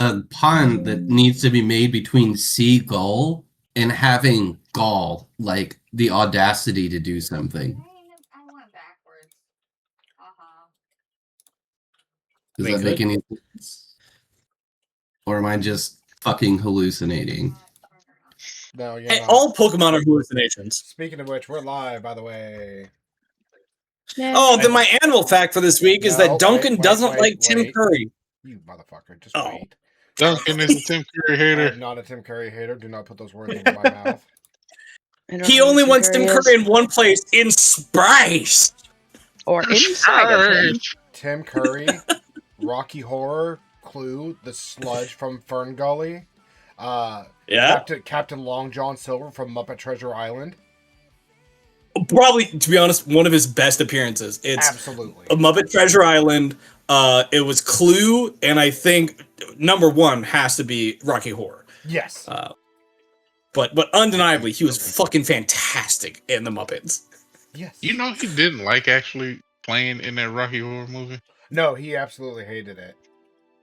a pun that needs to be made between seagull and having gall, like the audacity to do something. I went backwards. Does that make any sense? Or am I just fucking hallucinating? No, you're Hey, not. all Pokemon are hallucinations. Speaking of which, we're live, by the way. Oh, then my animal fact for this week is that Duncan doesn't like Tim Curry. You motherfucker, just Oh. wait. Duncan is a Tim Curry hater. I'm not a Tim Curry hater. Do not put those words into my mouth. He only wants Tim Curry in one place, in space. Or inside of him. Tim Curry, Rocky Horror, Clue, The Sludge from Fern Gully, Captain Long John Silver from Muppet Treasure Island. Probably, to be honest, one of his best appearances. It's absolutely a Muppet Treasure Island. It was Clue, and I think number one has to be Rocky Horror. Yes. But undeniably, he was fucking fantastic in the Muppets. Yes. You know he didn't like actually playing in that Rocky Horror movie? No, he absolutely hated it.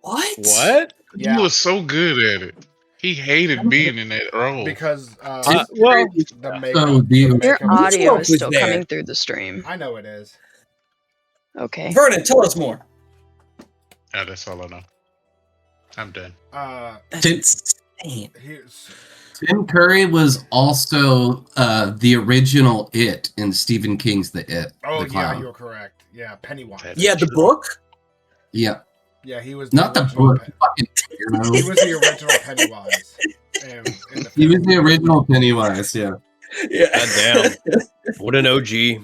What? What? Yeah. He was so good at it. He hated being in that role. Because, the makeup... Your audio is still coming through the stream. I know it is. Okay. Vernon, tell us more. Yeah, that's all I know. I'm done. Tim Curry was also the original It in Stephen King's The It. Oh, the clown. you're correct. Yeah, Pennywise. Yeah, the book? Yeah. Yeah, he was not the book. He was the original Pennywise. He was the original Pennywise, yeah. God damn. What an OG. It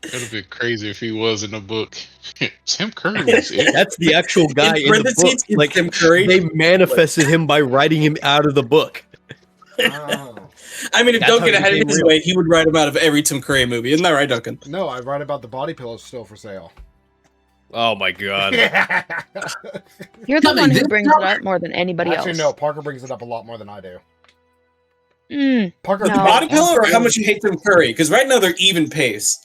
would have been crazy if he was in the book. Tim Curry was it. That's the actual guy in the book. Like, Tim Curry. They manifested him by writing him out of the book. I mean, if Duncan had it his way, he would write him out of every Tim Curry movie. Isn't that right, Duncan? No, I write about the body pillows still for sale. Oh my god. You're the one who brings it up more than anybody else. Actually, no, Parker brings it up a lot more than I do. Parker, the body pillow or how much you hate Tim Curry? Because right now they're even pace.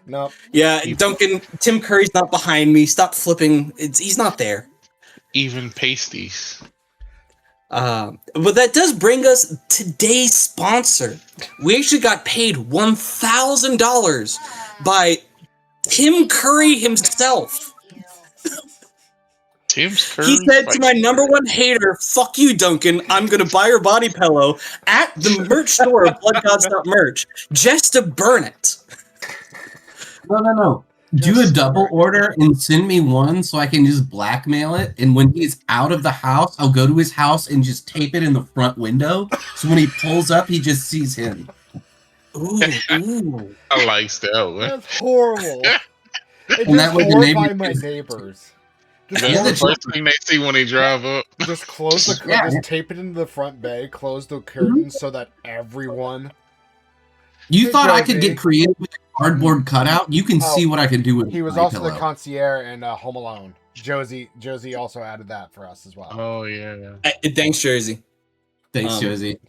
No. Yeah, Duncan, Tim Curry's not behind me. Stop flipping. He's not there. Even pasties. But that does bring us today's sponsor. We actually got paid $1,000 by Tim Curry himself. Tim's Curry? He said to my number one hater, "Fuck you, Duncan. I'm going to buy your body pillow at the merch store of bloodgods.merch just to burn it." No. Do a double order and send me one so I can just blackmail it. And when he's out of the house, I'll go to his house and just tape it in the front window. So when he pulls up, he just sees him. Ooh. I like that one. That's horrible. It And that way the horrify my neighbors. That's the first thing they see when they drive up. Just close the curtain, just tape it into the front bay, close the curtains so that everyone... You thought I could get creative with a cardboard cutout? You can see what I can do with He was my also pillow. the concierge in Home Alone. Josie also added that for us as well. Oh, yeah. Thanks, Jersey. Thanks, Josie.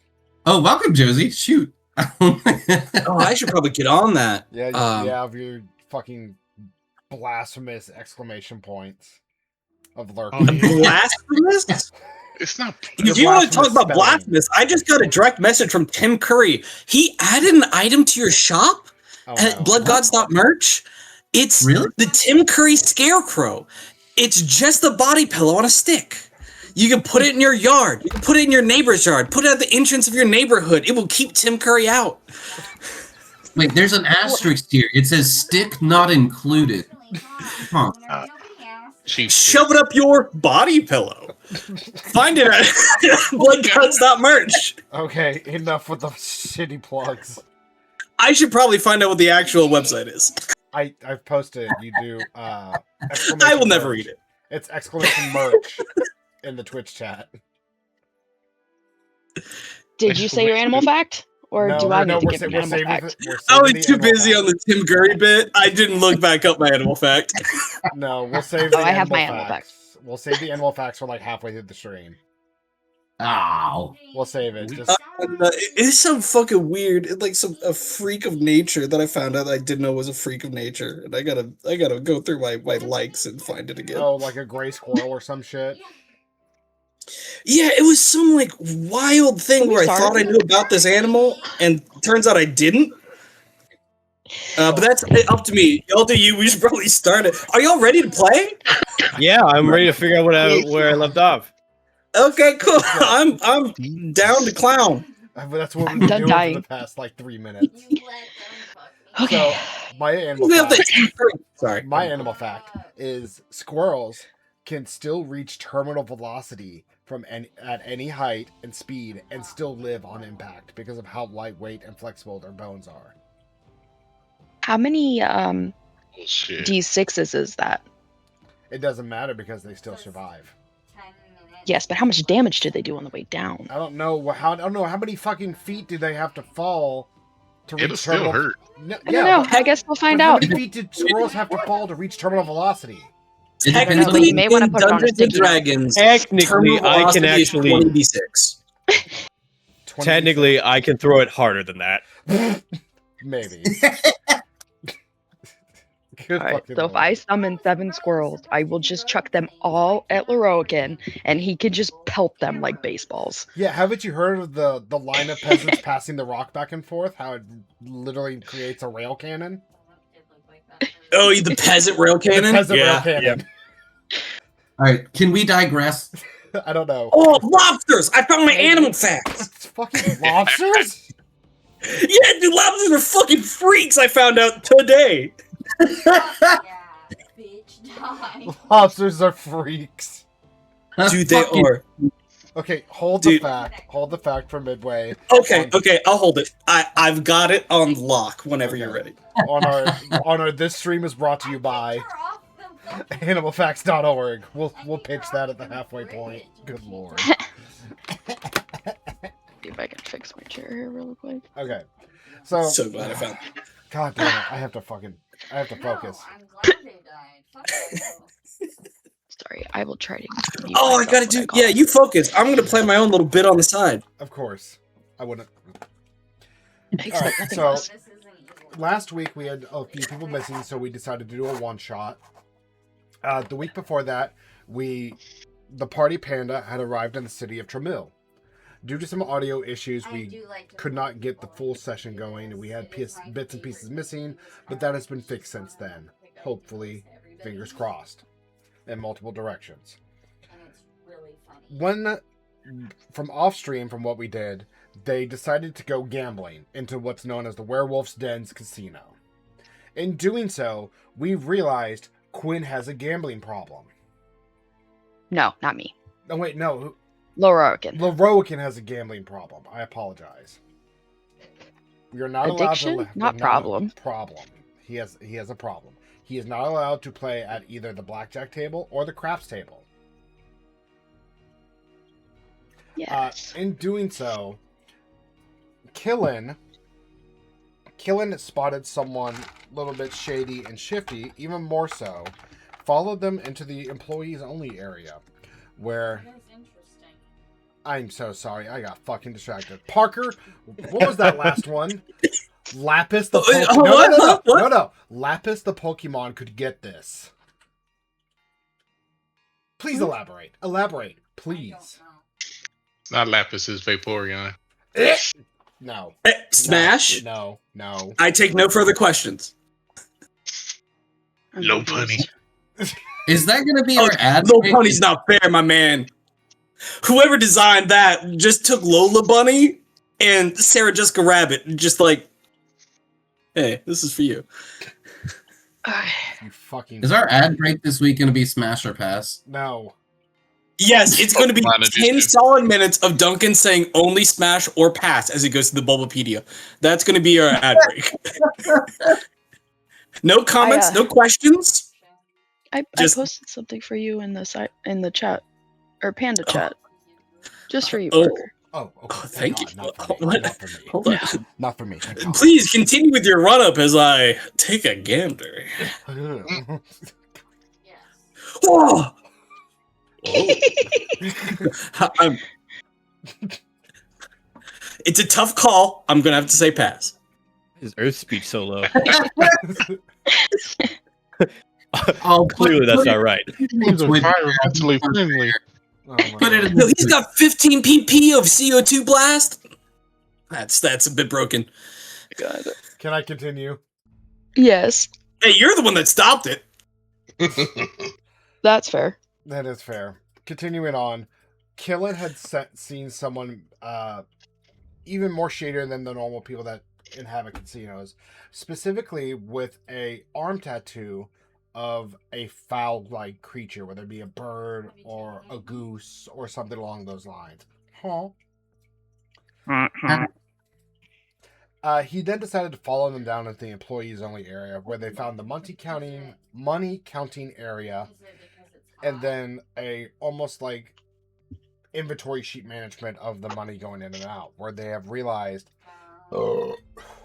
Oh, welcome, Josie. Shoot. I should probably get on that. Yeah, of your fucking blasphemous exclamation points of lurking. Blasphemous? It's not. If you want to talk about blasphemous, I just got a direct message from Tim Curry. He added an item to your shop at bloodgods.merch. It's the Tim Curry Scarecrow. It's just the body pillow on a stick. You can put it in your yard. You can put it in your neighbor's yard. Put it at the entrance of your neighborhood. It will keep Tim Curry out. Wait, there's an asterisk here. It says stick not included. Huh. Shove it up your body pillow. Find it at bloodgods.merch. Okay, enough with the shitty plugs. I should probably find out what the actual website is. I've posted it. You do I will never read it. It's exclamation merch in the Twitch chat. Did you say your animal fact? Or do I need to give an animal fact? I was too busy on the Tim Curry bit. I didn't look back up my animal fact. No, we'll save the I have my animal facts. We'll save the animal facts for like halfway through the stream. Oh. We'll save it. Just It's some fucking weird, it's like a freak of nature that I found out I didn't know was a freak of nature, and I gotta go through my likes and find it again. oh, like a gray squirrel or some shit. Yeah, it was some like wild thing where I thought I knew about this animal, and turns out I didn't. But that's up to me. Y'all do you. We should probably start it. Are y'all ready to play? Yeah, I'm ready to figure out where I left off. Okay, cool. I'm down to clown. But that's what we've been doing for the past like 3 minutes. Okay. So my animal fact, my animal fact is squirrels can still reach terminal velocity from at any height and speed and still live on impact because of how lightweight and flexible their bones are. How many D6s is that? It doesn't matter because they still survive. Yes, but how much damage did they do on the way down? I don't know how many fucking feet do they have to fall to reach It'll still hurt. No, I don't know. I guess we'll find How out. many feet did squirrels have to fall to reach terminal velocity? Technically, you may want to put it on a Dungeons and sticky note. Dragons, Technically, terminal I can velocity is actually. 20d6. Technically, I can throw it harder than that. Maybe. Alright, so if I summon 7 squirrels, I will just chuck them all at Leroican, and he can just pelt them like baseballs. Yeah, haven't you heard of the line of peasants passing the rock back and forth? How it literally creates a rail cannon? Oh, the peasant rail cannon? The peasant rail cannon. All right, can we digress? I don't know. Oh, lobsters! I found my animal facts! It's fucking lobsters? Yeah, dude, lobsters are fucking freaks, I found out today! Lobsters are freaks. Dude, they are. Okay, hold Dude. the fact. Hold the fact for midway. Okay, I'll hold it. I've got it on lock whenever you're ready. On our this stream is brought to you by animalfacts.org. We'll pitch that at the halfway point. Good lord. See if I can fix my chair here real quick. Okay. So Glad I found it. God damn it, I have to focus. I'm glad they died. Sorry, I will try to. Oh, I gotta do. Yeah, you focus. I'm gonna play my own little bit on the side. Of course. I wouldn't. I expect nothing so less. last week we had a few people missing, so we decided to do a one-shot. The week before that, the party panda had arrived in the city of Tramiel. Due to some audio issues, we could not get the full session going, and we had bits and pieces missing, but that has been fixed since then. Hopefully, fingers crossed, in multiple directions. When, from off-stream, from what we did, they decided to go gambling into what's known as the Werewolf's Den's Casino. In doing so, we realized Quinn has a gambling problem. No, not me. Oh, wait, no. Leroican. Leroican has a gambling problem. I apologize. We are not Addiction? allowed to... Not problem. Problem. He has a problem. He is not allowed to play at either the blackjack table or the craps table. Yes. In doing so, Killen spotted someone a little bit shady and shifty, even more so, followed them into the employees only area, where... I'm so sorry, I got fucking distracted. Parker, what was that last one? Lapis the Pokemon... No. Lapis the Pokemon could get this. Please elaborate. Elaborate, please. It's not Lapis, it's Vaporeon. No. Smash? No. I take no further questions. Low punny. Is that going to be our ad? Low punny's not fair, my man. Whoever designed that just took Lola Bunny and Sarah Jessica Rabbit and just like, hey, this is for you. You fucking... Is our ad break this week going to be Smash or Pass? No. Yes, it's going to be 10 solid minutes of Duncan saying only Smash or Pass as he goes to the Bulbapedia. That's going to be our ad break. No comments, no questions. I posted something for you in the chat, or Panda chat, just for you, Parker. Oh, okay. Thank you. Not for me. Hold on. Not for me. Please continue with your run-up as I take a gander. Oh! It's a tough call. I'm gonna have to say pass. His Earth speech so low. Oh, Clearly, that's not right. He's environmentally friendly. Oh my Put it God. in No, he's got 15 pp of CO2 blast. That's a bit broken. God. Can I continue? Yes, Hey, you're the one that stopped it. that's fair. That is fair. Continuing on, Killen had seen someone even more shadier than the normal people that inhabit casinos, specifically with a arm tattoo of a fowl-like creature, whether it be a bird or a goose or something along those lines. He then decided to follow them down into the employees-only area, where they found the money counting area, and then a almost like inventory sheet management of the money going in and out, where they have realized,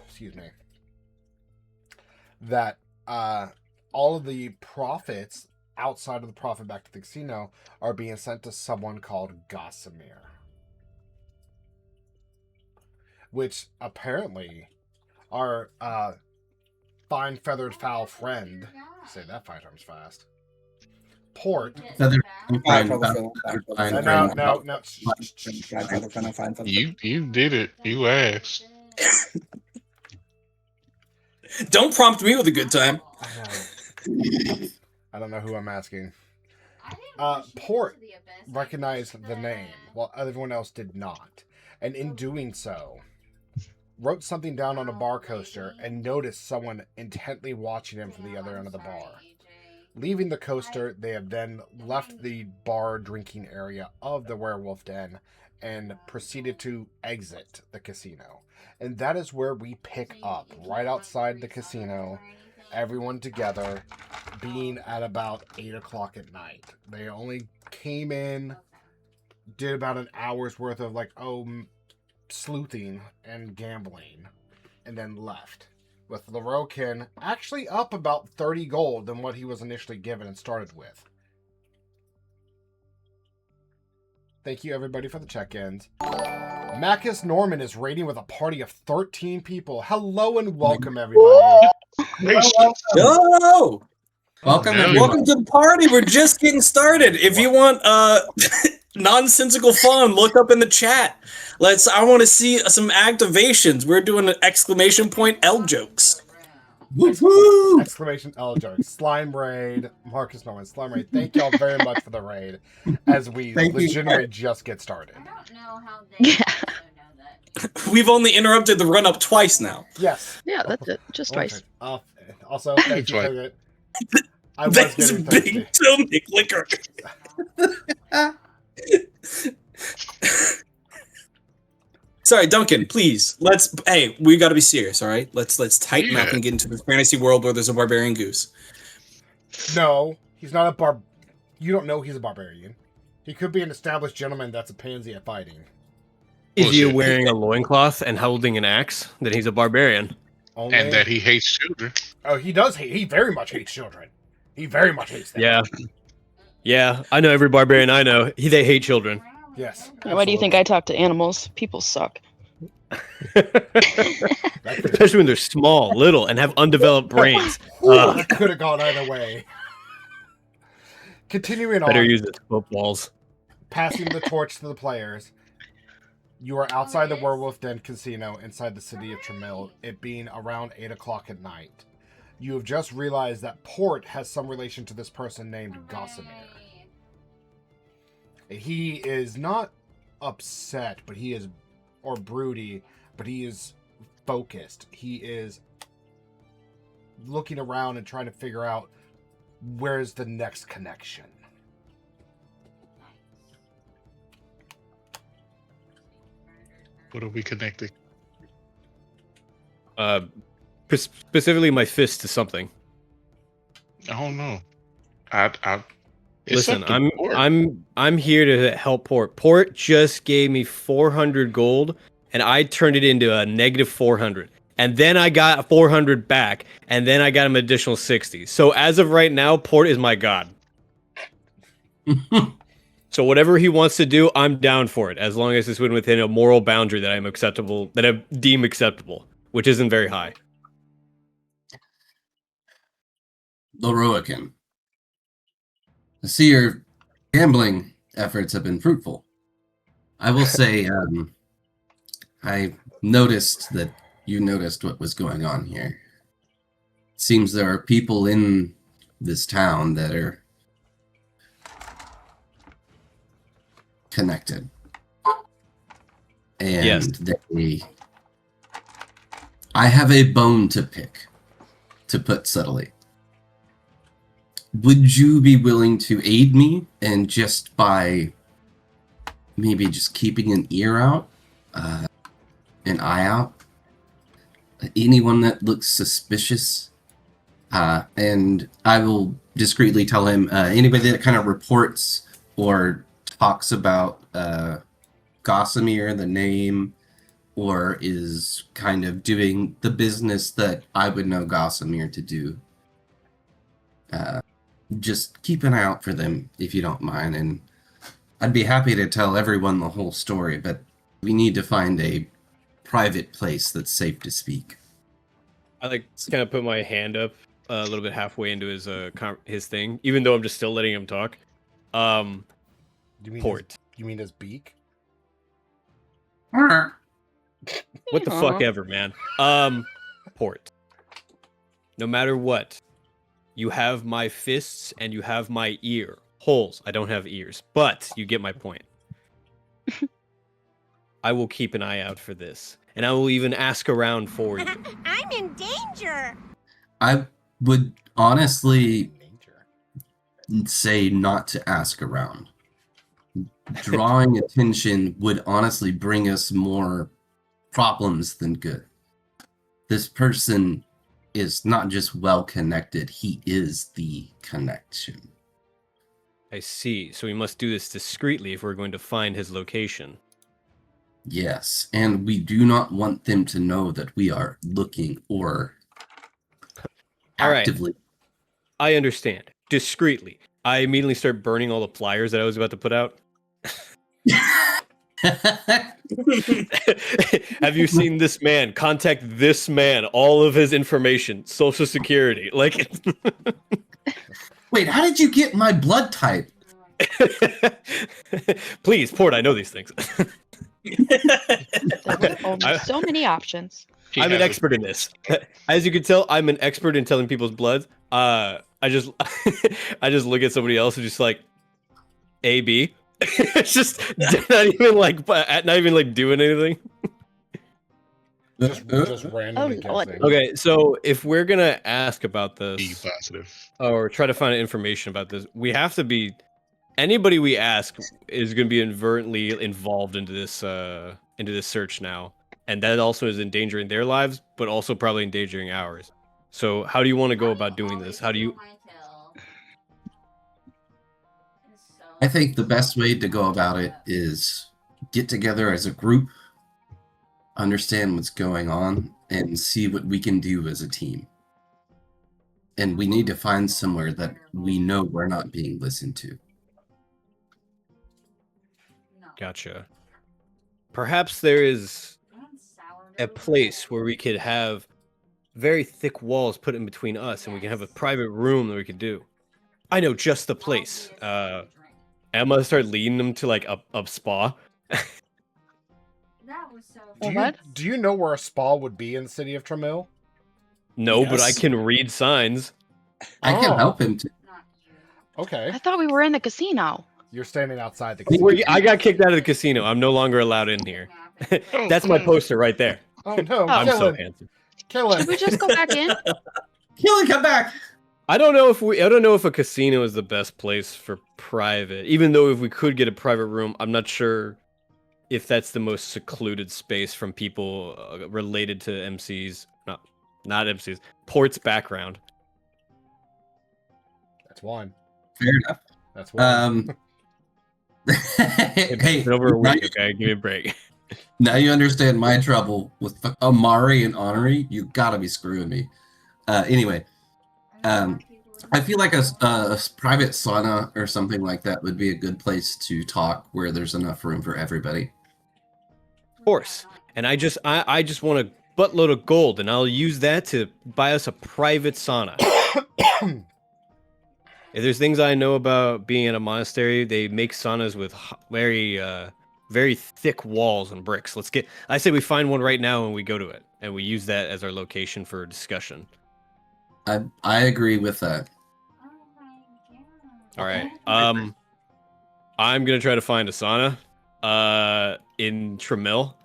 excuse me, that all of the profits outside of the profit back to the casino are being sent to someone called Gossamer, which apparently our fine feathered fowl friend, say that 5 times fast, Port. No. You did it. You asked. Don't prompt me with a good time. I don't know who I'm asking. Port recognized the name, while everyone else did not. And in doing so, wrote something down on a bar coaster and noticed someone intently watching him from the other end of the bar. Leaving the coaster, they have then left the bar drinking area of the Werewolf Den and proceeded to exit the casino. And that is where we pick up, right outside the casino, everyone together, being at about 8 o'clock at night. They only came in, did about an hour's worth of sleuthing and gambling, and then left. With Lorokin actually up about 30 gold than what he was initially given and started with. Thank you everybody for the check-ins. Macus Norman is raiding with a party of 13 people. Hello and welcome everybody. Yo! Welcome, Hell everyone. Welcome to the party. We're just getting started. If you want nonsensical fun, look up in the chat. I want to see some activations. We're doing an exclamation point L jokes. Woo-hoo! Exclamation L jokes. Slime raid. Marcus Norman, slime raid. Thank y'all very much for the raid as we legitimately just get started. I don't know how they also know that. We've only interrupted the run up twice now. Yes. Yeah, that's it. Just twice. Also, thank you for it. I was That's getting thirsty. big tonic liquor. Sorry, Duncan, please. We got to be serious, all right? Let's tighten up and get into the fantasy world where there's a barbarian goose. No, he's not a you don't know he's a barbarian. He could be an established gentleman that's a pansy at fighting. Is he wearing a loincloth and holding an axe? Then he's a barbarian. Only... And that he hates children. Oh, he does hate. He very much hates children. He very much hates them. Yeah. Yeah, I know every barbarian I know. They hate children. Yes. Why do you think I talk to animals? People suck. Especially when they're small, little, and have undeveloped brains. It could have gone either way. Continuing on. Better use the footballs. Passing the torch to the players. You are outside the Werewolf Den Casino inside the city of Tramiel, it being around 8 o'clock at night. You have just realized that Port has some relation to this person named Gossamer. He is not upset, but he is, or broody, but he is focused. He is looking around and trying to figure out where's the next connection. What are we connecting? Specifically my fist to something. I don't know. It's Listen, up to Port. I'm here to help Port. Port just gave me 400 gold, and I turned it into a negative 400. And then I got 400 back, and then I got him an additional 60. So as of right now, Port is my god. So whatever he wants to do, I'm down for it, as long as it's within a moral boundary that I deem acceptable, which isn't very high. Loroakin, I see your gambling efforts have been fruitful. I will say, I noticed that you noticed what was going on here. It seems there are people in this town that are connected. And yes. I have a bone to pick, to put subtly. Would you be willing to aid me, and just by maybe just keeping an ear out, an eye out, anyone that looks suspicious, and I will discreetly tell him anybody that kind of reports or talks about Gossamer, the name, or is kind of doing the business that I would know Gossamer to do. Just keep an eye out for them, if you don't mind, and I'd be happy to tell everyone the whole story, but we need to find a private place that's safe to speak. I kind of put my hand up a little bit halfway into his thing, even though I'm just still letting him talk. Port. You mean his beak? What the fuck ever, man. Port. No matter what, you have my fists and you have my ear. Holes. I don't have ears, but you get my point. I will keep an eye out for this, and I will even ask around for you. I'm in danger. I would honestly say not to ask around. Drawing attention would honestly bring us more problems than good. This person is not just well connected, he is the connection. I see. So we must do this discreetly if we're going to find his location. Yes, and we do not want them to know that we are looking or actively. All right. I understand. Discreetly. I immediately start burning all the flyers that I was about to put out. Have you seen this man? Contact this man. All of his information, social security. Like, wait, how did you get my blood type? Please, Port. I know these things. So many options. I'm an expert in this. As you can tell, I'm an expert in telling people's blood. I just look at somebody else and just like, AB. It's just not even like doing anything. Just randomly guessing. Okay, so if we're gonna ask about this, Be positive, or try to find information about this, we have to be. Anybody we ask is going to be inadvertently involved into this search now, and that also is endangering their lives, but also probably endangering ours. So, how do you want to go about doing this? How do you? I think the best way to go about it is get together as a group, understand what's going on, and see what we can do as a team. And we need to find somewhere that we know we're not being listened to. Gotcha. Perhaps there is a place where we could have very thick walls put in between us, and we can have a private room that we could do. I know just the place. I'm gonna start leading them to like a spa. Do you know where a spa would be in the city of Tramiel? No, yes. But I can read signs. I can help him to. Okay. I thought we were in the casino. You're standing outside the casino. I got kicked out of the casino. I'm no longer allowed in here. That's my poster right there. Oh no! I'm so handsome. Kill him. Should we just go back in? Kill him! Come back! I don't know if a casino is the best place for private. Even though if we could get a private room, I'm not sure if that's the most secluded space from people related to MCs. Not MCs. Port's background. That's one. Fair enough. That's one. It's been over a week, okay? Give me a break. Now you understand my trouble with Amari and Honorary. You gotta be screwing me. Anyway, I feel like a private sauna or something like that would be a good place to talk where there's enough room for everybody. Of course. And I just want a buttload of gold, and I'll use that to buy us a private sauna. If there's things I know about being in a monastery, they make saunas with very thick walls and bricks. I say we find one right now and we go to it, and we use that as our location for discussion. I agree with that. All right. I'm gonna try to find a sauna in Tramiel.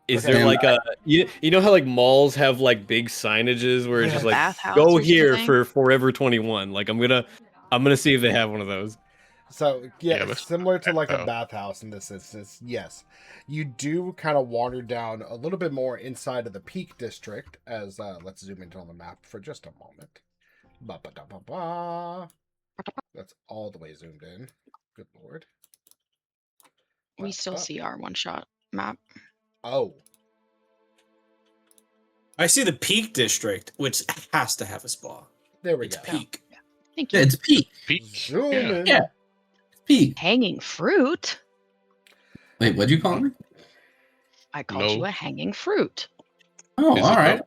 Is there like a you know how like malls have like big signages where it's just like go here for Forever 21? Like I'm gonna see if they have one of those. So yeah, similar to like a bathhouse in this instance. Yes, you do kind of wander down a little bit more inside of the Peak District. As let's zoom into on the map for just a moment. That's all the way zoomed in. Good lord. We still see our one-shot map. Oh. I see the Peak District, which has to have a spa. There we go. Peak. Yeah. Thank you. Yeah, it's Peak. Zoom in. Yeah. Peak. Hanging fruit? Wait, what'd you call me? I called you a hanging fruit. Oh, all right.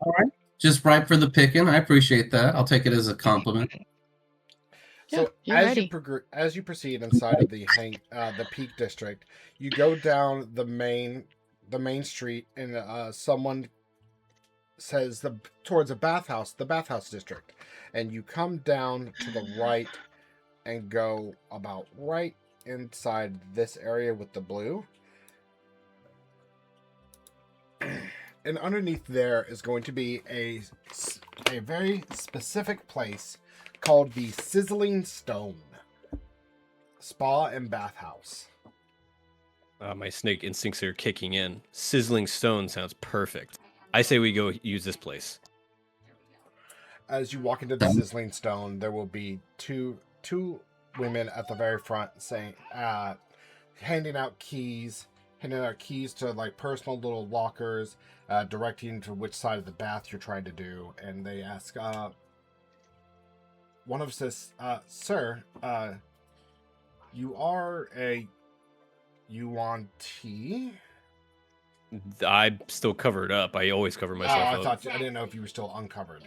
Just ripe for the picking. I appreciate that. I'll take it as a compliment. So as you proceed inside of the Peak District, you go down the main street, and someone says towards the bathhouse district, and you come down to the right and go about right inside this area with the blue. And underneath there is going to be a very specific place called the Sizzling Stone Spa and Bathhouse. My snake instincts are kicking in. Sizzling Stone sounds perfect. I say we go use this place. As you walk into the Sizzling Stone, there will be two women at the very front saying, handing out keys to like personal little lockers, directing to which side of the bath you're trying to do. And they ask, one of them says, sir, you are a yuan tea? I'm still covered up. I always cover myself up. I didn't know if you were still uncovered.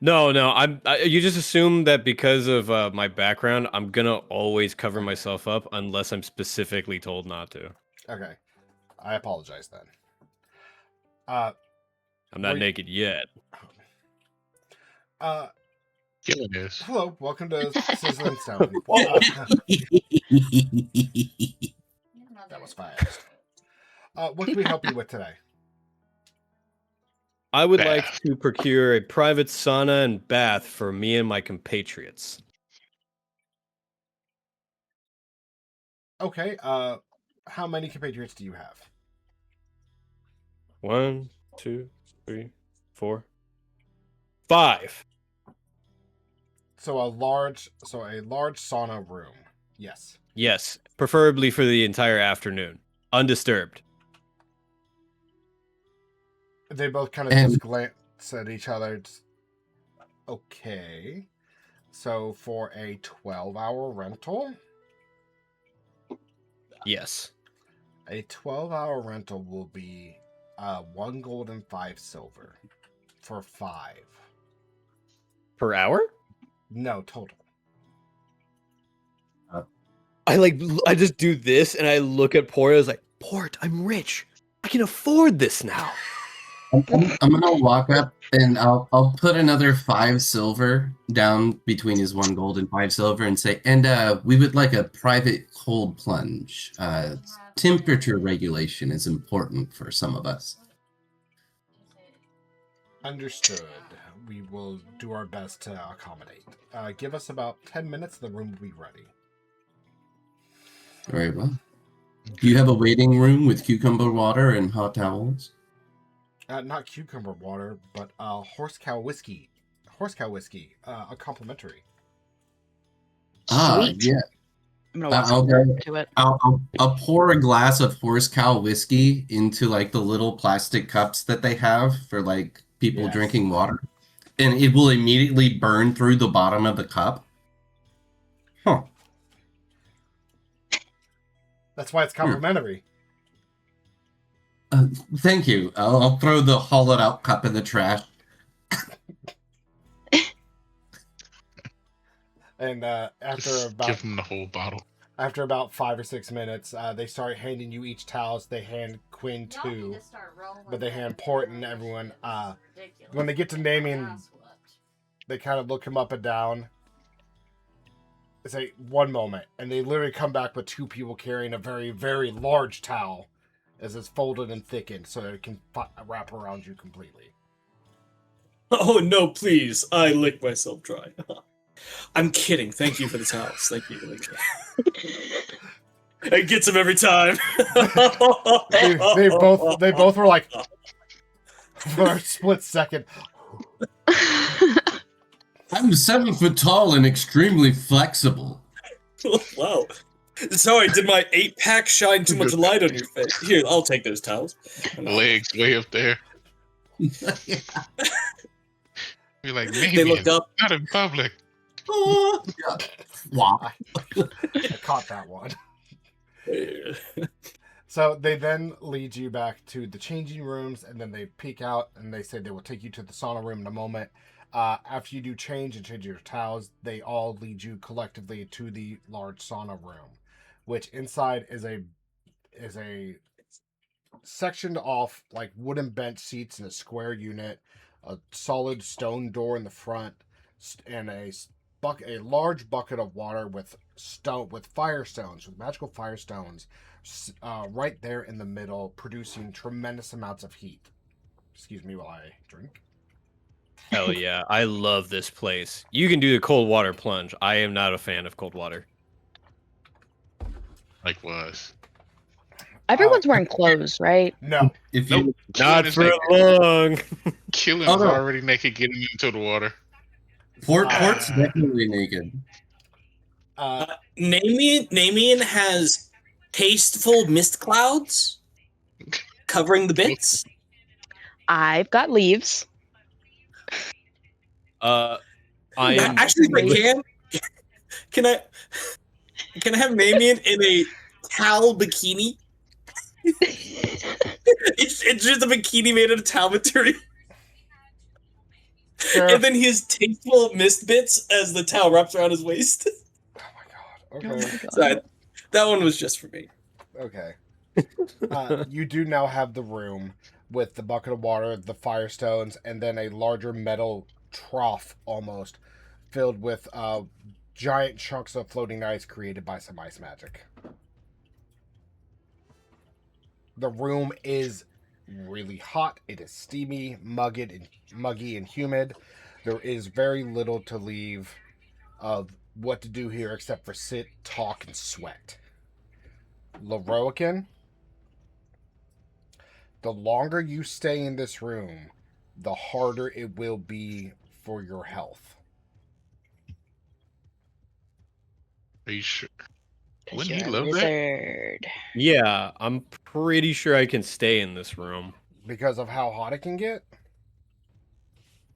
No. You just assume that because of my background, I'm gonna always cover myself up unless I'm specifically told not to. Okay, I apologize then. I'm not naked yet. Hello, welcome to Sizzling Stone. That was fast. What can we help you with today? I would like to procure a private sauna and bath for me and my compatriots. Okay, how many compatriots do you have? 1, 2, 3, 4, 5. So a large sauna room. Yes. Yes, preferably for the entire afternoon, undisturbed. They both kind of just glance at each other. Okay. So for a 12-hour rental? Yes. A 12-hour rental will be 1 gold and 5 silver for 5. Per hour? No, total. I just do this and I look at Port. I was like, Port, I'm rich. I can afford this now. I'm gonna walk up and I'll put another 5 silver down between his 1 gold and 5 silver and say, and we would like a private cold plunge. Temperature regulation is important for some of us. Understood. We will do our best to accommodate. Give us about 10 minutes, the room will be ready. Very well. Do you have a waiting room with cucumber water and hot towels? Not cucumber water, but horse cow whiskey. A complimentary. Sweet. Yeah. I'll pour a glass of horse cow whiskey into like the little plastic cups that they have for like people drinking water, And it will immediately burn through the bottom of the cup? Huh. That's why it's complimentary. Thank you. I'll throw the hollowed out cup in the trash. And after about Give him the whole bottle. After about 5 or 6 minutes, they start handing you each towels. They hand Quinn 2, but they hand Port and everyone. When they get to naming, they kind of look him up and down. They say, one moment. And they literally come back with 2 people carrying a very, very large towel as it's folded and thickened so that it can wrap around you completely. Oh, no, please. I lick myself dry. I'm kidding. Thank you for the towels. Thank you. It gets them every time. they both were like, for a split second. I'm 7 foot tall and extremely flexible. Wow. Sorry, did my 8-pack shine too much light on your face? Here, I'll take those towels. Legs way up there. You're like, maybe they look up. Not in public. Wow. I caught that one. So they then lead you back to the changing rooms, and then they peek out, and they say they will take you to the sauna room in a moment. After you do change and change your towels, they all lead you collectively to the large sauna room, which inside is a sectioned off like wooden bench seats in a square unit, a solid stone door in the front, and a large bucket of water with firestones, with magical firestones, right there in the middle, producing tremendous amounts of heat. Excuse me while I drink. Hell yeah, I love this place. You can do the cold water plunge. I am not a fan of cold water. Likewise. Everyone's wearing clothes, right? No. If you Not for long. Killing Oh, is no. already naked getting into the water. Port's definitely naked. Namian has tasteful mist clouds covering the bits. I've got leaves. I am actually, can I have Namian in a towel bikini? it's just a bikini made out of towel material. Sure. And then his tasteful mist bits as the towel wraps around his waist. Oh my god. Okay. So that one was just for me. Okay. You do now have the room with the bucket of water, the firestones, and then a larger metal trough almost filled with giant chunks of floating ice created by some ice magic. The room is really hot. It is steamy, muggy, and humid. There is very little to leave of what to do here except for sit, talk, and sweat. Leroican, the longer you stay in this room, the harder it will be for your health. Are you sure? 'Cause Wouldn't he you're a love that? wizard. Yeah, I'm pretty sure I can stay in this room. Because of how hot it can get?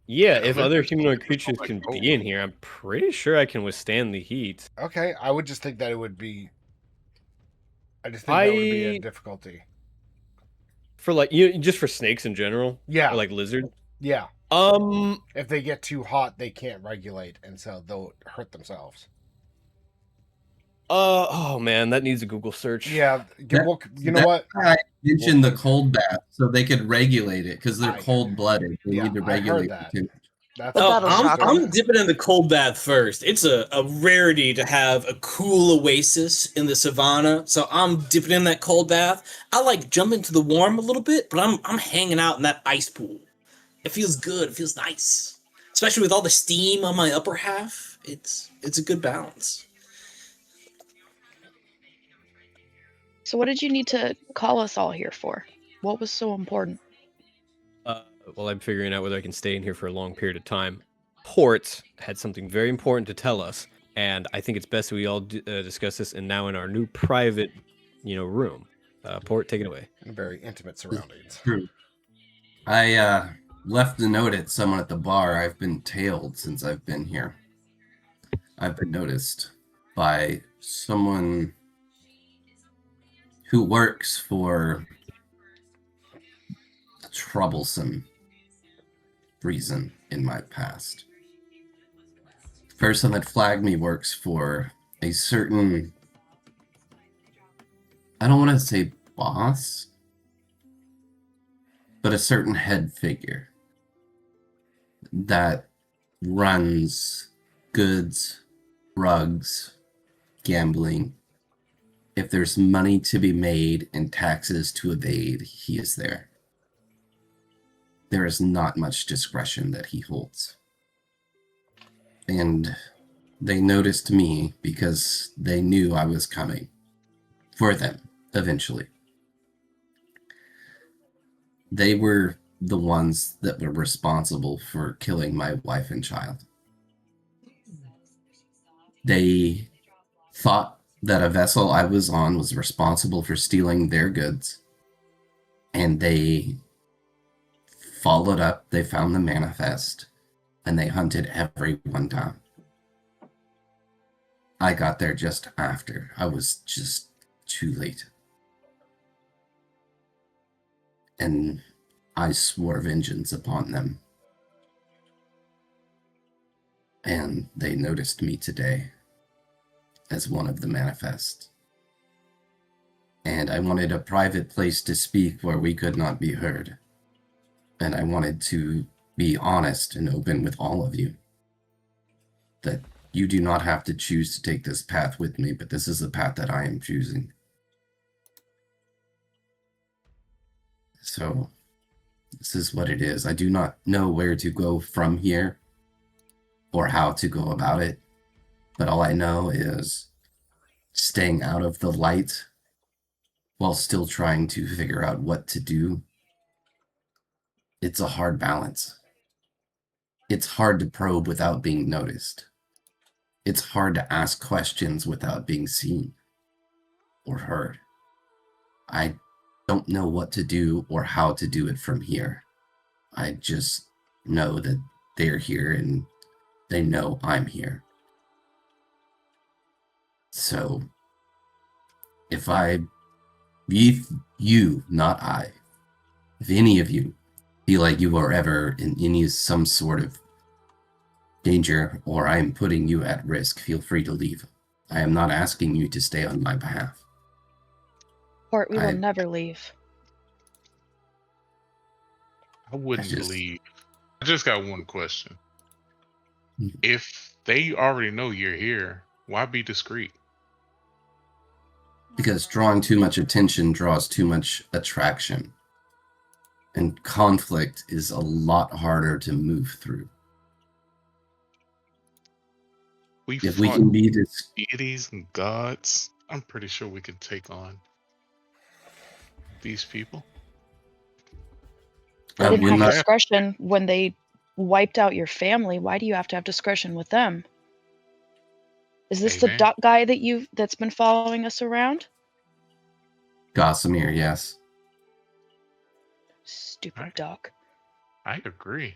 Yeah, if other humanoid creatures can be in here, I'm pretty sure I can withstand the heat. Okay, I would just think that it would be... I just think that would be a difficulty. For just for snakes in general? Yeah. Or like lizards? Yeah. Um, If they get too hot, they can't regulate, and so they'll hurt themselves. oh man, that needs a Google search. Yeah, well, you know what? I mentioned the cold bath so they could regulate it because they're cold-blooded. They Yeah, need to I heard regulate that. it too. That's I'm dipping in the cold bath first. It's a rarity to have a cool oasis in the savannah, so I'm dipping in that cold bath. I like jump into the warm a little bit, but I'm hanging out in that ice pool. It feels good. It feels nice, especially with all the steam on my upper half. It's a good balance. So what did you need to call us all here for? What was so important? Well, I'm figuring out whether I can stay in here for a long period of time. Port had something very important to tell us, and I think it's best we all discuss this and now in our new private, room. Port, take it away. Very intimate surroundings. True. I left a note at someone at the bar. I've been tailed since I've been here. I've been noticed by someone who works for a troublesome reason in my past. The person that flagged me works for a certain, I don't want to say boss, but a certain head figure that runs goods, drugs, gambling. If there's money to be made and taxes to evade, he is there. There is not much discretion that he holds. And they noticed me because they knew I was coming for them eventually. They were the ones that were responsible for killing my wife and child. They thought that a vessel I was on was responsible for stealing their goods, and they followed up, they found the manifest, and they hunted everyone down. I got there just after. I was just too late. And I swore vengeance upon them. And they noticed me today as one of the manifest. And I wanted a private place to speak where we could not be heard. And I wanted to be honest and open with all of you. That you do not have to choose to take this path with me, but this is the path that I am choosing. So, this is what it is. I do not know where to go from here or how to go about it, but all I know is staying out of the light while still trying to figure out what to do. It's a hard balance. It's hard to probe without being noticed. It's hard to ask questions without being seen or heard. I don't know what to do or how to do it from here. I just know that they're here and they know I'm here. So, if you, not I, if any of you feel like you are ever in some sort of danger or I am putting you at risk, feel free to leave. I am not asking you to stay on my behalf. Or we will never leave. I wouldn't leave. I just got one question. If they already know you're here, why be discreet? Because drawing too much attention draws too much attraction. And conflict is a lot harder to move through. If we can be deities and gods, I'm pretty sure we can take on these people. They didn't have discretion when they wiped out your family. Why do you have to have discretion with them? Is this the duck guy that's been following us around? Gossamer, yes. Stupid duck. I agree.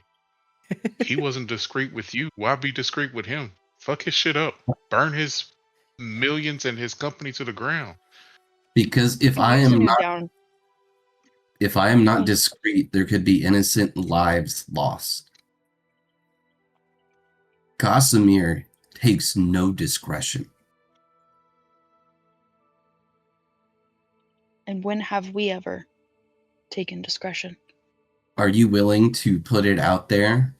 He wasn't discreet with you. Why be discreet with him? Fuck his shit up. Burn his millions and his company to the ground. Because if I am not discreet, there could be innocent lives lost. Gossamer takes no discretion. And when have we ever taken discretion? Are you willing to put it out there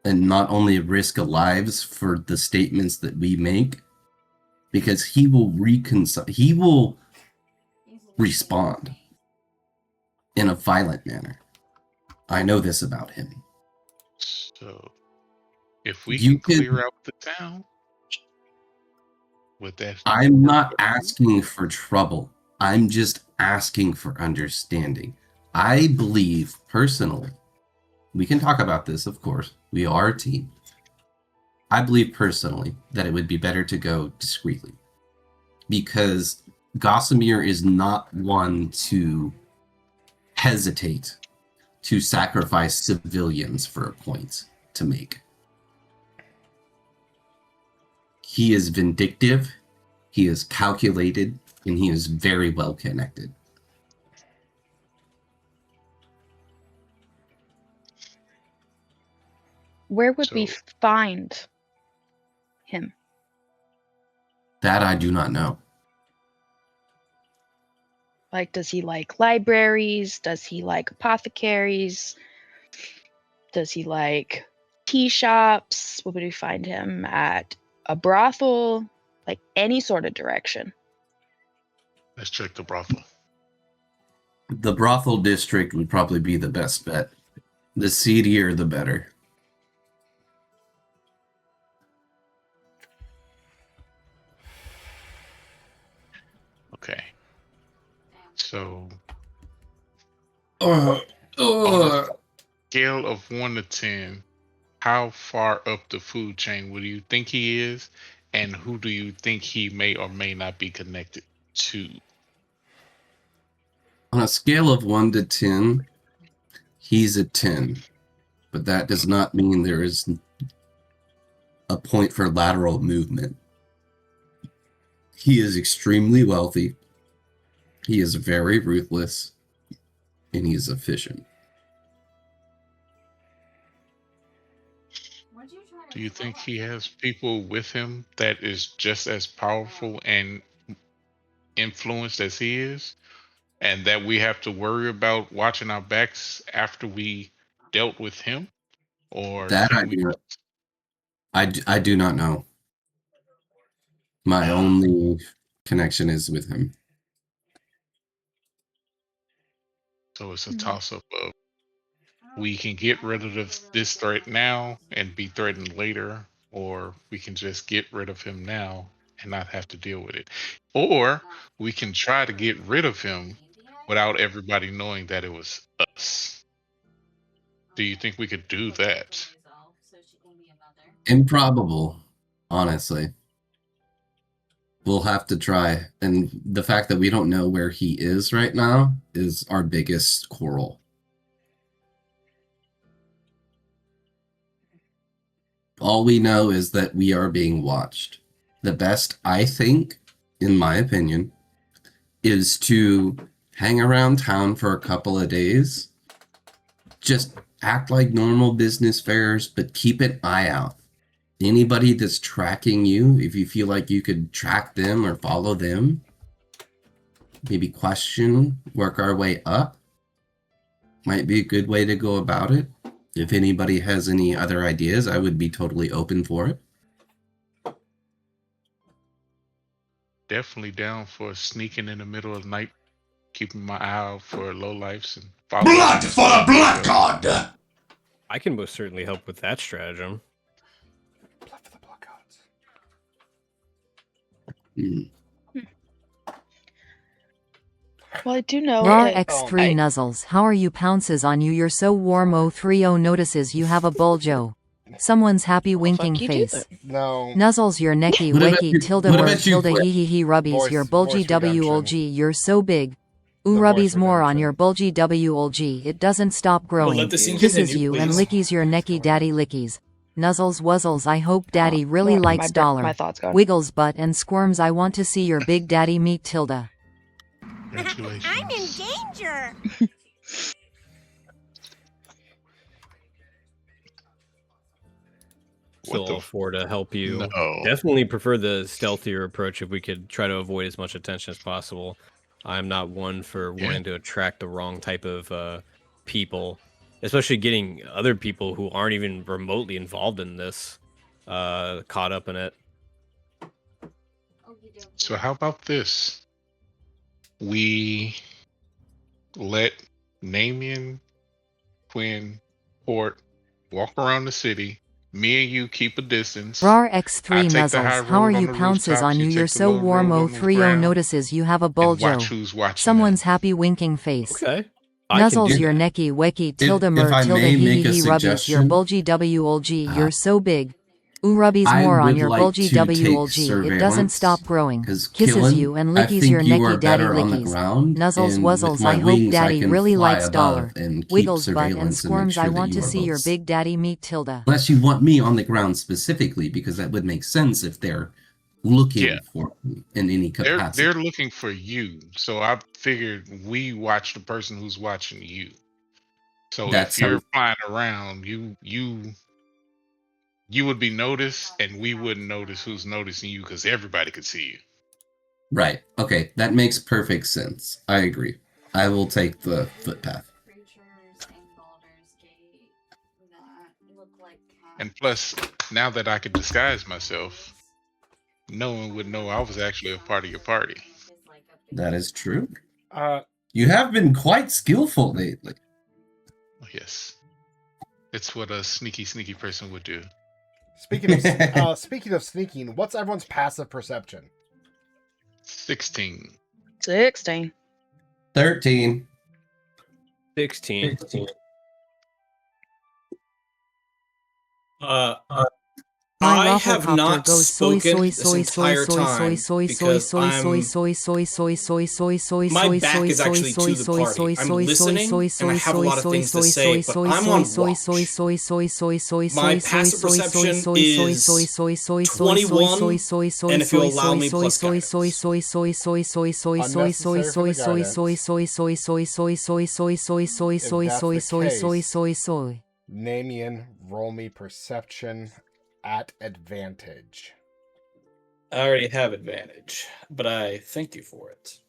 and not only risk lives for the statements that we make? Because he will respond in a violent manner. I know this about him. So, if we can clear out the town with that... I'm not asking for trouble. I'm just asking for understanding. I believe, personally, we can talk about this, of course. We are a team. I believe, personally, that it would be better to go discreetly. Because Gossamer is not one to hesitate to sacrifice civilians for a point to make. He is vindictive, he is calculated, and he is very well connected. Where would we find him? That I do not know. Like, does he like libraries? Does he like apothecaries? Does he like tea shops? Where would we find him? At a brothel? Like, any sort of direction. Let's check the brothel. The brothel district would probably be the best bet. The seedier, the better. Okay. So, on a scale of 1 to 10, how far up the food chain would you think he is, and who do you think he may or may not be connected to? On a scale of 1 to 10, he's a 10. But that does not mean there is a point for lateral movement. He is extremely wealthy. He is very ruthless. And he is efficient. Do you think he has people with him that is just as powerful and influenced as he is? And that we have to worry about watching our backs after we dealt with him? Or that I do not know. My only connection is with him. So it's a toss-up of we can get rid of this threat now and be threatened later, or we can just get rid of him now and not have to deal with it. Or we can try to get rid of him without everybody knowing that it was us. Do you think we could do that? Improbable, honestly. We'll have to try. And the fact that we don't know where he is right now is our biggest quarrel. All we know is that we are being watched. The best, I think, in my opinion, is to hang around town for a couple of days. Just act like normal business fairs, but keep an eye out. Anybody that's tracking you, if you feel like you could track them or follow them, maybe question, work our way up, might be a good way to go about it. If anybody has any other ideas, I would be totally open for it. Definitely down for sneaking in the middle of the night, keeping my eye out for lowlifes and following. Blood for the Blood God! I can most certainly help with that stratagem. Blood for the Blood Gods. Well, I do know Raw that X3 Nuzzles, how are you? Pounces on you, you're so warm. 030 notices you have a buljo. Someone's happy winking face. No. Nuzzles your necky wakey tilde mer tilde hee hee hee rubbies your bulgy wlg, you're so big. Ooh rubbies more on your bulgy wlg, it doesn't stop growing. Kisses you and lickies your necky daddy lickies. Nuzzles wuzzles, I hope daddy really likes dollar. Wiggles butt and squirms, I want to see your big daddy meet tilde. I'm in danger. Still all for to help you. No. Definitely prefer the stealthier approach if we could try to avoid as much attention as possible. I'm not one for wanting to attract the wrong type of people, especially getting other people who aren't even remotely involved in this caught up in it. So how about this? We let Namian, Quinn, Port walk around the city. Me and you keep a distance. Rar X3 Nuzzles, how are you? Pounces on you, you're so warm. 030 notices you have a buljo. Someone's happy winking face. Okay. Nuzzles your necky wecky tilde mer tilde hee hee rubbies your bulgy wlg, you're so big. Rubbies I more on would your like bulgy to take WLG. It doesn't stop growing. Because Kisses you and I lickies think your you necky are daddy better on the lickies. ground. Nuzzles and wuzzles. with my I hope wings, daddy can really fly likes above dollar. and keep Wiggles butt and surveillance and make squirms. sure I that want you to are see your both big daddy meet Tilda. Unless you want me on the ground specifically, because that would make sense if they're looking for me in any capacity. They're looking for you. So I figured we watch the person who's watching you. So if you're flying around, you would be noticed, and we wouldn't notice who's noticing you because everybody could see you. Right. Okay, that makes perfect sense. I agree. I will take the footpath. And plus, now that I could disguise myself, no one would know I was actually a part of your party. That is true. You have been quite skillful lately. Yes. It's what a sneaky person would do. Speaking of sneaking, what's everyone's passive perception? 16. 16. 13. 16. My I have not goes soy spoken soy this soy soy entire soy time soy soy soy because soy I'm soy soy soy soy soy soy my back is actually to the party. I'm listening and I have a lot of things to say, but I'm on watch. My passive perception is 21, and if you allow me, plus guidance. Namian, roll me perception at advantage. I already have advantage, but I thank you for it.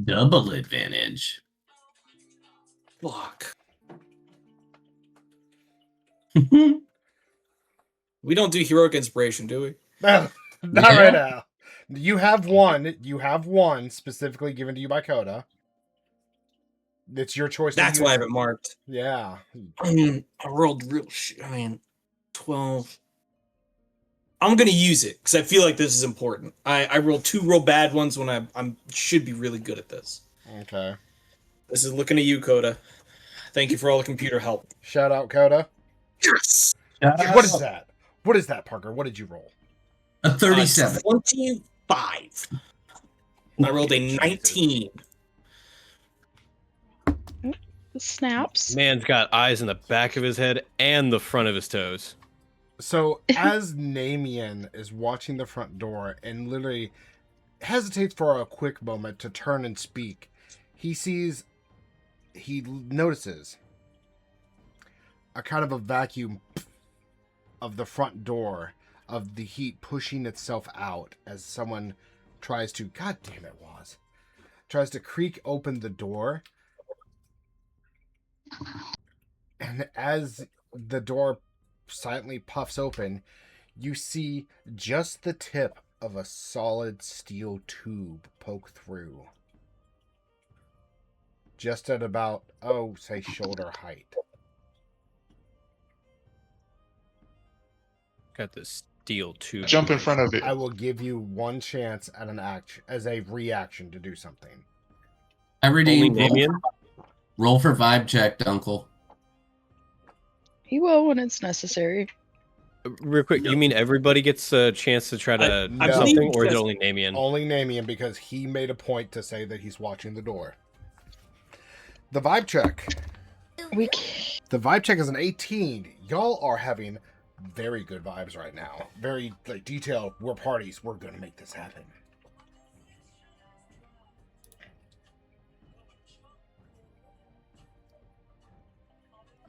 Double advantage. Fuck. We don't do heroic inspiration, do we? No, not right now. You have one. You have one specifically given to you by Coda. It's your choice. That's why I have it marked. Yeah. I mean, I rolled real shit. 12. I'm gonna use it because I feel like this is important. I rolled 2 real bad ones when I should be really good at this. Okay. This is looking at you, Coda. Thank you for all the computer help. Shout out, Coda. Yes. What is that? What is that, Parker? What did you roll? A 37. 25. I rolled a 19. Snaps. Man's got eyes in the back of his head and the front of his toes. So as Namian is watching the front door and literally hesitates for a quick moment to turn and speak, he notices a kind of a vacuum of the front door, of the heat pushing itself out as someone tries to, God damn it, tries to creak open the door. And as the door silently puffs open, you see just the tip of a solid steel tube poke through. Just at about, say shoulder height. Got this steel tube. Jump in front of it. I will give you one chance at an action as a reaction to do something. Roll for vibe check, Uncle. He will when it's necessary. Real quick, you mean everybody gets a chance to try to do something, or is it only Namian? Only Namian, because he made a point to say that he's watching the door. The vibe check. The vibe check is an 18. Y'all are having very good vibes right now. Very detailed. We're parties. We're gonna make this happen.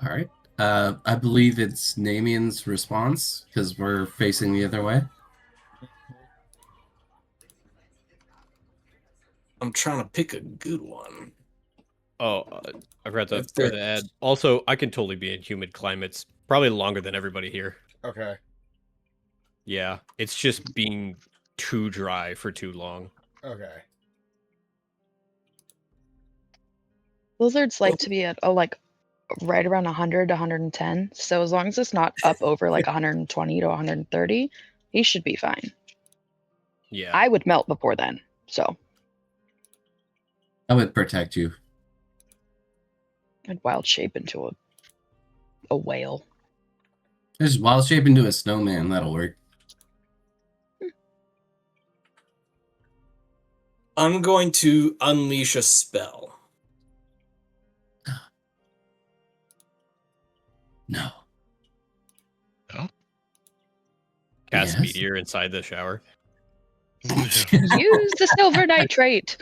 All right. I believe it's Namian's response because we're facing the other way. I'm trying to pick a good one. Oh, I forgot to add. Also, I can totally be in humid climates, probably longer than everybody here. Okay. Yeah, it's just being too dry for too long. Okay. Blizzards like to be at right around 100 to 110. So as long as it's not up over 120 to 130, he should be fine. Yeah. I would melt before then. So I would protect you. I'd wild shape into a whale. Just wild shape into a snowman. That'll work. I'm going to unleash a spell. No. Cast Yes. meteor inside the shower. Use the silver nitrate.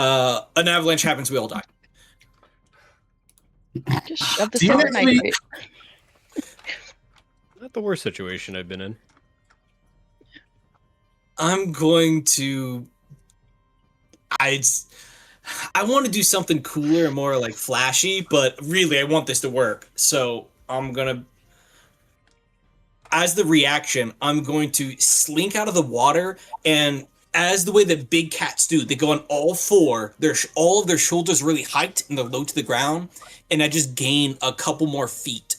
An avalanche happens, we all die. Just shove the silver nitrate. Not the worst situation I've been in. I'm going to... I want to do something cooler and more like flashy, but really I want this to work. So I'm going to... As the reaction, I'm going to slink out of the water, and as the way that big cats do, they go on all four. All of their shoulders really hiked and they're low to the ground, and I just gain a couple more feet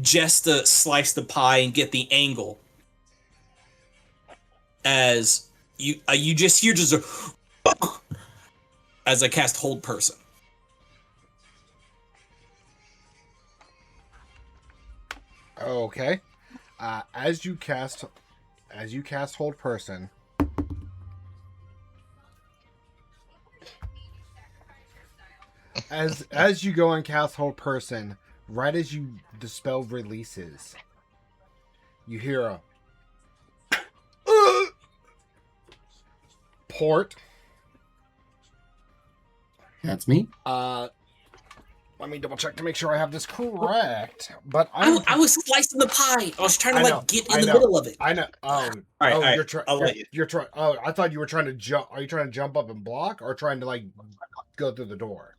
just to slice the pie and get the angle. As you just hear just a as I cast Hold Person. Okay. As you cast Hold Person, as you go and cast Hold Person, right as the spell releases, you hear a Port. That's me. Let me double check to make sure I have this correct. But I was slicing the pie. I was trying to get in the middle of it. I know. All right, you're trying. You're trying. Oh, I thought you were trying to jump. Are you trying to jump up and block, or trying to go through the door?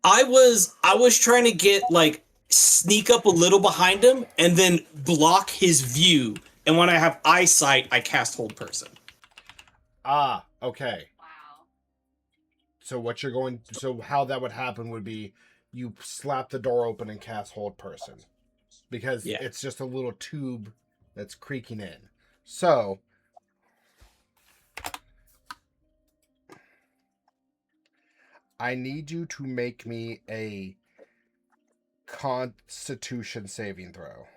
I was trying to sneak up a little behind him and then block his view. And when I have eyesight, I cast Hold Person. Ah, okay. Wow. So how that would happen would be you slap the door open and cast Hold Person, because it's just a little tube that's creaking in. So I need you to make me a Constitution saving throw.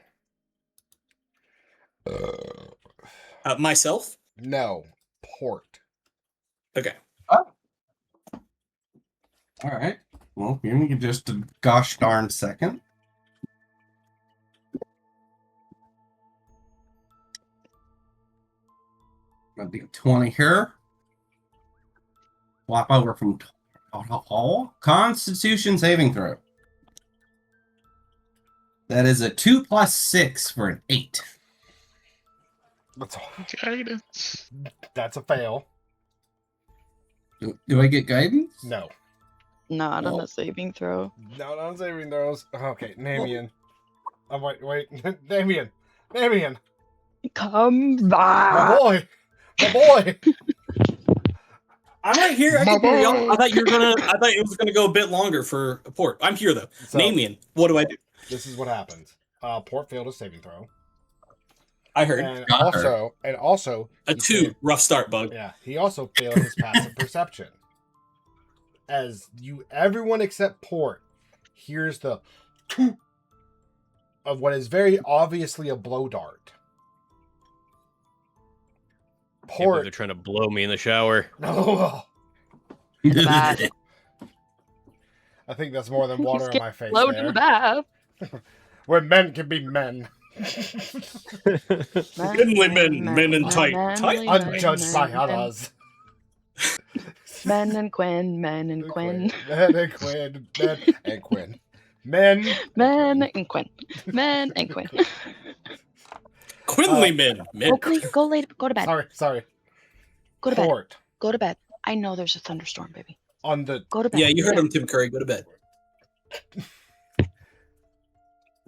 Myself? No, Port. Okay. Oh. All right. Well, give me just a gosh darn second. Gonna be a 20 here. Swap over from Constitution saving throw. That is a 2 + 6 for an 8. That's all. Guidance. That's a fail. Do I get guidance? No. Not on the saving throw. No, not on saving throws. Okay, Namian. Oh, wait. Namian. Come back. My boy. I'm right here. I thought it was gonna go a bit longer for a Port. I'm here though. So, Namian, what do I do? This is what happens. Port failed a saving throw. I heard. And also a 2. Rough start, Bug. Yeah, he also failed his passive perception. As everyone except Port hears the of what is very obviously a blow dart. Port, they're trying to blow me in the shower. No. Bad. I think that's more than water on my face. Blow to the bath. Where men can be men. Manly men in tight. Unjudged by others. Men and Quinn. Men and Quinn. Men and Quinn. Men and Quinn. Quinley men. Please go to bed. Sorry. Go to bed. Go to bed. I know there's a thunderstorm, baby. Go to bed. Yeah, you heard him, Tim Curry. Go to bed.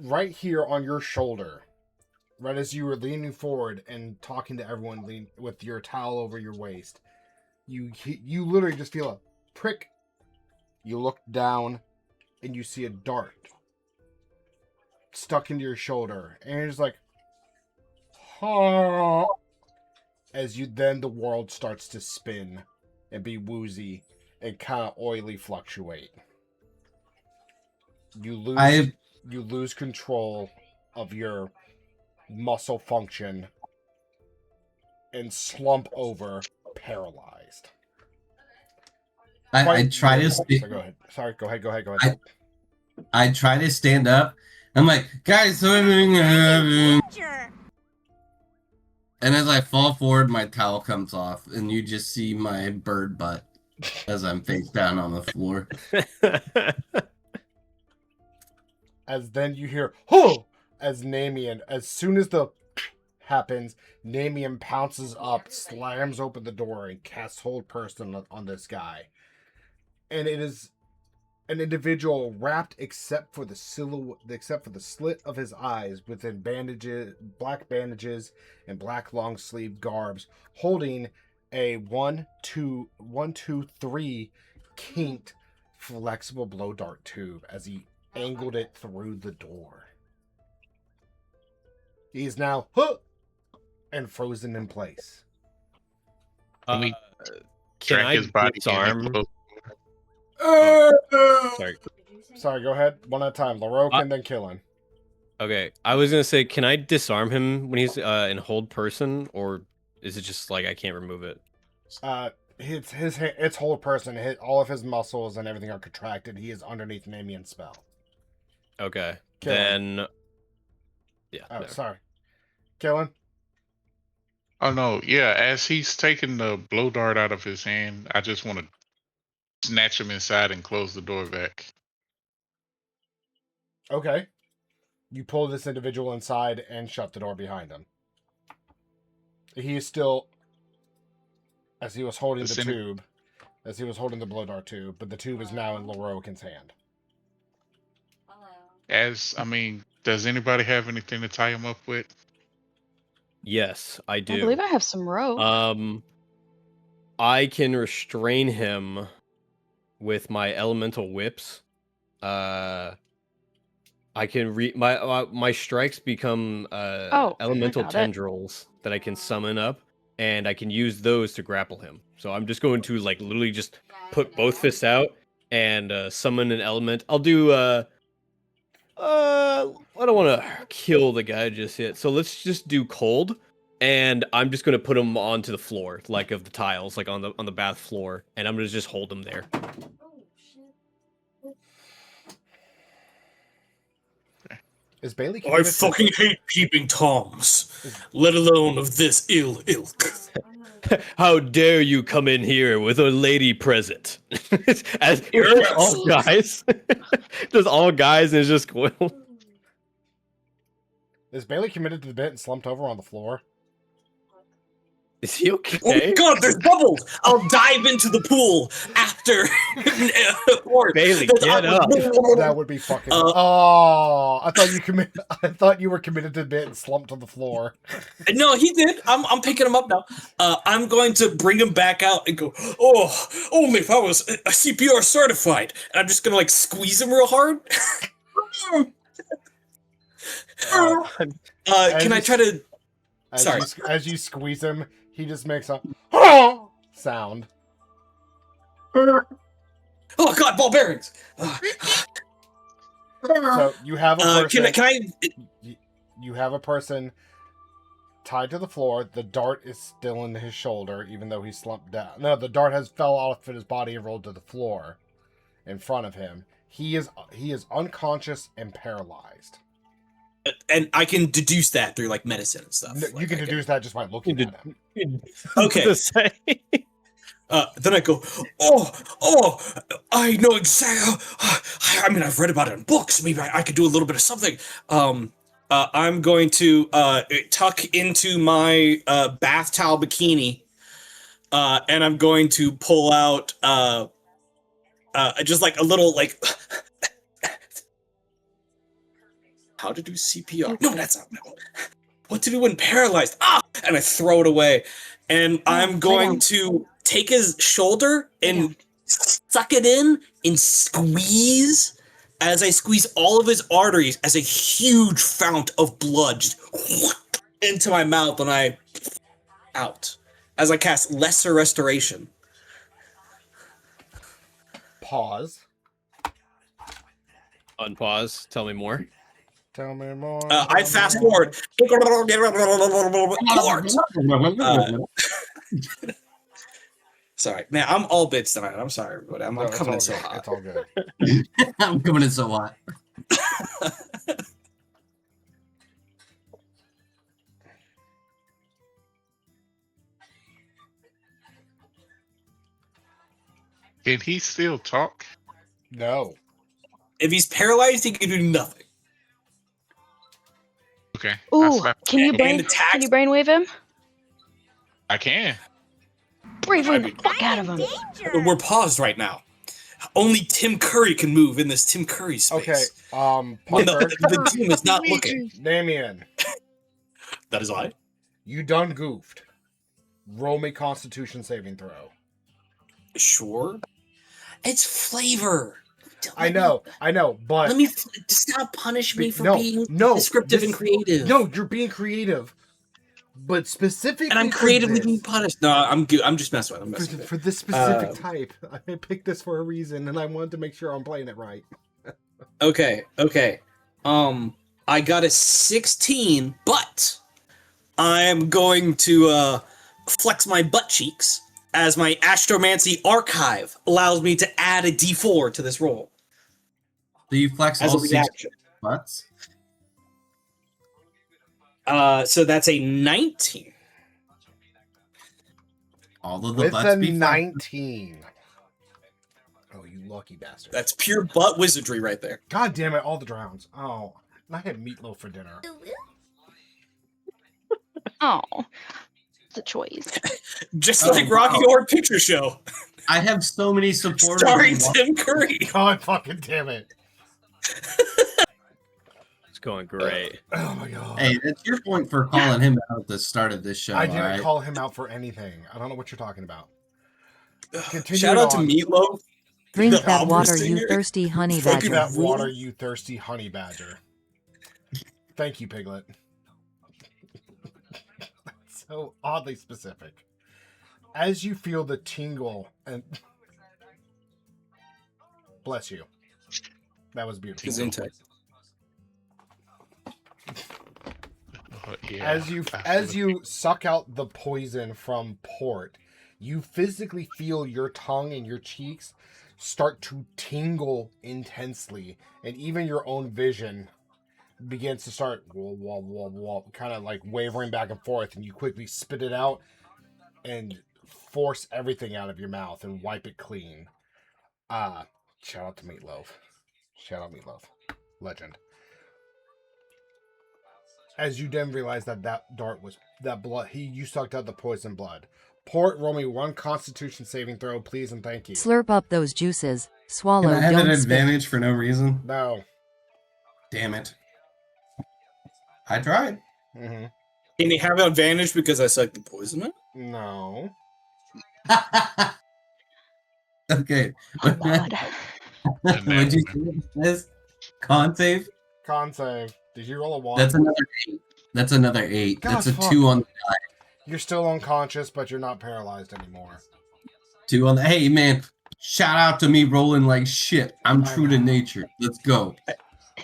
Right here on your shoulder, right as you were leaning forward and talking to everyone with your towel over your waist, you literally just feel a prick. You look down and you see a dart stuck into your shoulder, and you're just like, huh. As the world starts to spin and be woozy and kind of oily fluctuate. You lose control of your muscle function and slump over, paralyzed. I try to. So go ahead. Sorry, go ahead. I try to stand up. I'm like, guys, something happened. And as I fall forward, my towel comes off, and you just see my bird butt as I'm face down on the floor. As then you hear, "Oh!" as Namian, as soon as the happens, Namian pounces up, slams open the door, and casts hold person on this guy. And it is an individual wrapped except for the slit of his eyes within black bandages and black long sleeve garbs, holding a 1, 2, 3 kinked flexible blow dart tube as he angled it through the door. He is now and frozen in place. Can I his body disarm? Sorry, go ahead. One at a time. Larok and then Killen. Okay, I was gonna say, can I disarm him when he's in hold person, or is it just like I can't remove it? It's hold person. All of his muscles and everything are contracted. He is underneath Namian's spell. Okay, Killen. then. Yeah. Oh, sorry. Killen? Oh no, yeah. As he's taking the blow dart out of his hand, I just want to snatch him inside and close the door back. Okay. You pull this individual inside and shut the door behind him. He is still, as he was holding the tube, as he was holding the blow dart tube, but the tube is now in Lorokin's hand. Does anybody have anything to tie him up with? Yes, I do. I believe I have some rope. I can restrain him with my elemental whips. I can my strikes become elemental tendrils that I can summon up, and I can use those to grapple him. So I'm just going to like literally just put both fists out and summon an element. I'll do I don't want to kill the guy just yet, so let's just do cold. And I'm just gonna put him onto the floor, like of the tiles, like on the bath floor, and I'm gonna just hold him there. Is Bailey? I fucking hate peeping toms, let alone of this ill ilk. How dare you come in here with a lady present? As all guys, just all guys, and it's just Quill. Is Bailey committed to the bit and slumped over on the floor? Is he okay? Oh my god, there's bubbles! I'll dive into the pool after. Bailey, get up! That would be fucking. I thought you were committed to the bit and slumped on the floor. No, he did. I'm picking him up now. I'm going to bring him back out and go. Oh, only if I was CPR certified. And I'm just gonna like squeeze him real hard. Can I try to? Sorry. As you squeeze him, he just makes a sound. Oh god, ball bearings! So you have a person. You have a person tied to the floor. The dart is still in his shoulder, even though he's slumped down. No, the dart has fell off of his body and rolled to the floor in front of him. He is unconscious and paralyzed. And I can deduce that through like medicine and stuff. No, you can deduce that just by looking at him. Okay. Then I go, I know exactly. I mean, I've read about it in books. Maybe I could do a little bit of something. I'm going to tuck into my bath towel bikini, and I'm going to pull out just like a little like. How to do CPR? No, that's not what to do when paralyzed. And I throw it away, and I'm going to take his shoulder and suck it in and squeeze. As I squeeze all of his arteries, as a huge fount of blood just into my mouth, and I out as I cast Lesser Restoration. Pause. Unpause. Tell me more. Tell me more. I fast forward. Sorry, man. I'm all bits tonight. I'm sorry, everybody. I'm coming in so hot. It's all good. I'm coming in so hot. Can he still talk? No. If he's paralyzed, he can do nothing. Okay. Ooh, can you brainwave him? I can. Brainwave the fuck out of him. We're paused right now. Only Tim Curry can move in this Tim Curry space. Okay. The team is not looking. Damien. That is I. You done goofed. Roll me Constitution saving throw. Sure. It's flavor. I know, but let me stop punish me for being descriptive and creative. No, you're being creative, but specifically, and I'm creatively being punished. No, I'm good. I'm just messing with. For this specific type, I picked this for a reason, and I wanted to make sure I'm playing it right. Okay. I got a 16, but I'm going to flex my butt cheeks as my Astromancy archive allows me to add a D4 to this roll. Do you flex as all a reaction? 6 butts? So that's a 19. All of the with butts a be 19. Oh, you lucky bastard! That's pure butt wizardry right there. God damn it! All the drowns. Oh, I had meatloaf for dinner. Oh, it's a choice. Just like Rocky Horror Picture Show. I have so many supporters. Starring Tim Curry. God fucking damn it. It's going great. Oh my god. Hey, that's your point for calling him out at the start of this show. I didn't right? call him out for anything. I don't know what you're talking about. Shout out to Meatloaf. Drink that water, you thirsty honey badger. Drink that water, you thirsty honey badger. Thank you, Piglet. So oddly specific. As you feel the tingle and bless you. That was beautiful. Yeah, as you suck out the poison from Port, you physically feel your tongue and your cheeks start to tingle intensely, and even your own vision begins to start kind of like wavering back and forth, and you quickly spit it out and force everything out of your mouth and wipe it clean. Shout out to Meatloaf. Shout out Meatloaf. Legend. As you then realize that dart was that blood, you sucked out the poison blood. Port, roll me 1 Constitution saving throw, please, and thank you. Slurp up those juices. Swallow. Can I have don't an spit. advantage for no reason? No. Damn it. I tried. Mm-hmm. Can you have an advantage because I sucked the poison out? No. Okay. Oh, God. What'd you say this? Con save? Con save. Did you roll a 1? That's another 8. That's another 8. God, That's a fuck. 2 on the die. You're still unconscious, but you're not paralyzed anymore. 2 on the. Hey, man. Shout out to me rolling like shit. I'm true to nature. Let's go.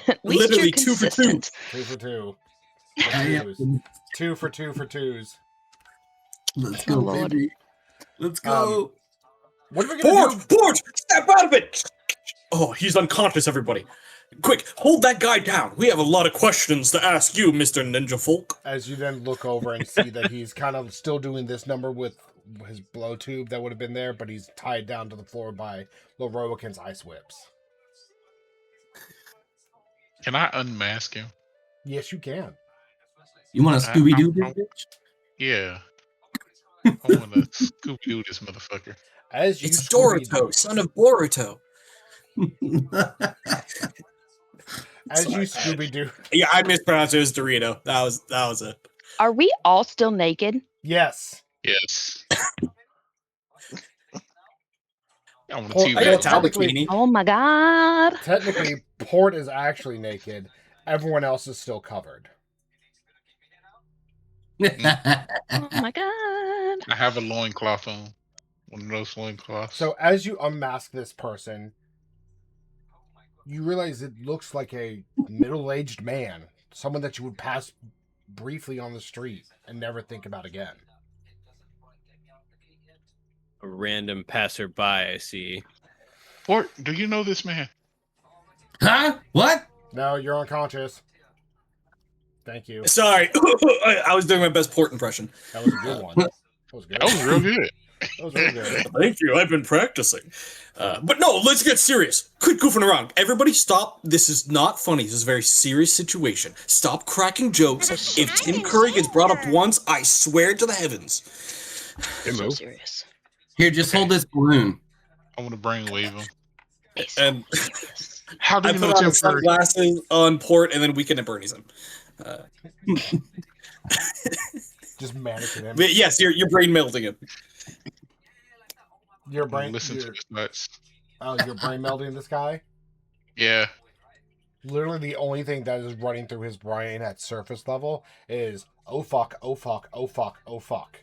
At least Literally you're 2 for 2. consistent. 2 for 2. Yeah. 2 for 2 for 2s. Let's go, Lord. baby. Let's go. What are we gonna do? Port! Step out of it! Oh, he's unconscious, everybody. Quick, hold that guy down. We have a lot of questions to ask you, Mr. Ninja Folk. As you then look over and see that he's kind of still doing this number with his blow tube that would have been there, but he's tied down to the floor by Lorowakin's ice whips. Can I unmask him? Yes, you can. You want to Scooby Doo this bitch? Yeah. I want to Scooby Doo this motherfucker. As you It's Dorito, son of Boruto. As you Scooby Doo. Yeah, I mispronounced it as Dorito. That was it. Are we all still naked? Yes. Yes. I want to Port, see I got a that. towel technically, bikini. Oh my God. technically, Port is actually naked. Everyone else is still covered. Oh my God. I have a loincloth on. One of those loincloths. So as you unmask this person, you realize it looks like a middle-aged man. Someone that you would pass briefly on the street and never think about again. A random passerby, I see. Port, do you know this man? Huh? What? No, you're unconscious. Thank you. Sorry, I was doing my best Port impression. That was a good one. That was good. That was real good. That was real good. Thank you. I've been practicing. But no, let's get serious. Quit goofing around. Everybody stop. This is not funny. This is a very serious situation. Stop cracking jokes. If Tim Curry gets brought up once, I swear to the heavens. So serious. Here, just hold this balloon. I want to brainwave him. And How do I you put know on Tim Curry? sunglasses on Port, and then Weekend at Bernie's him. Just mannequin him. But yes, your brain melting him. Your brain. Listen to his nuts. Oh, your brain melding this guy? Yeah. Literally the only thing that is running through his brain at surface level is, oh fuck, oh fuck, oh fuck, oh fuck.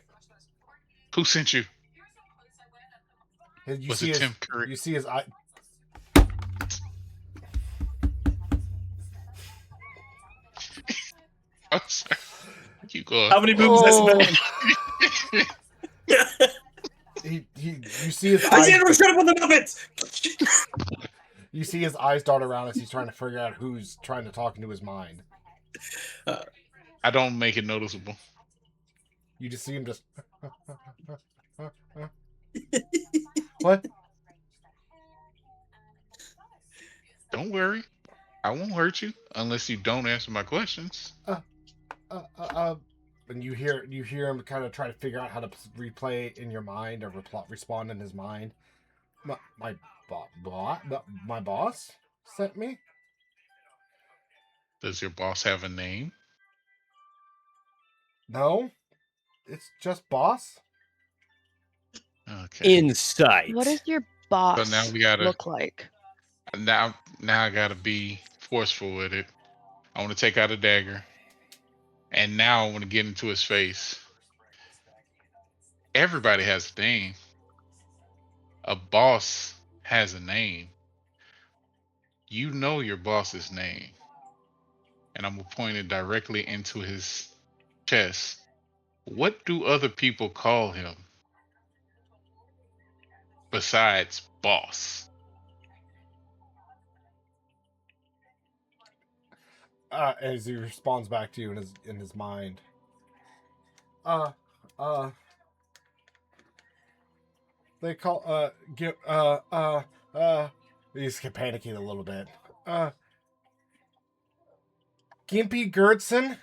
Who sent you? You Was see it his, Tim Curry? You see his eye. I'm sorry. Keep going. How many moves has You see his I eyes. said we're shut up on the Muppets! You see his eyes dart around as he's trying to figure out who's trying to talk into his mind. I don't make it noticeable. You just see him just. What? Don't worry. I won't hurt you unless you don't answer my questions. And you hear him kind of try to figure out how to replay it in your mind or respond in his mind. My boss sent me. Does your boss have a name? No, it's just boss. Okay. Insight. What does your boss So now we gotta look like? Now I gotta be forceful with it. I want to take out a dagger, and now I want to get into his face. Everybody has a name. A boss has a name. You know your boss's name, and I'm gonna point it directly into his chest. What do other people call him besides boss? As he responds back to you in his mind. They call he's panicking a little bit. Gimpy Gertson?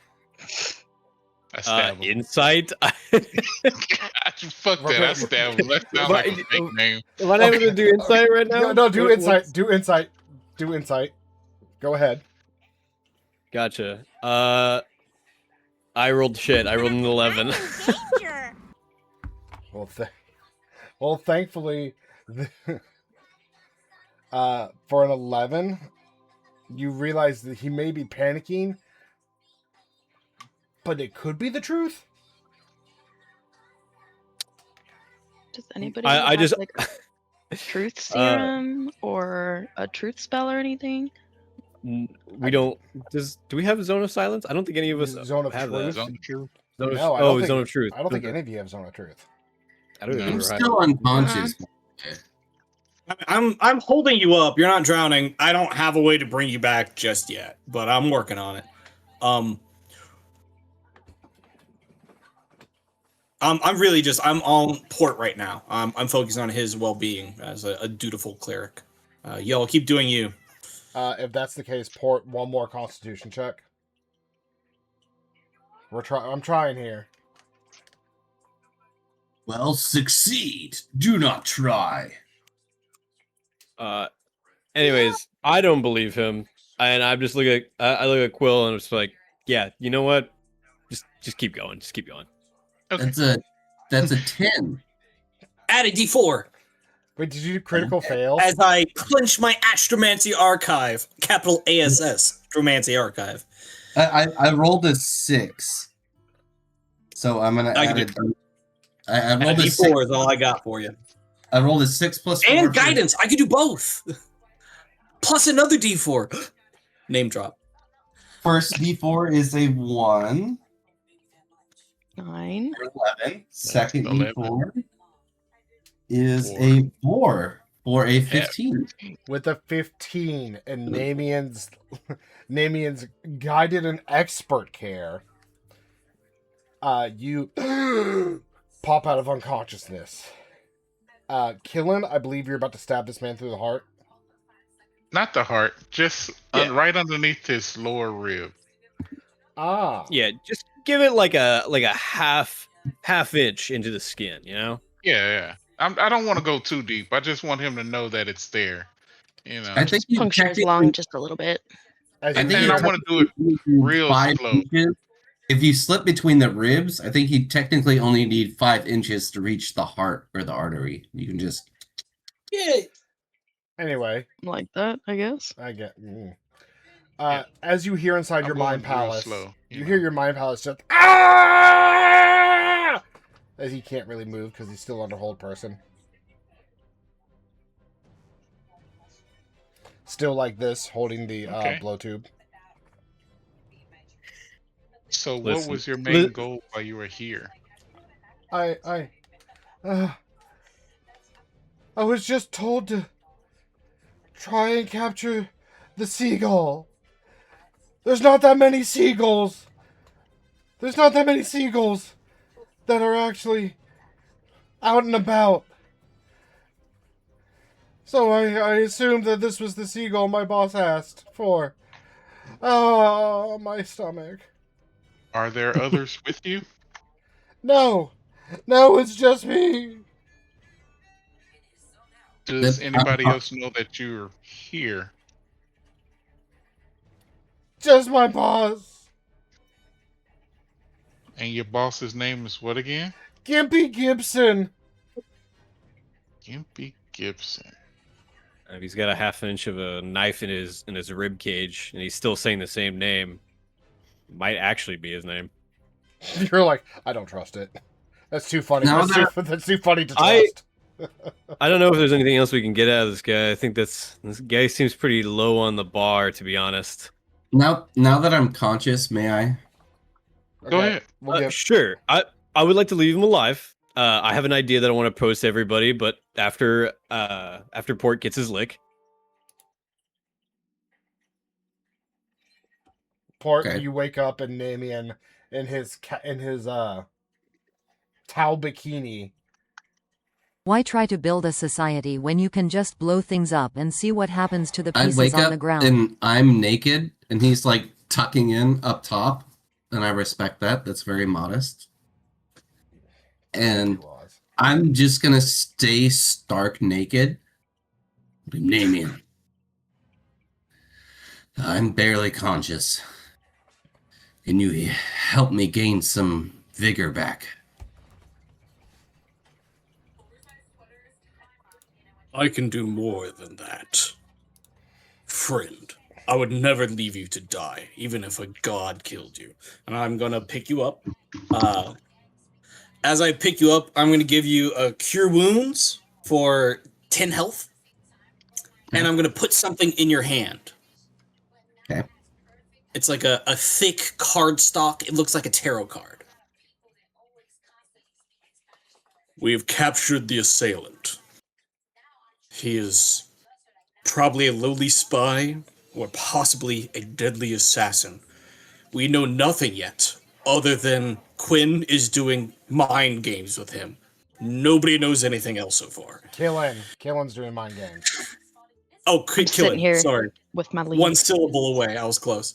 Insight. Fuck that! I stab him. That sounds like a fake name. Am I able to do insight right now? No, do insight. Do insight. Do insight. Go ahead. Gotcha. I rolled shit. I rolled an 11. Well, thankfully, for an 11, you realize that he may be panicking, but it could be the truth. Does anybody I have just like a truth serum or a truth spell or anything? We don't. Do we have a zone of silence? I don't think any of us Zone of have truth? that. Zone of truth? Zone of truth. I don't think any of you have zone of truth. I don't I'm remember. still unconscious. I'm holding you up. You're not drowning. I don't have a way to bring you back just yet, but I'm working on it. I'm really just I'm on Port right now. I'm focused on his well-being as a dutiful cleric. Y'all keep doing you. If that's the case, Port, one more Constitution check. I'm trying here. Well, succeed. Do not try. Anyways, I don't believe him, and I'm just looking. I look at Quill, and I'm just like, yeah, you know what? Just keep going. Just keep going. Okay. That's a 10. Add a D4. Wait, did you do critical fail? As I clench my Astromancy Archive, capital ASS, Astromancy Archive. I rolled a 6. So I'm gonna add it. I rolled a 6. D4 is all I got for you. I rolled a 6 plus 4. And guidance. I could do both. Plus another D4. Name drop. First D4 is a 1. 9. 11. Second 11. D4 is a 4 for a 15. With a 15 and Namian's guided and expert care, you pop out of unconsciousness. Killen, I believe you're about to stab this man through the heart. Not the heart, just right underneath his lower rib. Yeah, just give it like a half inch into the skin, you know? Yeah. I don't want to go too deep. I just want him to know that it's there. You know, I think you puncture his lung just a little bit. I want to do it real slow. Inches. If you slip between the ribs, I think you technically only need 5 inches to reach the heart or the artery. You can just. Yeah. Anyway. Like that, I guess. I get. As you hear inside your mind palace, you hear your mind palace just. Ah! As he can't really move because he's still under hold person. Still like this, holding the blow tube. So what was your main goal while you were here? I was just told to try and capture the seagull. There's not that many seagulls. There's not that many seagulls that are actually out and about. So I assumed that this was the seagull my boss asked for. Oh, my stomach. Are there others with you? No, it's just me. Does anybody else know that you're here? Just my boss. And your boss's name is what again? Gimpy Gibson. Gimpy Gibson. If he's got a half inch of a knife in his rib cage, and he's still saying the same name, might actually be his name. You're like, I don't trust it. That's too funny. That's too funny to trust. I don't know if there's anything else we can get out of this guy. I think this guy seems pretty low on the bar, to be honest. Now that I'm conscious, may I? Go ahead. Sure. I would like to leave him alive. I have an idea that I want to pose to everybody, but after Port gets his lick. Port, you wake up and Namian in his towel bikini. Why try to build a society when you can just blow things up and see what happens to the I pieces wake on up the ground? and I'm naked, and he's like tucking in up top, and I respect that. That's very modest. And I'm just gonna stay stark naked. Namian. I'm barely conscious. Can you help me gain some vigor back? I can do more than that. Friend, I would never leave you to die, even if a god killed you. And I'm gonna pick you up. As I pick you up, I'm gonna give you a cure wounds for 10 health. And I'm gonna put something in your hand. Okay. It's like a thick card stock. It looks like a tarot card. We have captured the assailant. He is probably a lowly spy, or possibly a deadly assassin. We know nothing yet, other than Quinn is doing mind games with him. Nobody knows anything else so far. Killen's doing mind games. Oh, Killen, sorry. With my lead. One syllable away, I was close.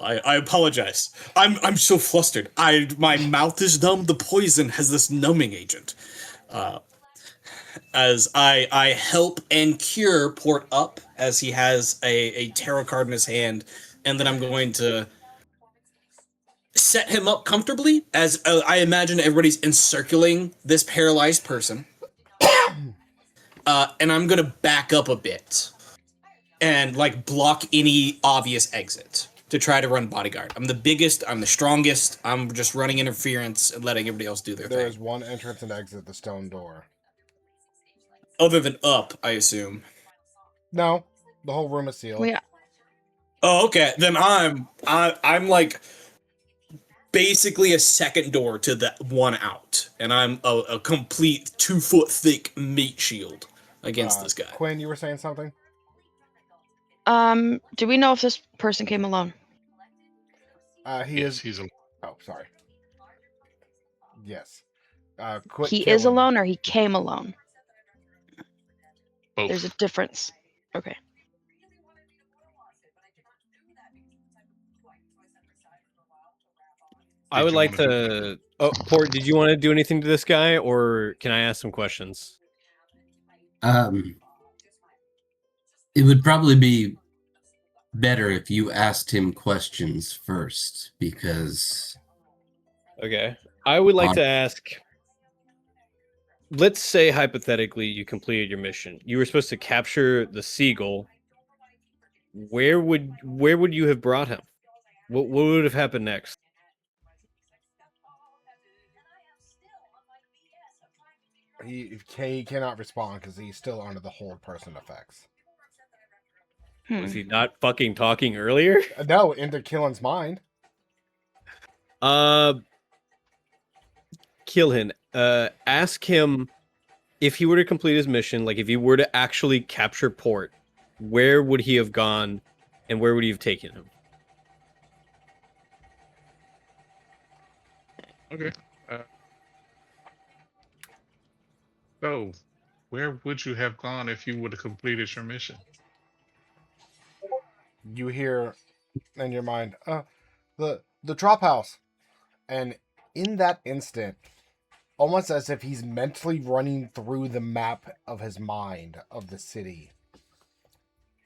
I apologize. I'm so flustered. My mouth is numb. The poison has this numbing agent. As I help and cure Port up as he has a tarot card in his hand, and then I'm going to set him up comfortably as I imagine everybody's encircling this paralyzed person. And I'm going to back up a bit and like block any obvious exit to try to run bodyguard. I'm the biggest, I'm the strongest, I'm just running interference and letting everybody else do their thing. There is one entrance and exit, the stone door. Other than up, I assume. No, the whole room is sealed. Yeah. Oh, okay. Then I'm like basically a second door to that one out, and I'm a complete 2 foot thick meat shield against this guy. Quinn, you were saying something? Do we know if this person came alone? He's alone. Oh, sorry. Yes. He is alone or he came alone? Both. There's a difference. Okay. I would like to... Oh, Port, did you want to do anything to this guy, or can I ask some questions? It would probably be better if you asked him questions first, because... Okay. I would like to ask... Let's say, hypothetically, you completed your mission. You were supposed to capture the seagull. Where would you have brought him? What would have happened next? He cannot respond because he's still under the hold person effects. Was he not fucking talking earlier? No, into Killen's mind. Kill him. Ask him if he were to complete his mission, like if he were to actually capture Port, where would he have gone and where would he have taken him? Okay. So, where would you have gone if you would have completed your mission? You hear in your mind, the drop house. And in that instant, almost as if he's mentally running through the map of his mind of the city.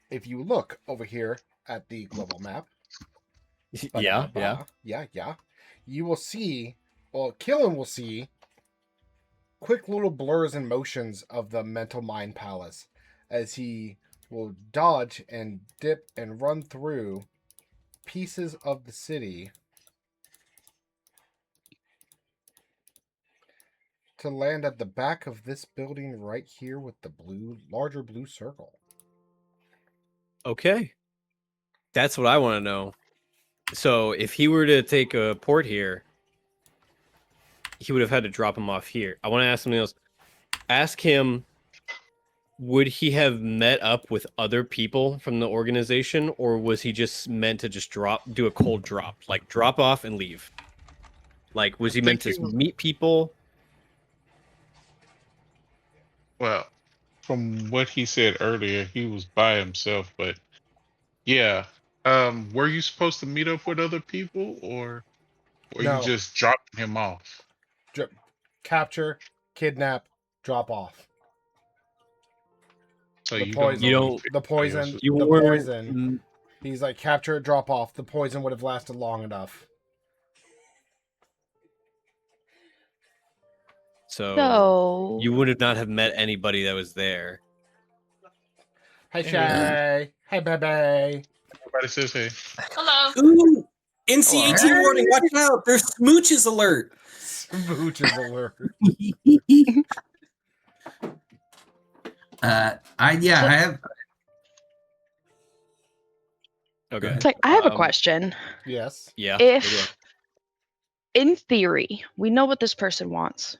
If you look over here at the global map, Yeah. you will see, Killen will see quick little blurs and motions of the mental mind palace as he will dodge and dip and run through pieces of the city to land at the back of this building right here with the larger blue circle. Okay. That's what I want to know. So if he were to take a Port here, he would have had to drop him off here. I want to ask something else. Ask him, would he have met up with other people from the organization, or was he just meant to just do a cold drop, like drop off and leave? Like, was he meant to meet people? Well, from what he said earlier, he was by himself, but yeah. Were you supposed to meet up with other people, or were you just dropping him off? Capture, kidnap, drop off. So the poison. He's like, capture, drop off. The poison would have lasted long enough. So you would have not have met anybody that was there. Hey, Shay. Hey, baby. Everybody says hey. Hello. Ooh, NC-18 warning, watch out. There's smooches alert. Smooches alert. I have. Okay. It's like, I have a question. Yes. Yeah. If, in theory, we know what this person wants,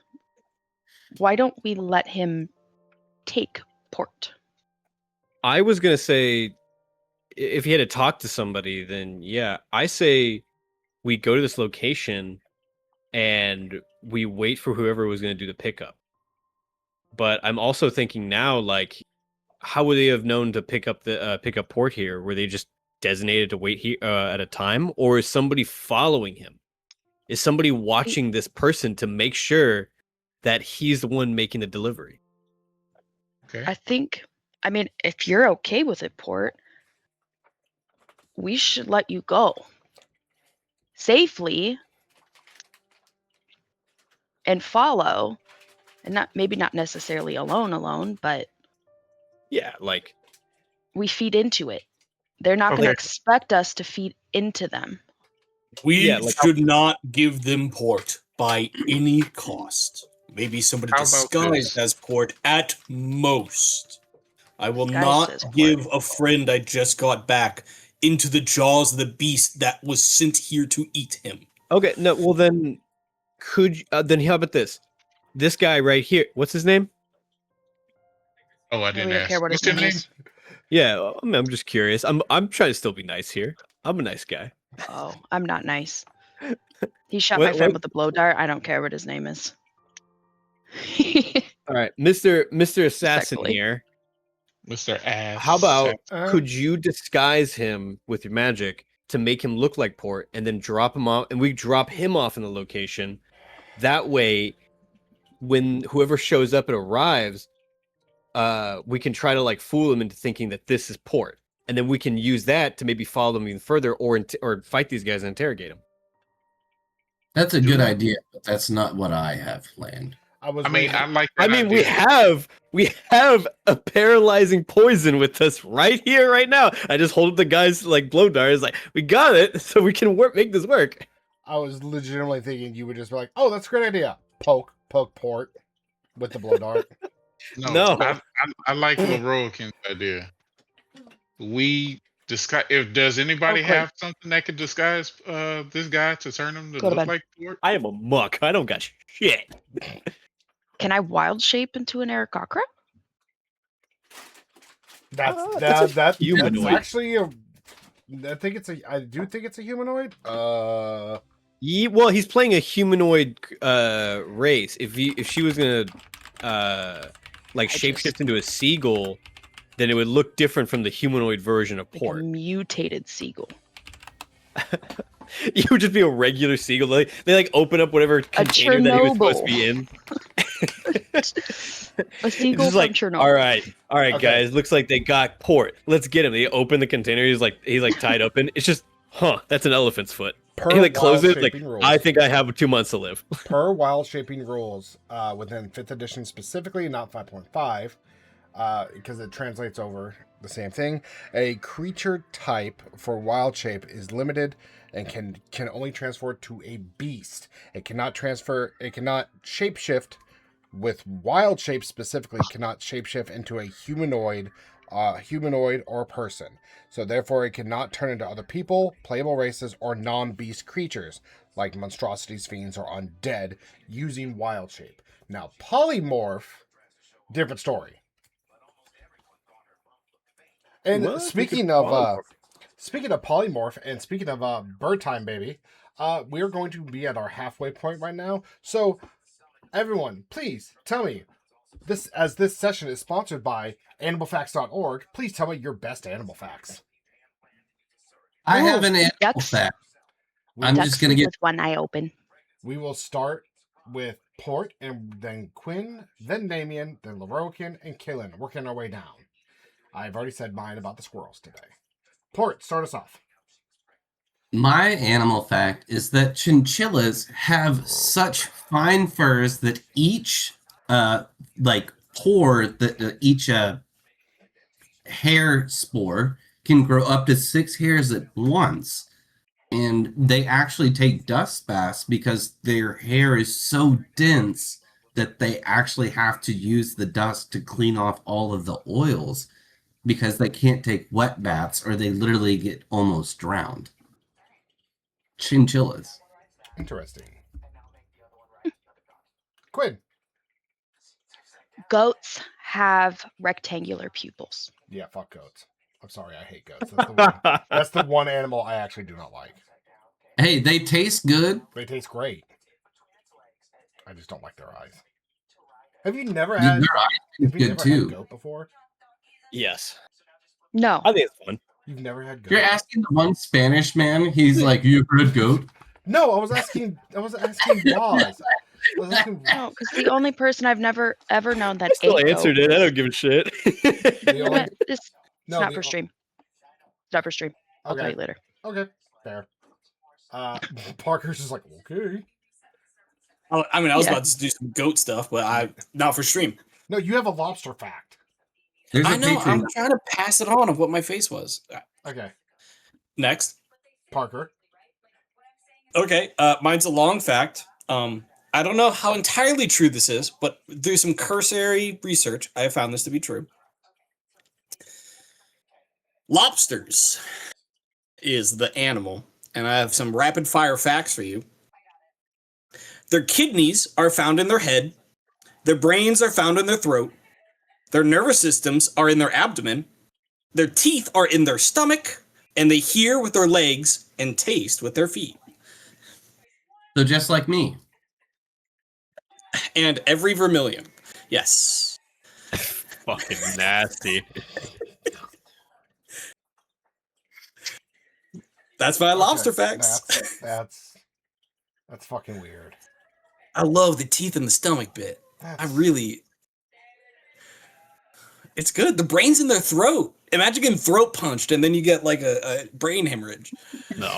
why don't we let him take Port? I was going to say, if he had to talk to somebody, then yeah, I say we go to this location and we wait for whoever was going to do the pickup. But I'm also thinking now, like, how would they have known to pick up Port here? Were they just designated to wait here at a time, or is somebody following him? Is somebody watching this person to make sure that he's the one making the delivery? Okay. I mean, if you're okay with it, Port, we should let you go safely and follow, and maybe not necessarily alone, but yeah, like we feed into it. They're not going to expect us to feed into them. We should not give them Port by any cost. Maybe somebody disguised as Port at most. I will not give a friend I just got back into the jaws of the beast that was sent here to eat him. Okay, no, well then, then how about this? This guy right here, what's his name? Oh, I We didn't don't ask. care what his What's your name name? is. Yeah, I'm just curious. I'm trying to still be nice here. I'm a nice guy. Oh, I'm not nice. He shot my friend with a blow dart. I don't care what his name is. All right, Mr. Assassin Respectfully. here. Mr. Ass. How about could you disguise him with your magic to make him look like Port, and then drop him off, and we drop him off in the location. That way, when whoever shows up and arrives, we can try to like fool him into thinking that this is Port, and then we can use that to maybe follow them even further, or fight these guys and interrogate them. That's a good idea, but that's not what I have planned. I like. I mean, we have a paralyzing poison with us right here, right now. I just hold the guy's like blow dart. It's like we got it, so we can make this work. I was legitimately thinking you would just be like, "Oh, that's a great idea." Poke Port with the blow dart. No. I like Leroykin's idea. We disguise. Does anybody have something that could disguise this guy to turn him to look like Port? I am a muck. I don't got shit. Can I wild shape into an Aarakocra? That's humanoid. actually I do think it's a humanoid. Well, he's playing a humanoid race. If she was gonna shapeshift into a seagull, then it would look different from the humanoid version of Port. Like a mutated seagull. You would just be a regular seagull. They open up whatever container that he was supposed to be in. A seagull from Chernobyl. All right, guys. Looks like they got Port. Let's get him. They open the container. He's tied up in. It's just, that's an elephant's foot. He closes it. I think I have 2 months to live. Per wild shaping rules, within 5th edition specifically, not 5.5, because it translates over the same thing. A creature type for wild shape is limited and can only transfer to a beast. It cannot shapeshift with wild shape specifically. Cannot shapeshift into a humanoid or person. So therefore, it cannot turn into other people, playable races, or non-beast creatures like monstrosities, fiends, or undead using wild shape. Now, polymorph, different story. And speaking of polymorph, and speaking of bird time, baby, we're going to be at our halfway point right now. So, everyone, please tell me, this session is sponsored by animalfacts.org. Please tell me your best animal facts. I have an animal fact. I'm just going to get with one eye open. We will start with Port, and then Quinn, then Damien, then Leroykin, and Kaylin, working our way down. I've already said mine about the squirrels today. Port, start us off. My animal fact is that chinchillas have such fine furs that each each hair spore can grow up to 6 hairs at once. And they actually take dust baths because their hair is so dense that they actually have to use the dust to clean off all of the oils, because they can't take wet baths or they literally get almost drowned. Chinchillas. Interesting. Quinn. Goats have rectangular pupils. Yeah, fuck goats. I'm sorry, I hate goats. That's the one animal I actually do not like. Hey, they taste good. They taste great. I just don't like their eyes. Have you never had? Their eyes taste good too. Had goat before? Yes. No. I think it's fun. You've never had goat? You're asking the one Spanish man. He's like, "You heard goat?" No, I was asking Roz. No, because the only person I've never ever known that still answered it. I don't give a shit. It's not for stream. It's not for stream. I'll tell you later. Okay, fair. Parker's just like, okay. I mean, I was about to do some goat stuff, but not for stream. No, you have a lobster fact. I know. I'm trying to pass it on of what my face was. Okay. Next, Parker. Okay, mine's a long fact. I don't know how entirely true this is, but through some cursory research, I have found this to be true. Lobsters is the animal, and I have some rapid fire facts for you. Their kidneys are found in their head. Their brains are found in their throat. Their nervous systems are in their abdomen. Their teeth are in their stomach. And they hear with their legs and taste with their feet. So just like me. And every vermilion. Yes. Fucking nasty. That's my lobster facts. That's fucking weird. I love the teeth in the stomach bit. It's good. The brain's in their throat. Imagine getting throat punched and then you get like a brain hemorrhage. No.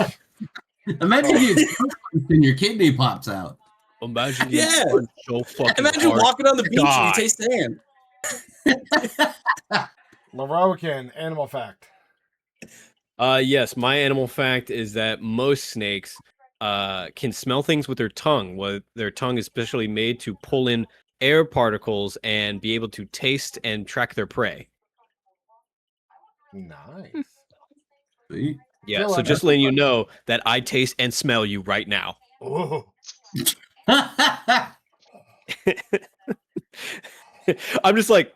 Imagine you get punched and your kidney pops out. Imagine so fucking Imagine hard. walking on the beach and you taste sand. Leroican animal fact. Yes, my animal fact is that most snakes can smell things with their tongue. Well, their tongue is specially made to pull in air particles and be able to taste and track their prey. Nice. Yeah, so just letting you know that I taste and smell you right now. Oh. I'm just like,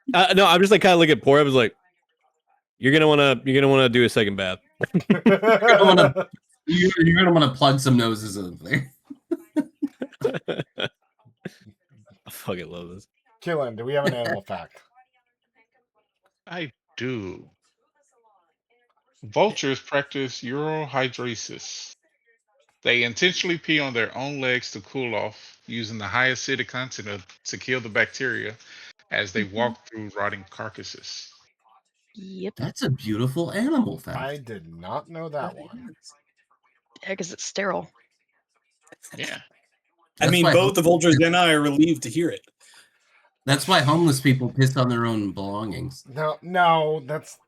no, I'm just like kind of looking at Port. I was like, you're gonna wanna do a second bath. You're gonna wanna plug some noses in there. I fucking love this. Killen, do we have an animal fact? I do. Vultures practice urohydresis. They intentionally pee on their own legs to cool off, using the high acidic content to kill the bacteria as they walk through rotting carcasses. Yep. That's a beautiful animal fact. I did not know that one. Yeah, because it's sterile. Yeah. I mean, both the vultures and I are relieved to hear it. That's why homeless people piss on their own belongings. No, that's...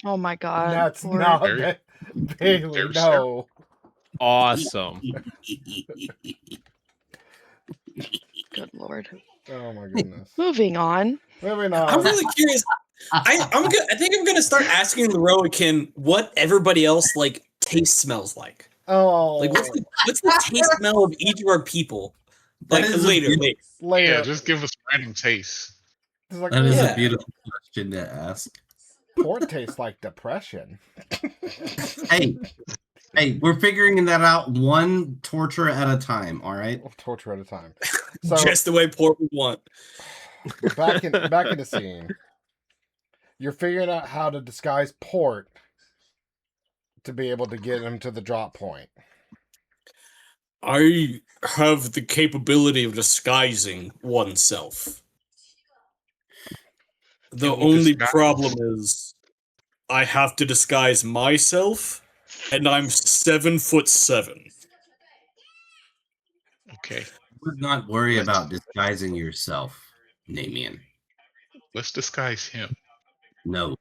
Oh my god. That's not... Bailey, no. Awesome. Good lord. Oh my goodness. Moving on. I'm really curious. I think I'm gonna start asking the Roakin what everybody else like taste smells like. Oh, like what's the taste smell of each of our people? Like later. Yeah, just give us random taste. Like, that is a beautiful question to ask. Port tastes like depression. Hey, we're figuring that out one torture at a time, all right? Torture at a time. So, just the way Port would want. Back in the scene. You're figuring out how to disguise Port to be able to get him to the drop point. I have the capability of disguising oneself. The only problem is I have to disguise myself, and I'm 7'7". Okay. Would not worry about disguising yourself, Namian. Let's disguise him. No.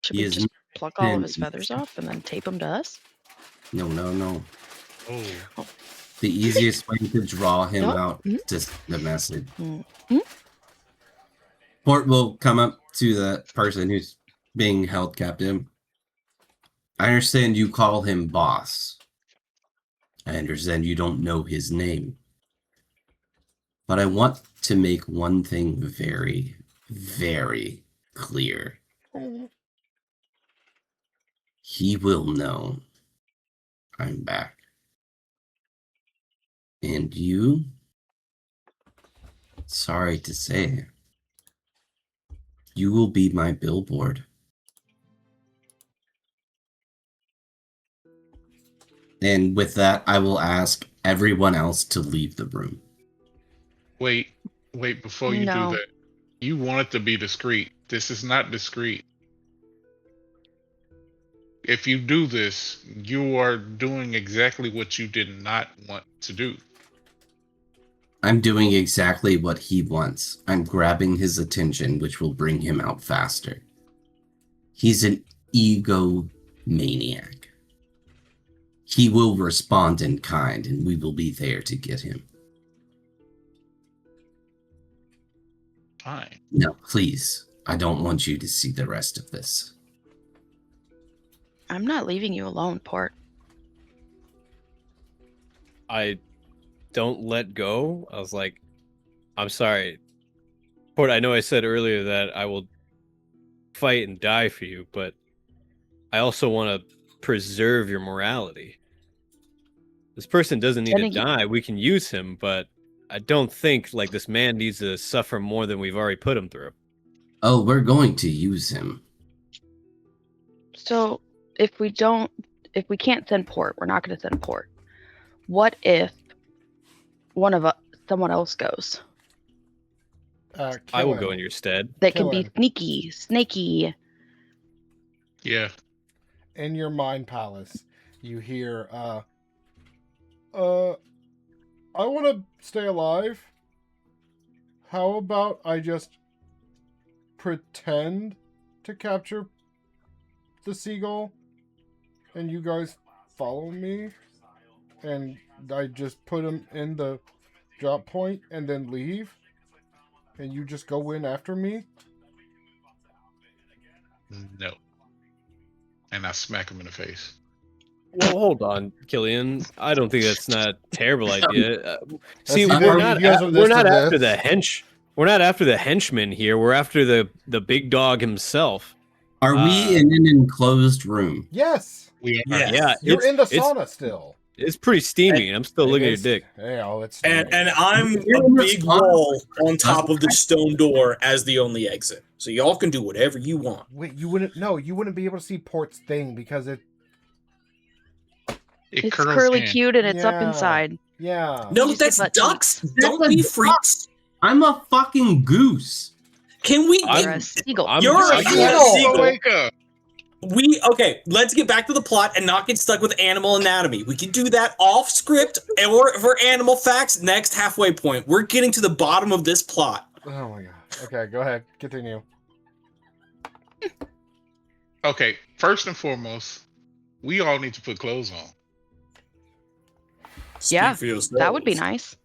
Should we just pluck all of his feathers off and then tape them to us? No. Oh. The easiest way to draw him out is to send the message. Port will come up to the person who's being held captive. I understand you call him boss. I understand you don't know his name. But I want to make one thing very, very clear. He will know I'm back. And you, sorry to say, you will be my billboard. And with that, I will ask everyone else to leave the room. Wait, before you do that, you want it to be discreet. This is not discreet. If you do this, you are doing exactly what you did not want to do. I'm doing exactly what he wants. I'm grabbing his attention, which will bring him out faster. He's an egomaniac. He will respond in kind, and we will be there to get him. Fine. No, please. I don't want you to see the rest of this. I'm not leaving you alone, Port. I don't let go. I was like, I'm sorry, Port. I know I said earlier that I will fight and die for you, but I also want to preserve your morality. This person doesn't need to die. We can use him, but I don't think like this man needs to suffer more than we've already put him through. Oh, we're going to use him. So if we can't send Port, we're not going to send Port. What if someone else goes? I will go in your stead. That can be sneaky, snaky. Yeah. In your mind palace, you hear, I want to stay alive. How about I just pretend to capture the seagull and you guys follow me and I just put him in the drop point and then leave and you just go in after me? No. And I smack him in the face. Well, hold on, Killian. I don't think that's not a terrible idea. See, That's we're not after this. We're not after the henchman here. We're after the big dog himself. Are we in an enclosed room? Yes. Yeah. You're in the sauna still. It's pretty steamy. I'm still looking at your dick. And I'm a big wall on top of the stone door as the only exit. So y'all can do whatever you want. Wait, you wouldn't be able to see Port's thing because it's curly cute and it's up inside. Yeah. No, that's ducks. Don't be freaks. I'm a fucking goose. Can we? You're a seagull. You're a seagull. Seagull. Okay, let's get back to the plot and not get stuck with animal anatomy. We can do that off script or for animal facts next halfway point. We're getting to the bottom of this plot. Oh my god. Okay, go ahead. Continue. Okay, first and foremost, we all need to put clothes on. Yeah, that would be nice.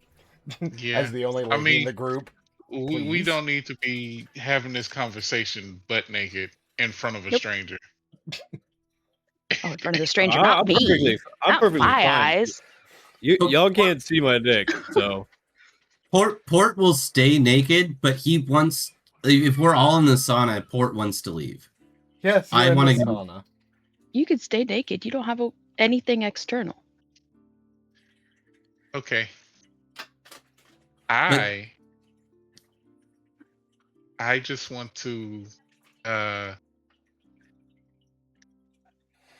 Yeah. As the only lady in the group. We don't need to be having this conversation butt naked in front of a stranger. Oh, in front of the stranger, not me. I'm not perfectly my fine. eyes. Y'all can't see my dick, so. Port will stay naked, but he wants. If we're all in the sauna, Port wants to leave. Yes, I want to sauna. You could stay naked. You don't have anything external. Okay. I just want to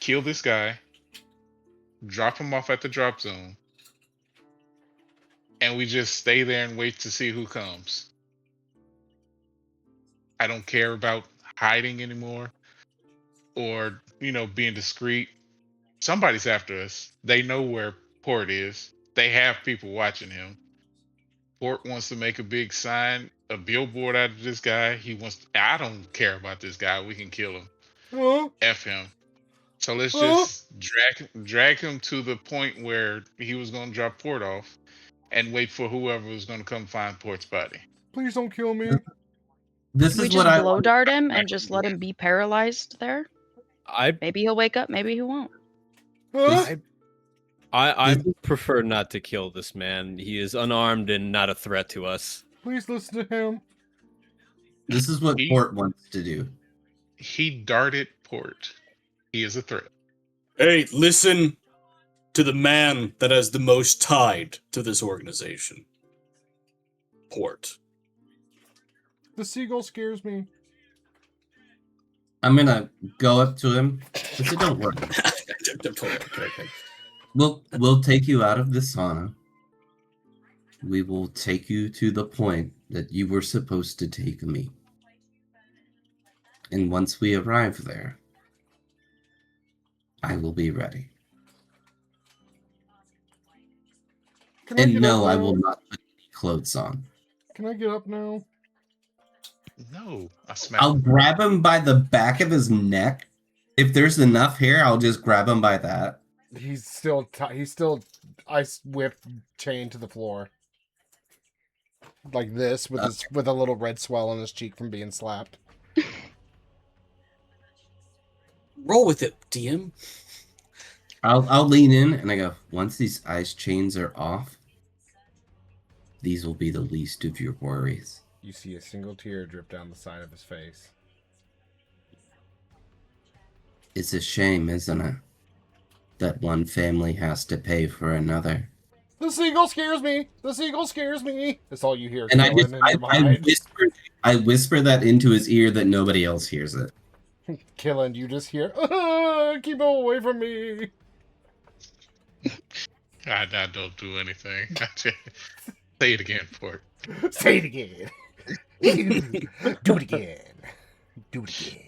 kill this guy, drop him off at the drop zone, and we just stay there and wait to see who comes. I don't care about hiding anymore or, being discreet. Somebody's after us. They know where Port is. They have people watching him. Port wants to make a big sign, a billboard out of this guy. I don't care about this guy. We can kill him. F him. So let's just drag him to the point where he was going to drop Port off and wait for whoever was going to come find Port's body. Please don't kill me. This we is just what I blow dart him and just let him be paralyzed there. Maybe he'll wake up. Maybe he won't. I prefer not to kill this man. He is unarmed and not a threat to us. Please listen to him. This is what Port wants to do. He darted Port. He is a threat. Hey, listen to the man that has the most tied to this organization. Port. The seagull scares me. I'm gonna go up to him. But don't worry. We'll take you out of the sauna. We will take you to the point that you were supposed to take me. And once we arrive there, I will be ready. And no, I will not put clothes on. Can I get up now? No, I'll grab him by the back of his neck. If there's enough hair, I'll just grab him by that. He's still ice whipped chained to the floor. Like this, with a little red swell on his cheek from being slapped. Roll with it, DM. I'll lean in and I go, once these ice chains are off, these will be the least of your worries. You see a single tear drip down the side of his face. It's a shame, isn't it? That one family has to pay for another. The seagull scares me! The seagull scares me! That's all you hear. And I whisper that into his ear that nobody else hears it. Killen, you just hear, keep him away from me! I don't do anything. Say it again, Port. Say it again. Do it again. Do it again.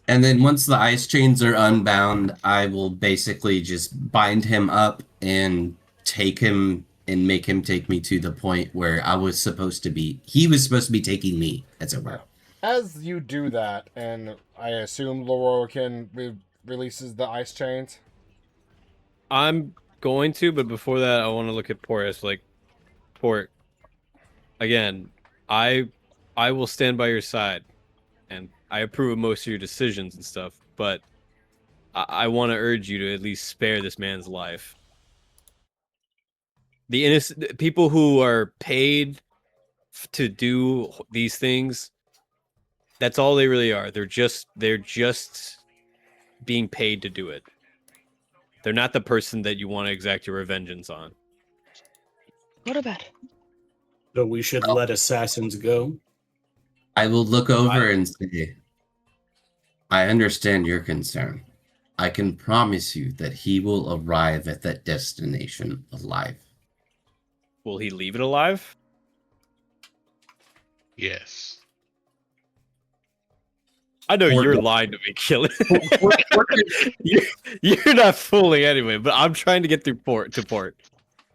And then once the ice chains are unbound, I will basically just bind him up and take him and make him take me to the point where he was supposed to be taking me, as it were. As you do that, and I assume Lorokin releases the ice chains? I'm going to, but before that, I want to look at Porus. Like, Port, again, I will stand by your side, and I approve of most of your decisions and stuff, but I want to urge you to at least spare this man's life. The innocent people who are paid to do these things, that's all they really are. They're just being paid to do it. They're not the person that you want to exact your vengeance on. What about? So we should let assassins go? I will look over and say, I understand your concern. I can promise you that he will arrive at that destination alive. Will he leave it alive? Yes. I know you're lying to me, Killen. You're not fooling anyway, but I'm trying to get through Port.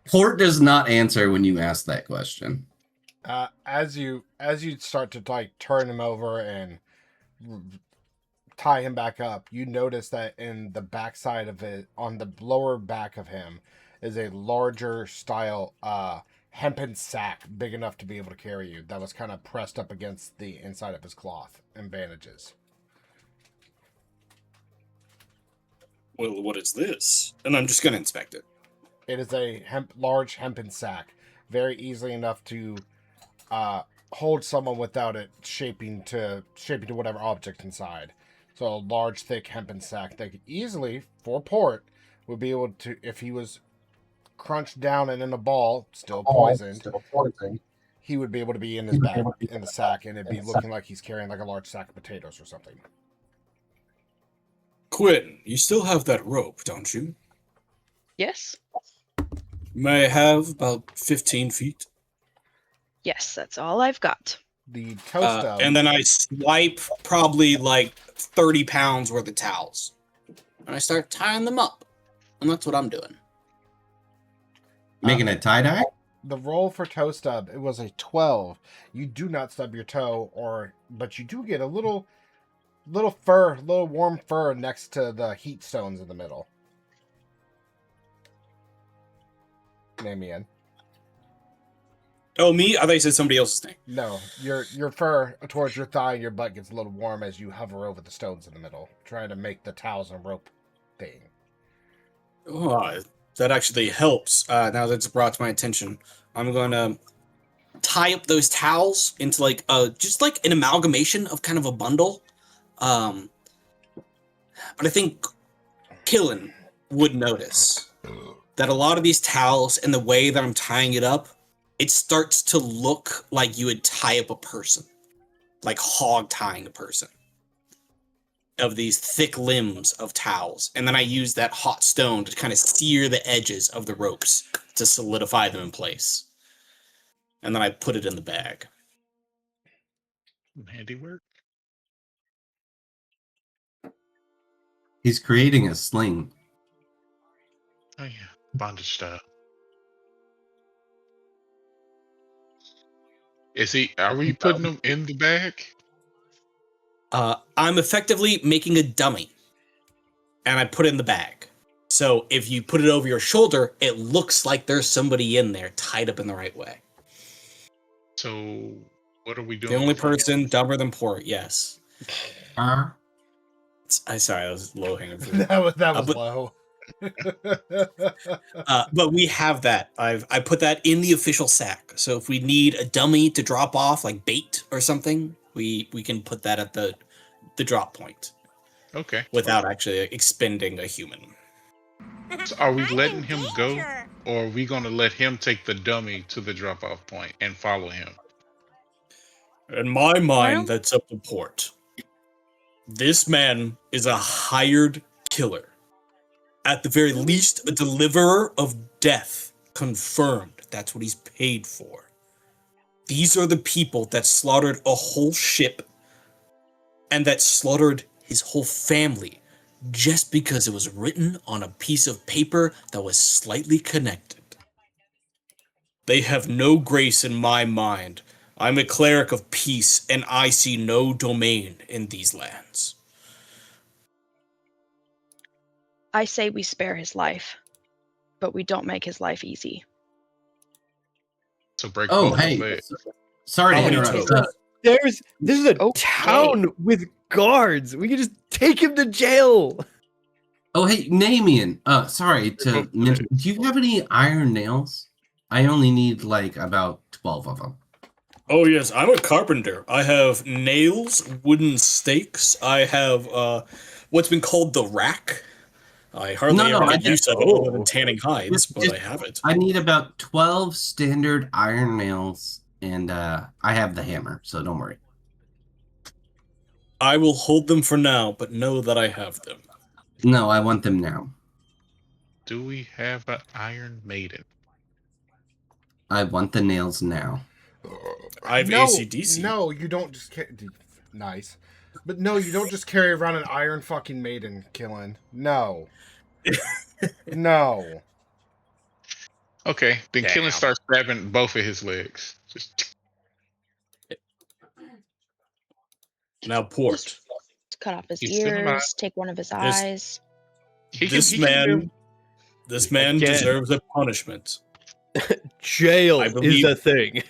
Port does not answer when you ask that question. As you start to like turn him over and tie him back up, you notice that in the backside of it, on the lower back of him, is a larger style hempen sack, big enough to be able to carry you, that was kind of pressed up against the inside of his cloth and bandages. Well, what is this? And I'm just going to inspect it. It is a large hempen sack, very easily enough to hold someone without it shaping to whatever object inside. So a large, thick hempen sack that could easily, for Port, would be able to, if he was crunched down and in a ball, still poisoned, he would be able to be in his back, in the sack, and it'd be looking like he's carrying like a large sack of potatoes or something. Quinn, you still have that rope, don't you? Yes. May I have about 15 feet? Yes, that's all I've got. The toast and then I swipe probably like 30 pounds worth of towels. And I start tying them up. And that's what I'm doing. Making a tie-dye? The roll for toe stub, it was a 12. You do not stub your toe, but you do get a little warm fur next to the heat stones in the middle. Name me in. Oh, me? I thought you said somebody else's name. No, your fur towards your thigh and your butt gets a little warm as you hover over the stones in the middle, trying to make the towels and rope thing. Oh, that actually helps. Now that it's brought to my attention, I'm going to tie up those towels into like just like an amalgamation of kind of a bundle. But I think Killen would notice that a lot of these towels and the way that I'm tying it up, it starts to look like you would tie up a person, like hog tying a person, of these thick limbs of towels. And then I use that hot stone to kind of sear the edges of the ropes to solidify them in place. And then I put it in the bag. Handiwork? He's creating a sling. Oh yeah, bondage style. Are we putting them in the bag? I'm effectively making a dummy. And I put it in the bag. So if you put it over your shoulder, it looks like there's somebody in there tied up in the right way. So what are we doing? The only person dumber than Port, yes. Sorry, that was low hanging fruit. that was low. But we have that. I put that in the official sack. So if we need a dummy to drop off, like bait or something, we can put that at the drop point. Okay. Without actually expending a human. So are we letting him go, or are we going to let him take the dummy to the drop-off point and follow him? In my mind, that's up to Port. This man is a hired killer. At the very least, a deliverer of death. Confirmed. That's what he's paid for. These are the people that slaughtered a whole ship and that slaughtered his whole family just because it was written on a piece of paper that was slightly connected. They have no grace in my mind. I'm a cleric of peace, and I see no domain in these lands. I say we spare his life, but we don't make his life easy. So break Oh, both hey. legs. Sorry to interrupt. This is a town with guards. We can just take him to jail. Oh, hey, Namian. Sorry to mention. Do you have any iron nails? I only need like about 12 of them. Oh yes, I'm a carpenter. I have nails, wooden stakes. I have what's been called the rack. I hardly ever get use of it other than tanning hides, but I have it. I need about 12 standard iron nails, and I have the hammer, so don't worry. I will hold them for now, but know that I have them. No, I want them now. Do we have an Iron Maiden? I want the nails now. I have AC/DC. No, you don't just nice. But no, you don't just carry around an iron fucking maiden, Killen. No. No. Okay, then Killen starts grabbing both of his legs. Just... Now, Port. Just cut off his He's still alive. ears, take one of his eyes. This man deserves a punishment. Jail is a thing.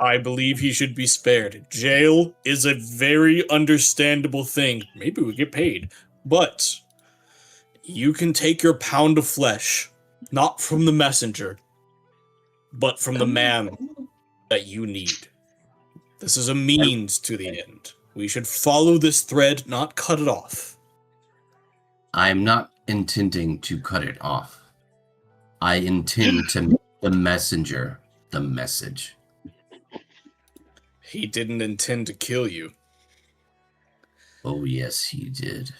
I believe he should be spared. Jail is a very understandable thing. Maybe we get paid. But you can take your pound of flesh, not from the messenger, but from the man that you need. This is a means to the end. We should follow this thread, not cut it off. I'm not intending to cut it off. I intend to make the messenger the message. He didn't intend to kill you. Oh, yes, he did.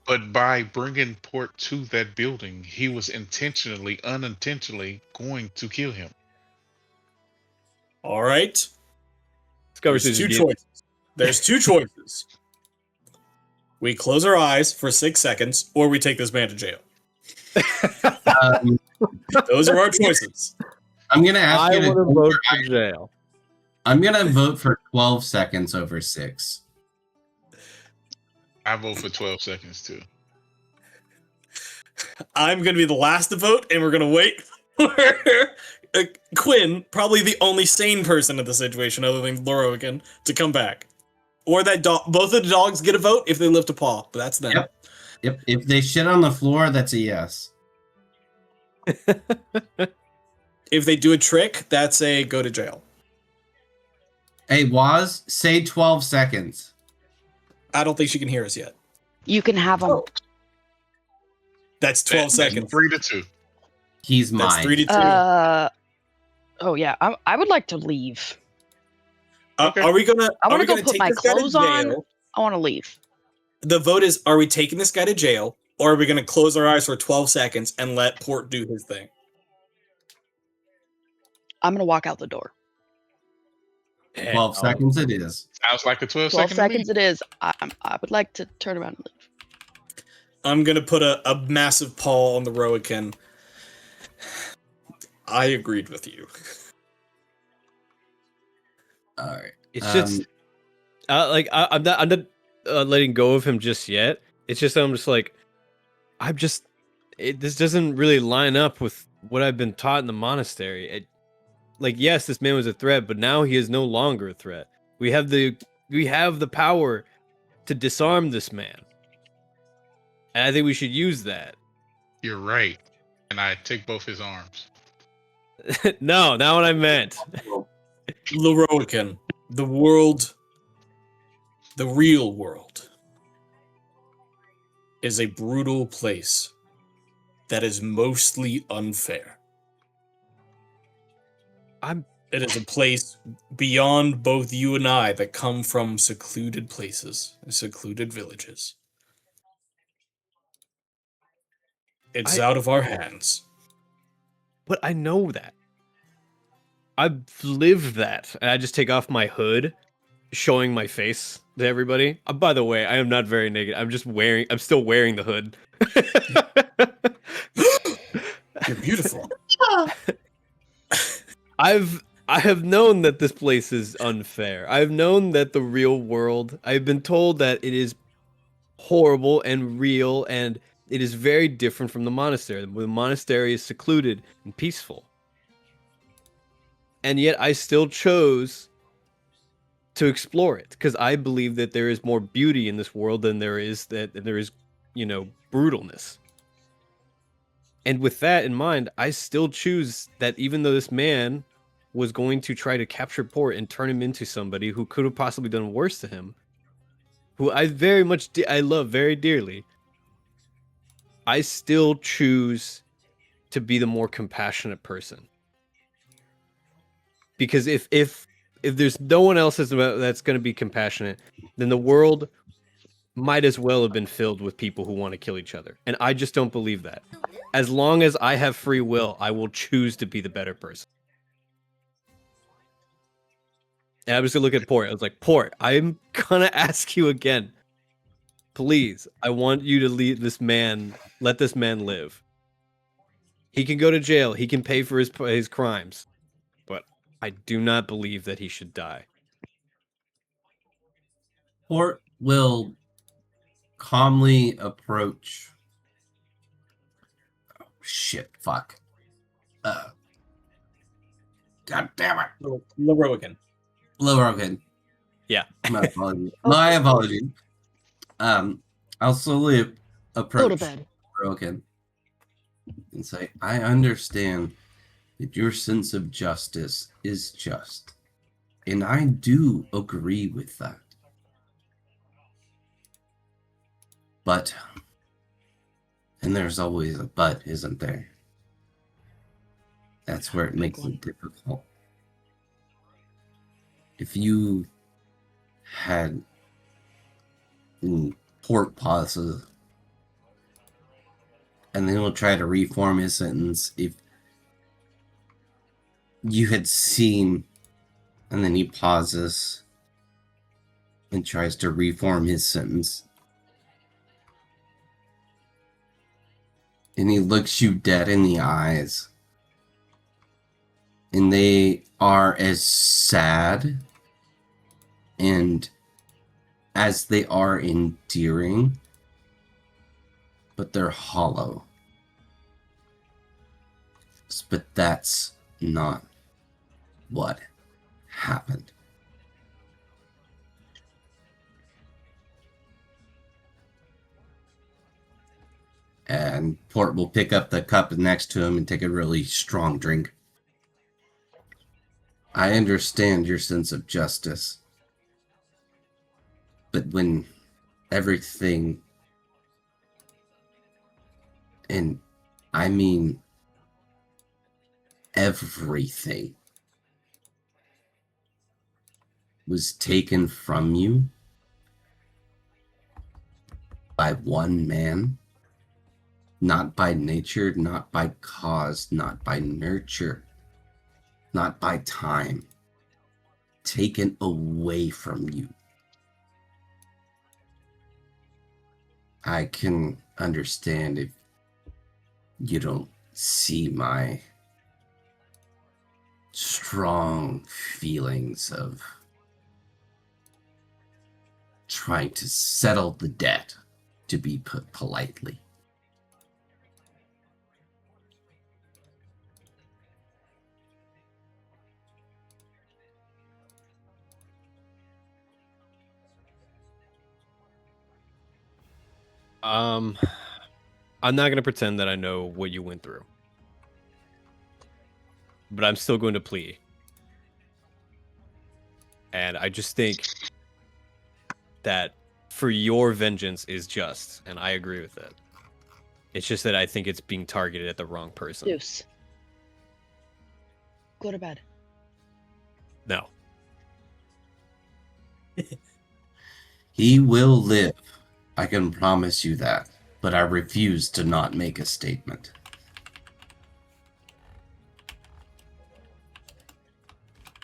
But by bringing Port to that building, he was unintentionally going to kill him. All right. There's two choices. There's two choices. We close our eyes for 6 seconds, or we take this man to jail. Those are our choices. I'm gonna ask you to vote for jail. I'm gonna vote for 12 seconds over 6. I vote for 12 seconds too. I'm gonna be the last to vote, and we're gonna wait for Quinn, probably the only sane person in the situation other than Lorogan, to come back. Or that both of the dogs get a vote if they lift a paw, but that's them. Yep. If they shit on the floor, that's a yes. If they do a trick, that's a go to jail. Hey, Waz, say 12 seconds. I don't think she can hear us yet. You can have them. That's 12 seconds. 3-2. He's mine. That's 3-2. Oh yeah, I would like to leave. Okay. Are we gonna? I want to go take put my this guy to clothes on. jail? I want to leave. The vote is: are we taking this guy to jail, or are we gonna close our eyes for 12 seconds and let Port do his thing? I'm gonna walk out the door. 12 seconds it is. Sounds like a 12 seconds it is. I would like to turn around and leave. I'm gonna put a massive paw on the Roakin. I agreed with you. All right. It's just I'm not letting go of him just yet. It's just I'm just like this doesn't really line up with what I've been taught in the monastery. Yes, this man was a threat, but now he is no longer a threat. We have the power to disarm this man. And I think we should use that. You're right. And I take both his arms. No, not what I meant. Leroican, the world, the real world, is a brutal place that is mostly unfair. It is a place beyond both you and I that come from secluded places, secluded villages. It's out of our hands. But I know that. I've lived that. And I just take off my hood, showing my face to everybody. By the way, I am not very naked. I'm still wearing the hood. You're beautiful. I have known that this place is unfair. I've known that the real world, I've been told that it is horrible and real, and it is very different from the monastery. The monastery is secluded and peaceful. And yet I still chose to explore it because I believe that there is more beauty in this world than there is brutalness. And with that in mind, I still choose that even though this man was going to try to capture Port and turn him into somebody who could have possibly done worse to him, who I very much I love very dearly, I still choose to be the more compassionate person. Because if there's no one else that's going to be compassionate, then the world might as well have been filled with people who want to kill each other. And I just don't believe that. As long as I have free will, I will choose to be the better person. And I was going to look at Port. I was like, Port, I'm going to ask you again. Please, I want you to let this man live. He can go to jail. He can pay for his crimes. But I do not believe that he should die. Port will calmly approach. Oh, shit, fuck. God damn it. Leroican. Yeah. My apologies. My apologies. I'll slowly approach Leroican and say, I understand that your sense of justice is just. And I do agree with that. But, and there's always a but, isn't there? That's where it makes it difficult. If you had Port pauses, and then he'll try to reform his sentence. If you had seen, and then he pauses and tries to reform his sentence, and he looks you dead in the eyes, and they are as sad and as they are endearing, but they're hollow. But that's not what happened. And Port will pick up the cup next to him and take a really strong drink. I understand your sense of justice. But when everything, and I mean everything, was taken from you by one man, not by nature, not by cause, not by nurture, not by time, taken away from you. I can understand if you don't see my strong feelings of trying to settle the debt, to be put politely. I'm not going to pretend that I know what you went through. but I'm still going to plea. And I just think that for your vengeance is just, and I agree with that. It's just that I think it's being targeted at the wrong person. Deuce. Go to bed. No. He will live. I can promise you that. But I refuse to not make a statement.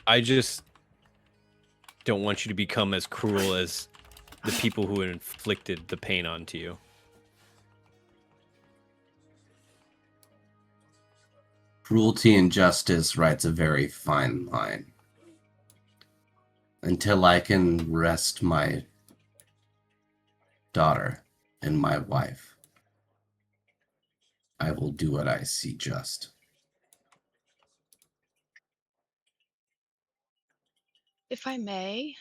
I just don't want you to become as cruel as the people who inflicted the pain onto you. Cruelty and justice writes a very fine line. Until I can rest my daughter and my wife, I will do what I see just. If I may,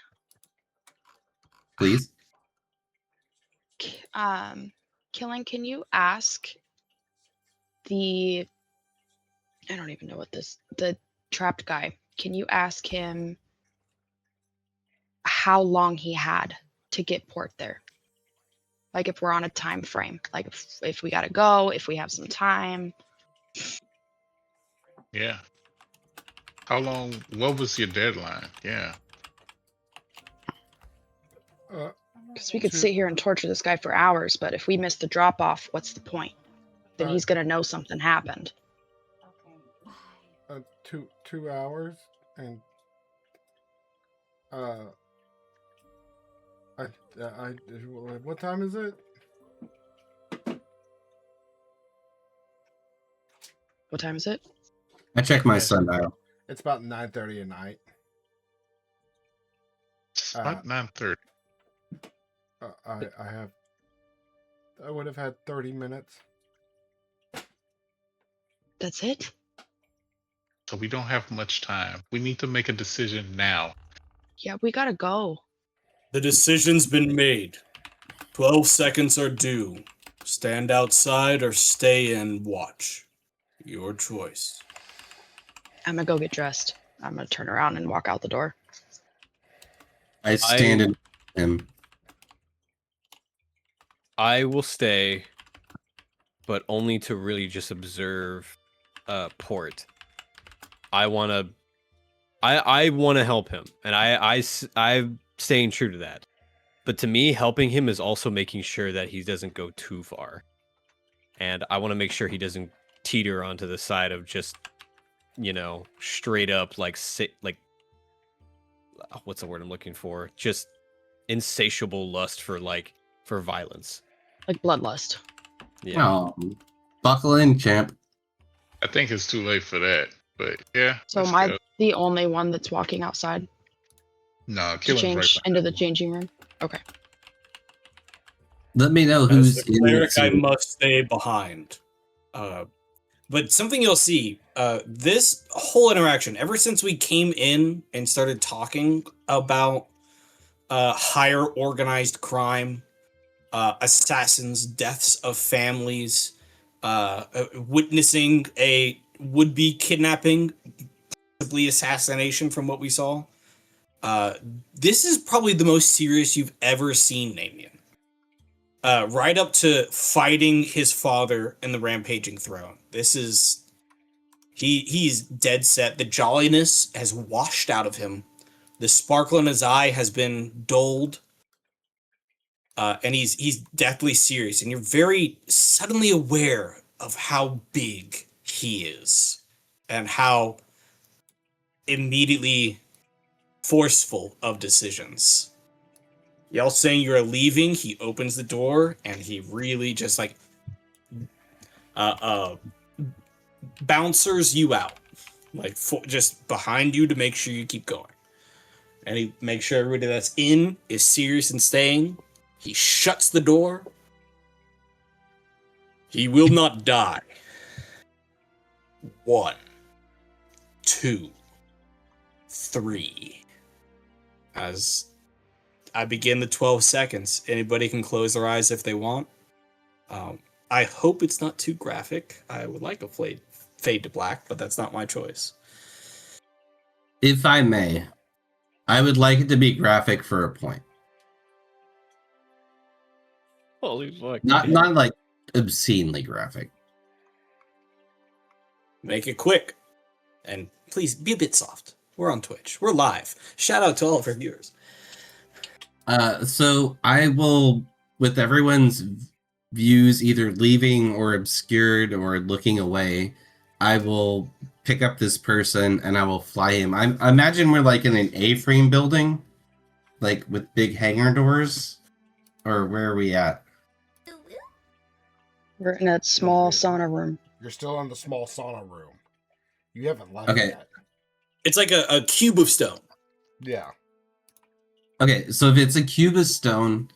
Please? Killing, can you ask the, I don't even know what the trapped guy, can you ask him how long he had to get port there? Like if we're on a time frame, like if we gotta go, if we have some time. Yeah. How long? What was your deadline? Yeah. Because we could sit here and torture this guy for hours, but if we miss the drop off, what's the point? Then he's gonna know something happened. 2 hours and what time is it? What time is it? I check my sundial. It's about 9:30 at night. It's about 9:30. I would have had 30 minutes. That's it? So we don't have much time. We need to make a decision now. Yeah, we gotta go. The decision's been made. 12 seconds are due. Stand outside or stay and watch. Your choice. I'm gonna go get dressed. I'm gonna turn around and walk out the door. I stand in him. I will stay, but only to really just observe port. I want to help him, and I'm staying true to that. But to me, helping him is also making sure that he doesn't go too far. And I want to make sure he doesn't teeter onto the side of just, straight up what's the word I'm looking for? Just insatiable lust for violence. Like bloodlust. Yeah. Oh, buckle in, champ. I think it's too late for that, but yeah. So am I the only one that's walking outside? No, to change into the changing room? Okay. Let me know As who's the in cleric, the I must stay behind. But something you'll see, this whole interaction, ever since we came in and started talking about higher organized crime, assassins, deaths of families, witnessing a would-be kidnapping, possibly assassination from what we saw. This is probably the most serious you've ever seen Namian. Right up to fighting his father in the rampaging throne. This is... He's dead set. The jolliness has washed out of him. The sparkle in his eye has been dulled. And he's deathly serious. And you're very suddenly aware of how big he is. And how immediately forceful of decisions. Y'all saying you're leaving, he opens the door, and he really just bouncers you out. Just behind you to make sure you keep going. And he makes sure everybody that's in is serious and staying. He shuts the door. He will not die. 1, 2, 3. As I begin the 12 seconds, anybody can close their eyes if they want. I hope it's not too graphic. I would like a fade to black, but that's not my choice. If I may, I would like it to be graphic for a point. Holy fuck. Not like obscenely graphic. Make it quick. And please be a bit soft. We're on Twitch. We're live. Shout out to all of our viewers. So I will, with everyone's views either leaving or obscured or looking away, I will pick up this person and I will fly him. I imagine we're like in an A-frame building, like with big hangar doors, or where are we at? We're in that small sauna room. You're still in the small sauna room. You haven't left yet. It's like a cube of stone. Yeah. Okay, so if it's a cube of stone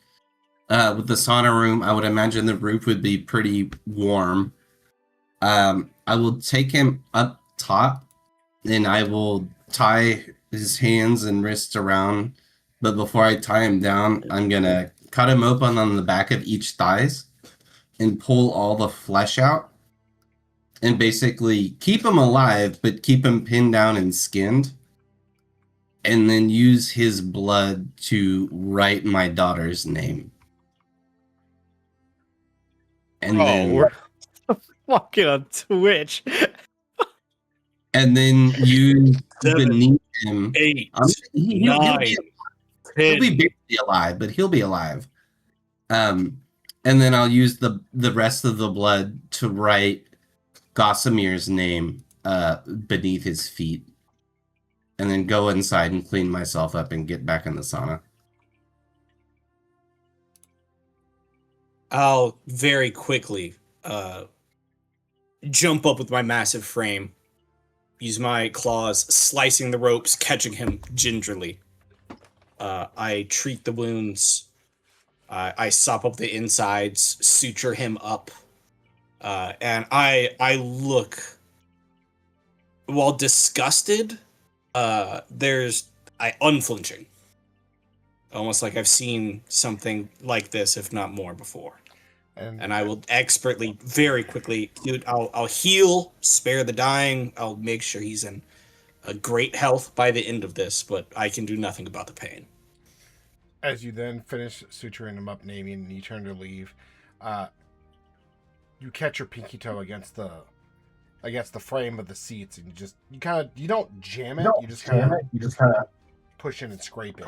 with the sauna room, I would imagine the roof would be pretty warm. I will take him up top and I will tie his hands and wrists around. But before I tie him down, I'm going to cut him open on the back of each thighs and pull all the flesh out. And basically keep him alive, but keep him pinned down and skinned. And then use his blood to write my daughter's name. And then we're fucking on Twitch. And then use beneath him. 8, He'll 9, be 10. barely alive, but he'll be alive. And then I'll use the rest of the blood to write Gossamir's name beneath his feet. And then go inside and clean myself up and get back in the sauna. I'll very quickly jump up with my massive frame, use my claws, slicing the ropes, catching him gingerly. I treat the wounds. I sop up the insides, suture him up, and I look, while disgusted, unflinching. Almost like I've seen something like this, if not more, before. And I will expertly, very quickly, I'll heal, spare the dying. I'll make sure he's in a great health by the end of this, but I can do nothing about the pain. As you then finish suturing him up, naming, and you turn to leave, you catch your pinky toe against the frame of the seats, and you don't jam it. You just kind of push in and scrape it.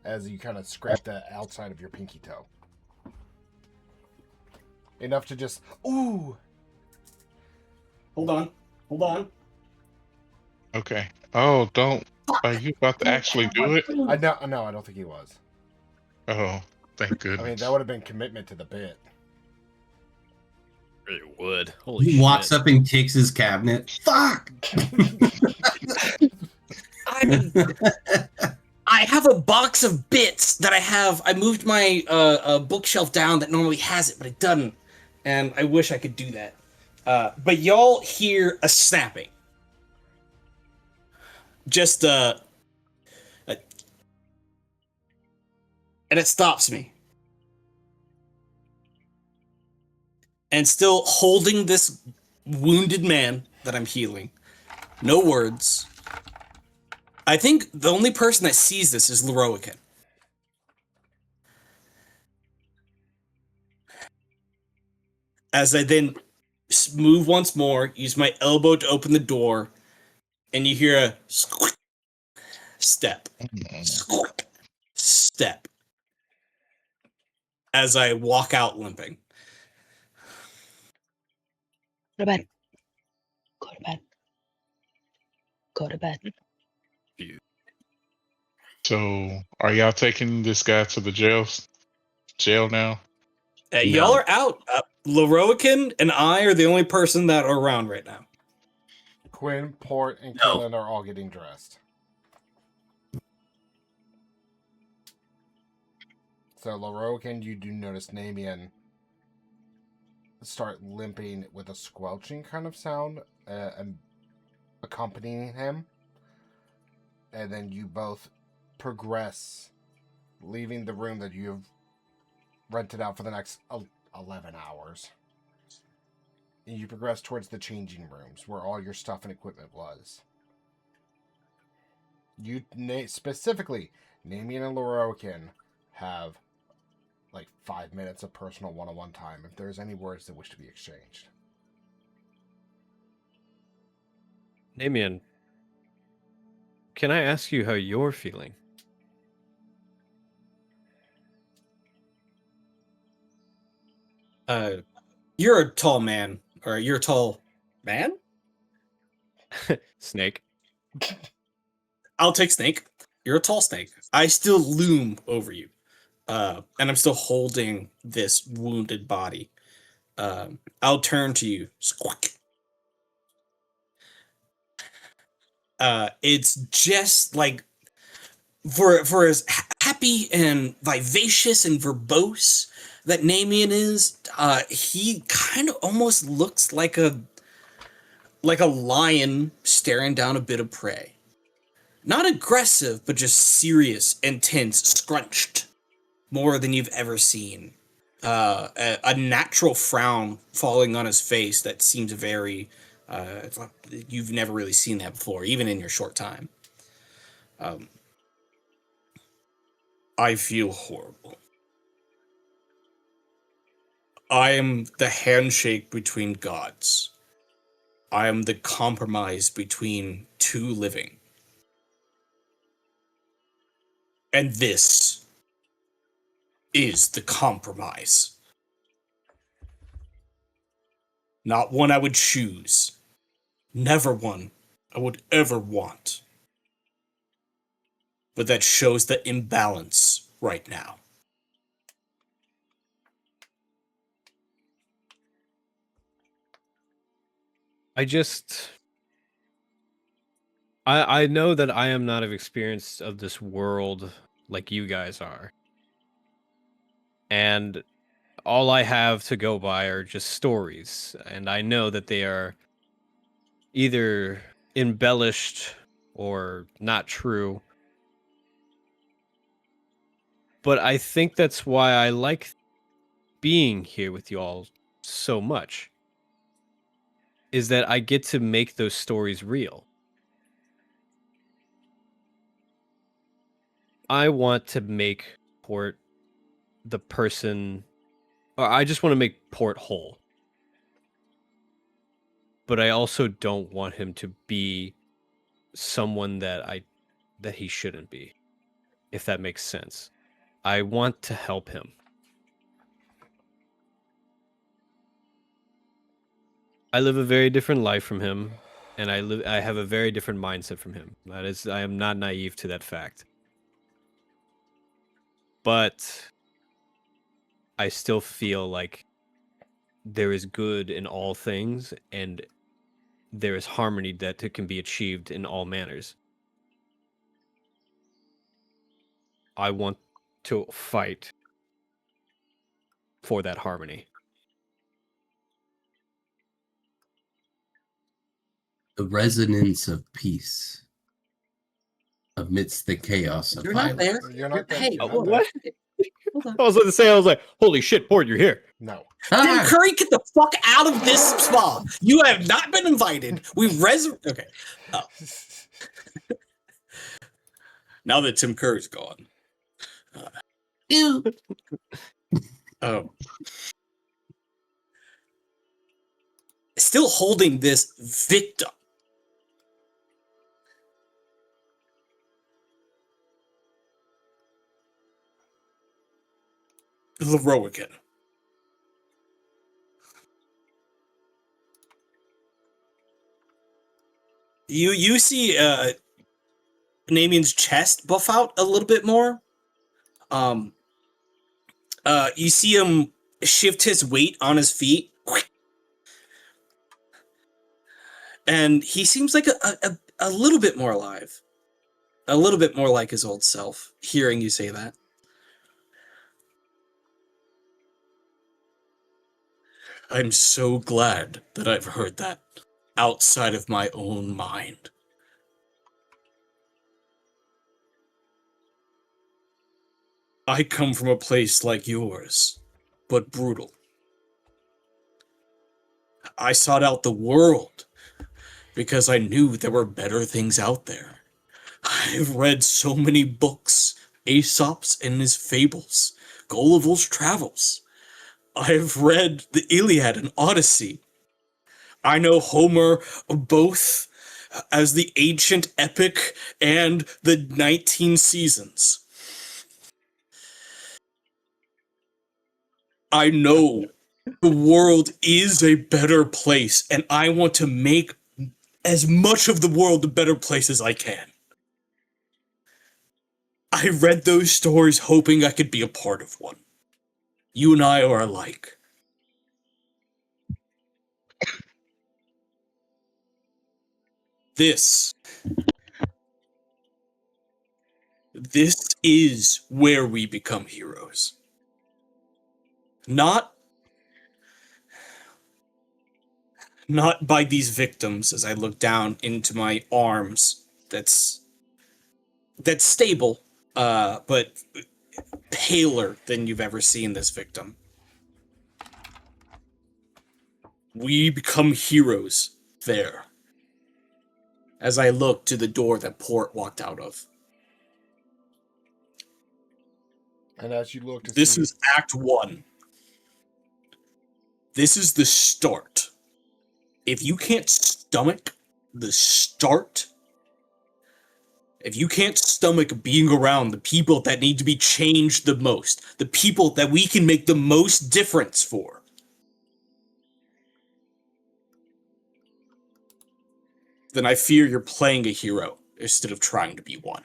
As you kind of scrape the outside of your pinky toe. Enough to just, ooh. Hold on. Okay. Oh, don't. Are you about to actually do it? No, I don't think he was. Oh, thank goodness. I mean, that would have been commitment to the bit. It would. Holy he shit. walks up and kicks his cabinet. Fuck! I have a box of bits that I moved my bookshelf down that normally has it, but it doesn't. And I wish I could do that. But y'all hear a snapping. Just, and it stops me. And still holding this wounded man that I'm healing. No words. I think the only person that sees this is Leroican. As I then move once more, use my elbow to open the door, and you hear a squeak, step, squeak, step, as I walk out limping. Go to bed. Go to bed. Go to bed. So, are y'all taking this guy to the jail now? Y'all are out. Leroican and I are the only person that are around right now. Quinn, Port, and Killen are all getting dressed. So, Leroican, you do notice Namian start limping with a squelching kind of sound and accompanying him. And then you both progress, leaving the room that you have rented out for the next 11 hours you progress towards the changing rooms where all your stuff and equipment was. You specifically, Namian and Lorokin have like 5 minutes of personal one-on-one time if there's any words that wish to be exchanged. Namian, can I ask you how you're feeling? You're a tall man, or you're a tall man? Snake. I'll take snake. You're a tall snake. I still loom over you. And I'm still holding this wounded body. I'll turn to you. Squawk. It's just like for as happy and vivacious and verbose that Namian is, he kind of almost looks like a lion staring down a bit of prey. Not aggressive, but just serious, intense, scrunched, more than you've ever seen. A natural frown falling on his face that seems very, you've never really seen that before, even in your short time. I feel horrible. I am the handshake between gods. I am the compromise between two living. And this is the compromise. Not one I would choose. Never one I would ever want. But that shows the imbalance right now. I know that I am not of experience of this world like you guys are. And all I have to go by are just stories. And I know that they are either embellished or not true. But I think that's why I like being here with you all so much. Is that I get to make those stories real. I want to make Port the person, or I just want to make Port whole. But I also don't want him to be someone that he shouldn't be, if that makes sense. I want to help him. I live a very different life from him, and I have a very different mindset from him. I am not naive to that fact. But I still feel like there is good in all things, and there is harmony that can be achieved in all manners. I want to fight for that harmony. The resonance of peace amidst the chaos of You're not there. You're not there. Hey, You're not what? there. I was going to say, I was like, holy shit, Port, you're here. No. Tim Curry, get the fuck out of this spa. You have not been invited. Okay. Oh. Now that Tim Curry's gone. Ew. Oh. Still holding this victim. Leroican. You see Namian's chest buff out a little bit more. You see him shift his weight on his feet. And he seems like a little bit more alive. A little bit more like his old self, hearing you say that. I'm so glad that I've heard that outside of my own mind. I come from a place like yours, but brutal. I sought out the world because I knew there were better things out there. I've read so many books, Aesop's and his fables, Gulliver's Travels. I've read the Iliad and Odyssey. I know Homer both as the ancient epic and the 19 seasons. I know the world is a better place, and I want to make as much of the world a better place as I can. I read those stories hoping I could be a part of one. You and I are alike. This is where we become heroes. Not by these victims as I look down into my arms. That's stable, but paler than you've ever seen this victim. We become heroes there. As I look to the door that Port walked out of. And as you look to This is Act 1. This is the start. If you can't stomach the start, if you can't stomach being around the people that need to be changed the most, the people that we can make the most difference for, then I fear you're playing a hero instead of trying to be one.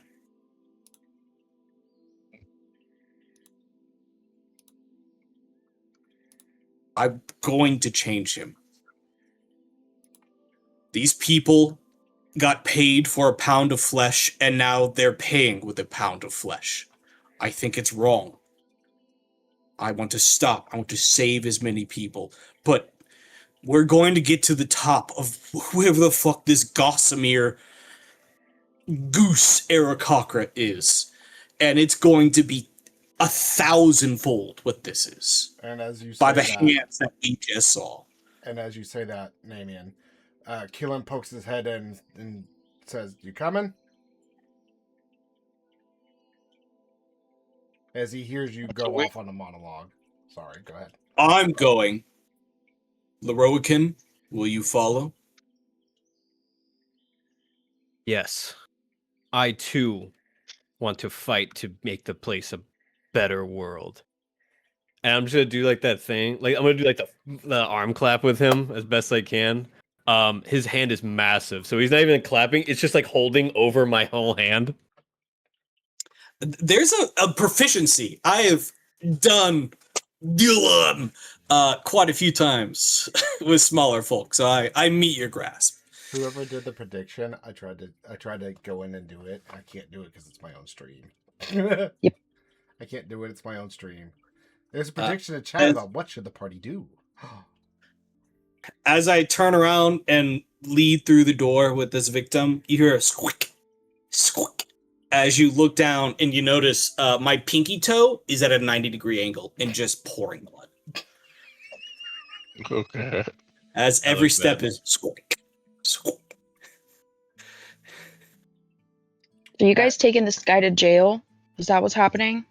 I'm going to change him. These people got paid for a pound of flesh, and now they're paying with a pound of flesh. I think it's wrong. I want to stop. I want to save as many people. But we're going to get to the top of whoever the fuck this Gossamer Goose Aarakocra is. And it's going to be 1,000-fold what this is. And as you say by the that, hands that we just saw. And as you say that, Namian, Keelan pokes his head in and says, "You coming?" As he hears you go off on a monologue. Sorry, go ahead. I'm going. Leroican, will you follow? Yes. I too want to fight to make the place a better world. And I'm just gonna do like that thing. Like I'm gonna do like the arm clap with him as best I can. His hand is massive, so he's not even clapping. It's just like holding over my whole hand. There's a proficiency. I have done quite a few times with smaller folk, so I meet your grasp. Whoever did the prediction, I tried to go in and do it. I can't do it because it's my own stream. Yep. I can't do it. It's my own stream. There's a prediction in chat about what should the party do. As I turn around and lead through the door with this victim, you hear a squeak, squeak. As you look down and you notice my pinky toe is at a 90-degree angle and just pouring blood. Okay. As every step is squeak, squeak. Are you guys taking this guy to jail? Is that what's happening?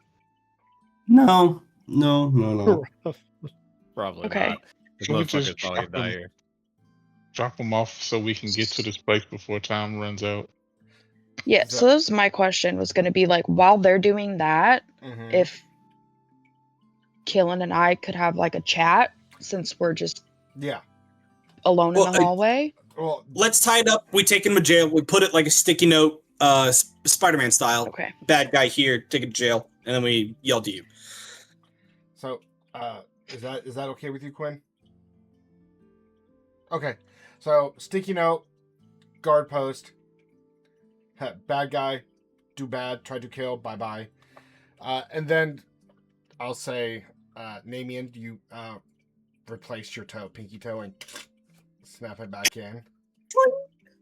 No. Probably Okay. not. This Can we motherfucker's just probably gonna die here. drop them off so we can get to this place before time runs out? Yeah, so that was my question, was going to be like, while they're doing that, if Killen and I could have like a chat, since we're just alone in the hallway. Well, let's tie it up. We take him to jail. We put it like a sticky note, Spider-Man style. Okay. Bad guy here, take it to jail, and then we yell to you. So, is that okay with you, Quinn? Okay. So, sticky note, guard post. Bad guy, do bad, try to kill, bye-bye. And then I'll say, Namian, you replace your toe, pinky toe, and snap it back in.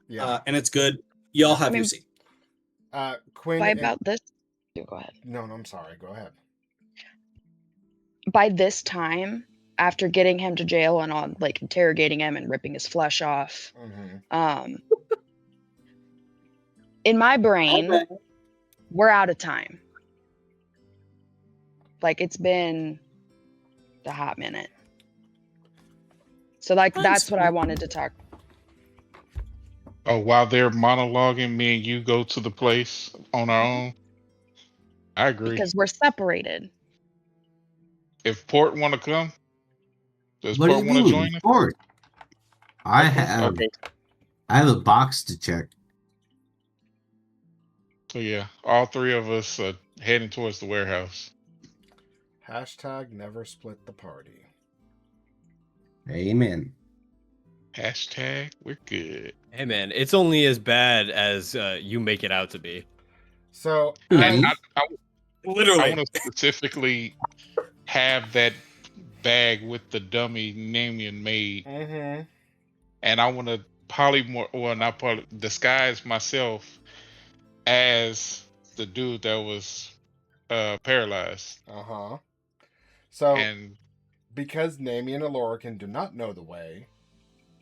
Yeah. And it's good. Y'all have your seat. Quinn. By about this? Go ahead. No, I'm sorry. Go ahead. By this time, after getting him to jail and on like interrogating him and ripping his flesh off. In my brain, we're out of time. Like it's been a hot minute. So like that's what I wanted to talk. Oh, while they're monologuing, me and you go to the place on our own. I agree. Because we're separated. If Port want to come, does What Port do you want to mean, join us? Port? I have a box to check. So yeah, all three of us are heading towards the warehouse. Hashtag never split the party. Amen. Hashtag we're good. Hey man, it's only as bad as you make it out to be. So, and literally, I want to specifically have that bag with the dummy Namian made, and I want to disguise myself as the dude that was paralyzed. So, because Namian and Alorican do not know the way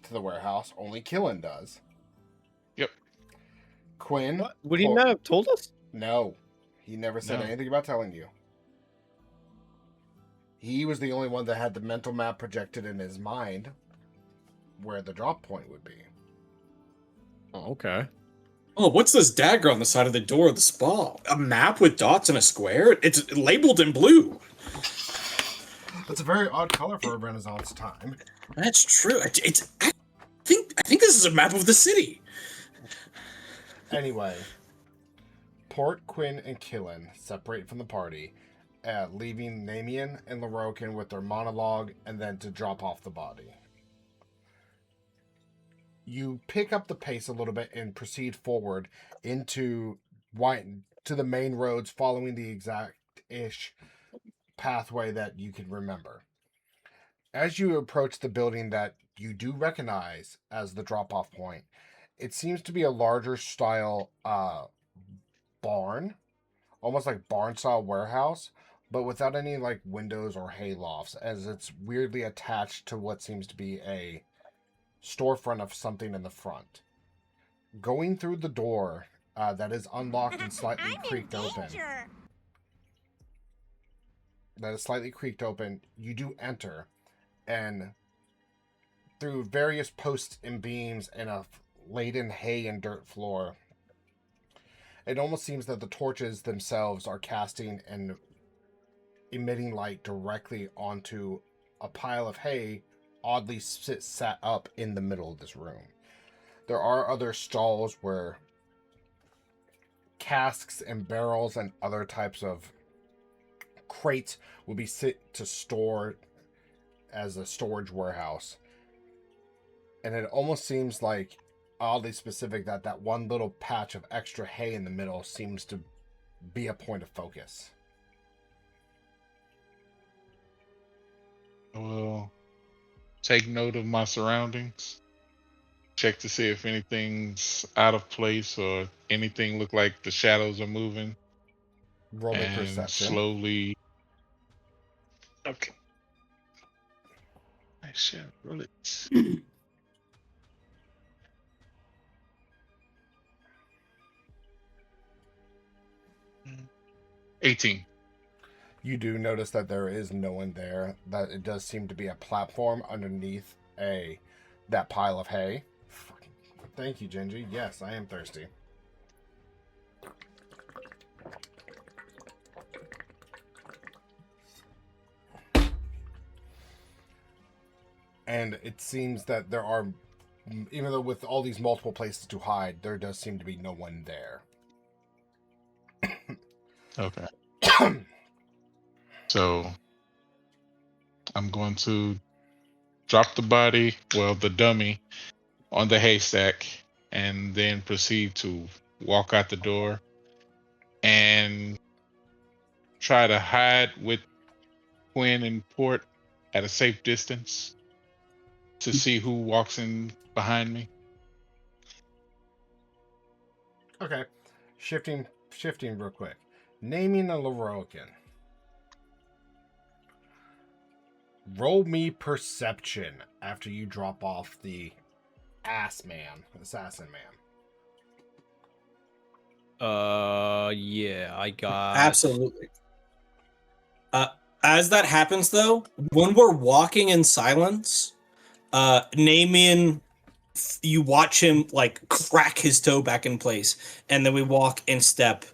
to the warehouse, only Killen does. Yep. Quinn. What? Would he not have told us? No. He never said anything about telling you. He was the only one that had the mental map projected in his mind where the drop point would be. Oh, okay. Oh, what's this dagger on the side of the door of the spa? A map with dots and a square? It's labeled in blue. That's a very odd color for a Renaissance time. That's true. I think this is a map of the city. Anyway, Port, Quinn, and Killen separate from the party, leaving Namian and Lorokin with their monologue and then to drop off the body. You pick up the pace a little bit and proceed forward to the main roads, following the exact-ish pathway that you can remember. As you approach the building that you do recognize as the drop-off point, it seems to be a larger style barn, almost like barn-style warehouse, but without any like windows or hay lofts, as it's weirdly attached to what seems to be a storefront of something in the front. Going through the door that is unlocked and slightly creaked open. That is slightly creaked open. You do enter, and through various posts and beams and a laden hay and dirt floor, it almost seems that the torches themselves are casting and emitting light directly onto a pile of hay oddly sat up in the middle of this room. There are other stalls where casks and barrels and other types of crates will be sit to store as a storage warehouse. And it almost seems like oddly specific that one little patch of extra hay in the middle seems to be a point of focus. Well, take note of my surroundings. Check to see if anything's out of place or anything look like the shadows are moving. Roll a perception. Slowly. Okay. I shall roll it. 18. You do notice that there is no one there, that it does seem to be a platform underneath that pile of hay. Thank you, Gingy. Yes, I am thirsty. And it seems that there are, even though with all these multiple places to hide, there does seem to be no one there. Okay. So I'm going to drop the body, the dummy, on the haystack, and then proceed to walk out the door and try to hide with Quinn and Port at a safe distance to see who walks in behind me. Okay. Shifting real quick. Naming a Lorokin. Roll me perception after you drop off the assassin man. Yeah, I got... Absolutely. As that happens, though, when we're walking in silence, Namian, you watch him, like, crack his toe back in place, and then we walk in step,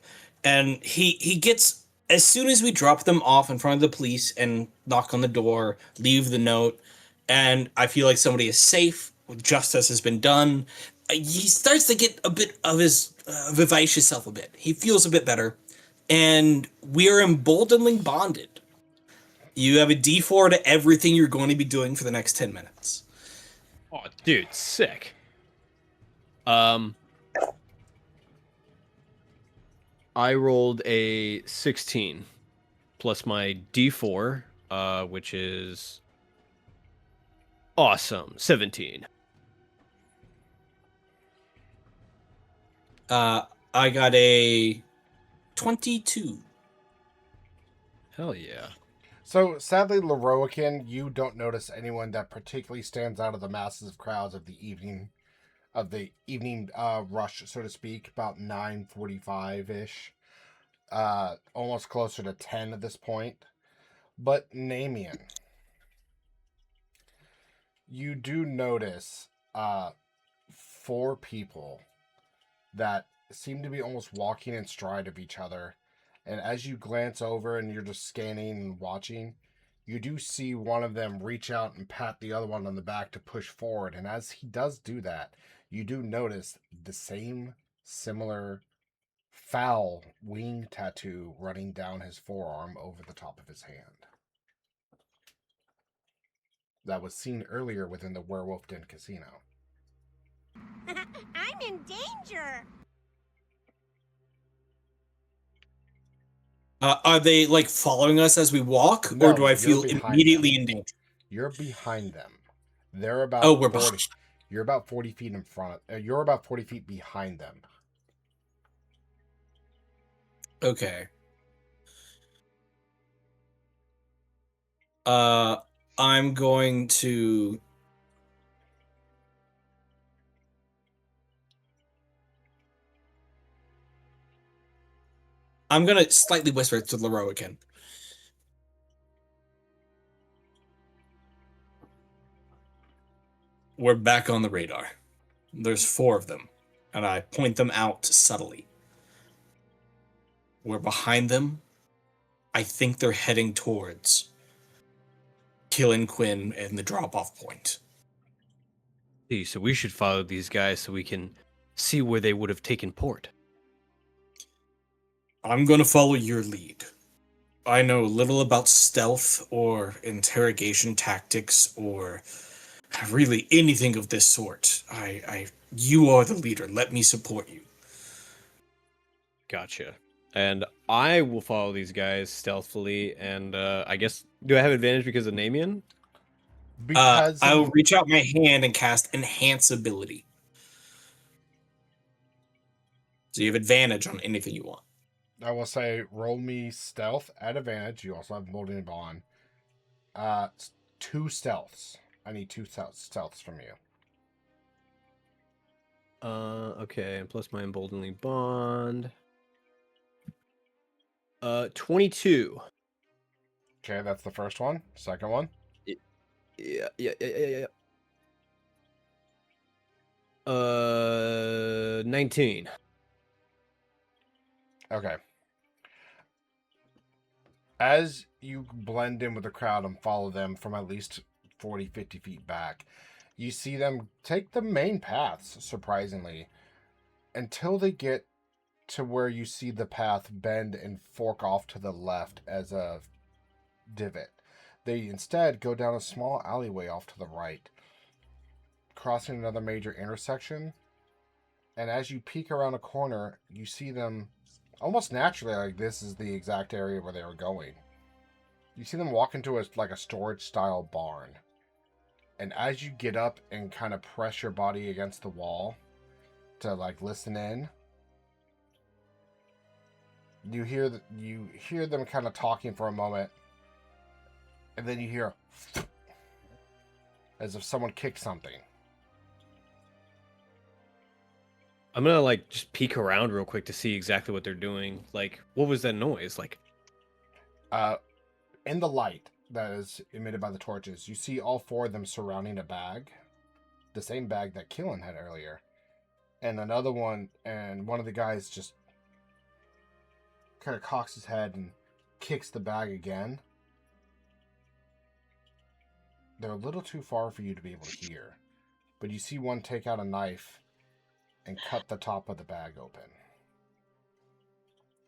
and he gets, as soon as we drop them off in front of the police and knock on the door, leave the note, and I feel like somebody is safe, justice has been done, he starts to get a bit of his vivacious self a bit. He feels a bit better, and we are emboldeningly bonded. You have a D4 to everything you're going to be doing for the next 10 minutes. Oh, dude, sick. I rolled a 16 plus my D4, which is awesome, 17. I got a 22. Hell yeah. So, sadly, Leroican, you don't notice anyone that particularly stands out of the masses of crowds of the evening rush, so to speak, about 9:45-ish. Almost closer to 10 at this point. But Namian, you do notice 4 people that seem to be almost walking in stride of each other. And as you glance over and you're just scanning and watching, you do see one of them reach out and pat the other one on the back to push forward. And as he does do that, you do notice the same similar foul wing tattoo running down his forearm over the top of his hand. That was seen earlier within the Werewolf Den Casino. I'm in danger. Are they, like, following us as we walk? No, or do I feel immediately in danger? You're behind them. They're about we're 40. behind. You're about 40 feet in front. You're about 40 feet behind them. Okay. I'm going to... I'm going to slightly whisper to Leroican. We're back on the radar. There's 4 of them, and I point them out subtly. We're behind them. I think they're heading towards killing Quinn and the drop-off point. So we should follow these guys so we can see where they would have taken port. I'm going to follow your lead. I know little about stealth or interrogation tactics or really anything of this sort. You are the leader. Let me support you. Gotcha. And I will follow these guys stealthily, and I guess, do I have advantage because of Namian? Because I will reach out my hand and cast Enhance ability. So you have advantage on anything you want. I will say, roll me stealth at advantage. You also have Molding Bond. 2 stealths. I need 2 stealths from you. Okay, and plus my emboldening bond. 22. Okay, that's the first one. Second one. Yeah. 19. Okay. As you blend in with the crowd and follow them from at least 40, 50 feet back, you see them take the main paths, surprisingly, until they get to where you see the path bend and fork off to the left as a divot. They instead go down a small alleyway off to the right, crossing another major intersection, and as you peek around a corner, you see them almost naturally, like this is the exact area where they were going. You see them walk into a storage-style barn. And as you get up and kind of press your body against the wall to, like, listen in, you hear them kind of talking for a moment, and then you hear as if someone kicked something. I'm gonna like just peek around real quick to see exactly what they're doing. Like, what was that noise? Like, in the light that is emitted by the torches, you see all four of them surrounding a bag, the same bag that Killen had earlier, and another one, and one of the guys just kind of cocks his head and kicks the bag again. They're a little too far for you to be able to hear, but you see one take out a knife and cut the top of the bag open.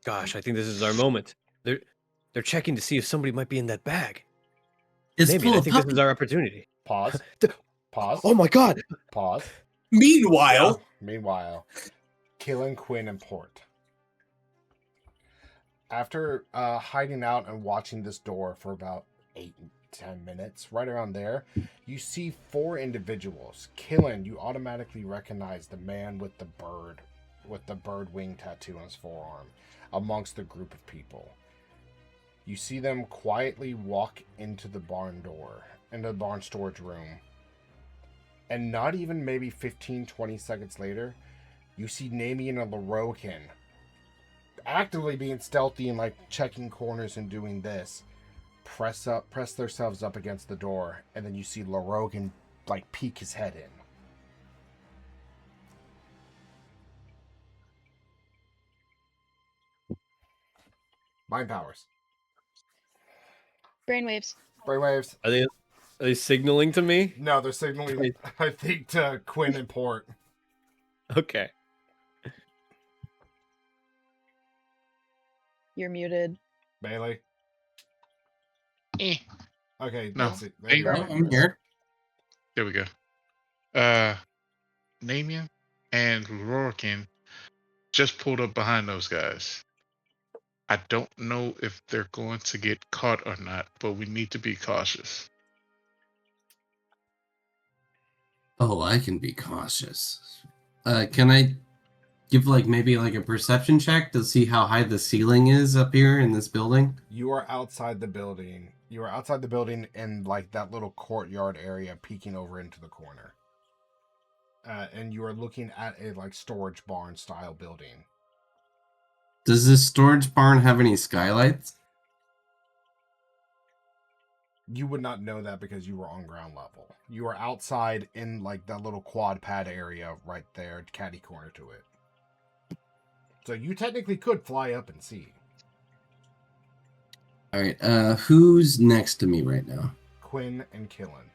gosh, I think this is our moment. They're checking to see if somebody might be in that bag. It's Maybe. full I of think this is our opportunity. Pause. Pause. Oh my god. Pause. Meanwhile, Killen, Quinn, and Port. After hiding out and watching this door for about 8-10 minutes, right around there, you see four individuals. Killen, you automatically recognize the man with the bird wing tattoo on his forearm amongst the group of people. You see them quietly walk into the barn storage room. And not even maybe 15-20 seconds later, you see Namian and Lorokin actively being stealthy and like checking corners and doing this. Press themselves up against the door, and then you see Lorokin like peek his head in. Mind powers. Brainwaves. Brainwaves. Are they signaling to me? No, they're signaling, I think, to Quinn and Port. Okay. You're muted. Bailey. Okay, No. that's it. There you go. I'm here. There we go. Namian and Rorkin just pulled up behind those guys. I don't know if they're going to get caught or not, but we need to be cautious. Oh, I can be cautious. Can I give maybe a perception check to see how high the ceiling is up here in this building? You are outside the building. You are outside the building in that little courtyard area, peeking over into the corner. And you are looking at a storage barn style building. Does this storage barn have any skylights? You would not know that because you were on ground level. You are outside in that little quad pad area right there, catty corner to it. So you technically could fly up and see. All right. Who's next to me right now? Quinn and Killen.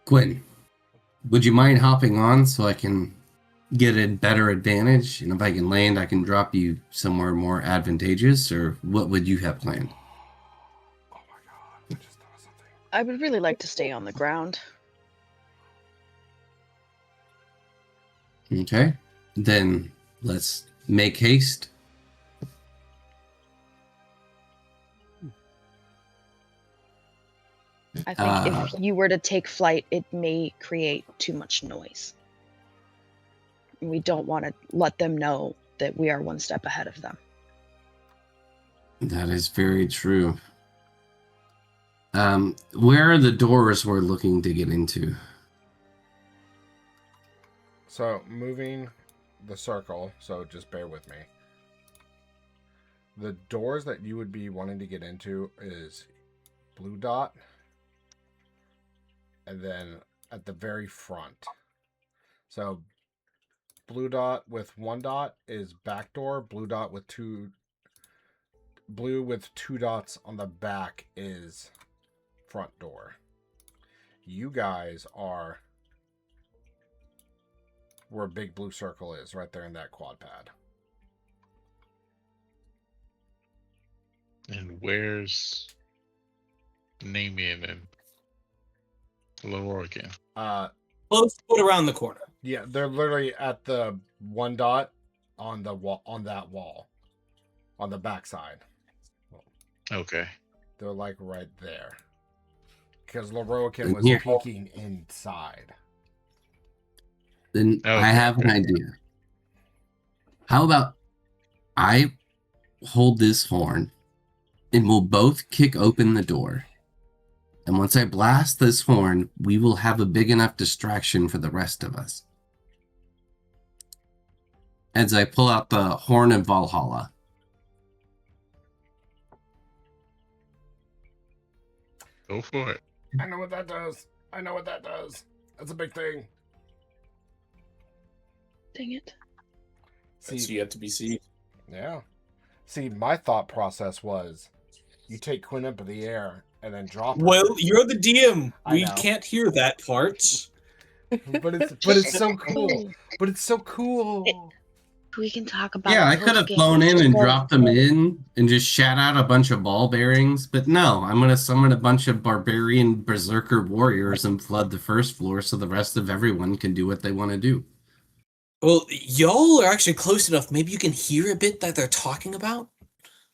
Quinn, would you mind hopping on so I can get a better advantage? And if I can land, I can drop you somewhere more advantageous, or what would you have planned? Oh my god, I just thought of something. I would really like to stay on the ground. Okay. Then let's make haste. I think if you were to take flight, it may create too much noise. We don't want to let them know that we are one step ahead of them. That is very true. Where are the doors we're looking to get into? So, moving the circle, so just bear with me. The doors that you would be wanting to get into is blue dot, and then at the very front. So, blue dot with one dot is back door. Blue with two dots on the back is front door. You guys are where a big blue circle is, right there in that quad pad. And where's Namian and Lorokin? Close foot around the corner. Yeah, they're literally at the one dot on the wall, on that wall, on the backside. Okay. They're right there, because Lorokin was peeking inside. Then I have an idea. How about I hold this horn, and we'll both kick open the door. And once I blast this horn, we will have a big enough distraction for the rest of us. As I pull out the horn of Valhalla. Go for it. I know what that does. That's a big thing. Dang it. That's yet to be seen. Yeah. See, my thought process was, you take Quinn up in the air and then drop her. Well, you're the DM. We can't hear that part. but it's so cool. But it's so cool. We can talk about. Yeah, I could have flown in and dropped them in and just shat out a bunch of ball bearings, but no, I'm going to summon a bunch of barbarian berserker warriors and flood the first floor so the rest of everyone can do what they want to do. Well, y'all are actually close enough. Maybe you can hear a bit that they're talking about?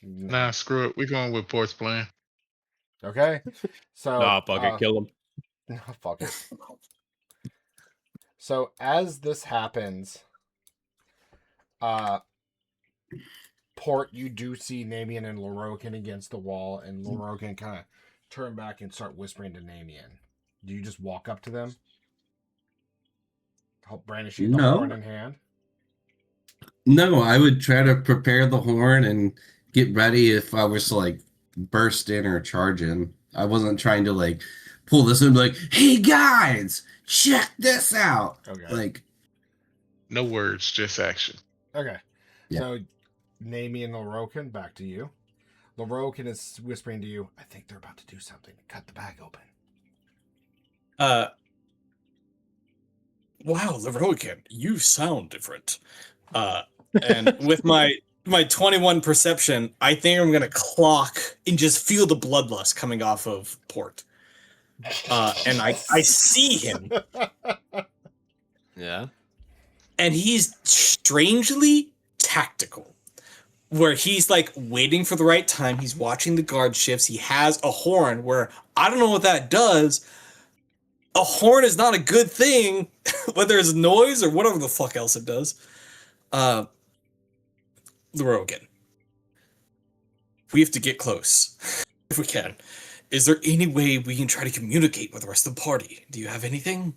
Nah, screw it. We're going with Port's plan. Okay. So nah, fuck it, kill him. No, fuck it. So as this happens, Port, you do see Namian and Lorokin against the wall, and Lorokin kind of turn back and start whispering to Namian. Do you just walk up to them? Brandishing the horn in hand? No, I would try to prepare the horn and get ready if I was to, like, burst in or charge in. I wasn't trying to, like, pull this and be like, hey, guys, check this out. Okay. Like, no words, just action. Okay. Yeah. So, Namian and Lorokin, back to you. Lorokin is whispering to you, I think they're about to do something. Cut the bag open. Wow, Lorokin, you sound different. And with my 21 perception, I think I'm gonna clock and just feel the bloodlust coming off of Port. And I see him. Yeah. And he's strangely tactical. Where he's like waiting for the right time. He's watching the guard shifts. He has a horn where I don't know what that does. A horn is not a good thing, whether it's noise or whatever the fuck else it does. Lorokin, we have to get close if we can. Is there any way we can try to communicate with the rest of the party? Do you have anything?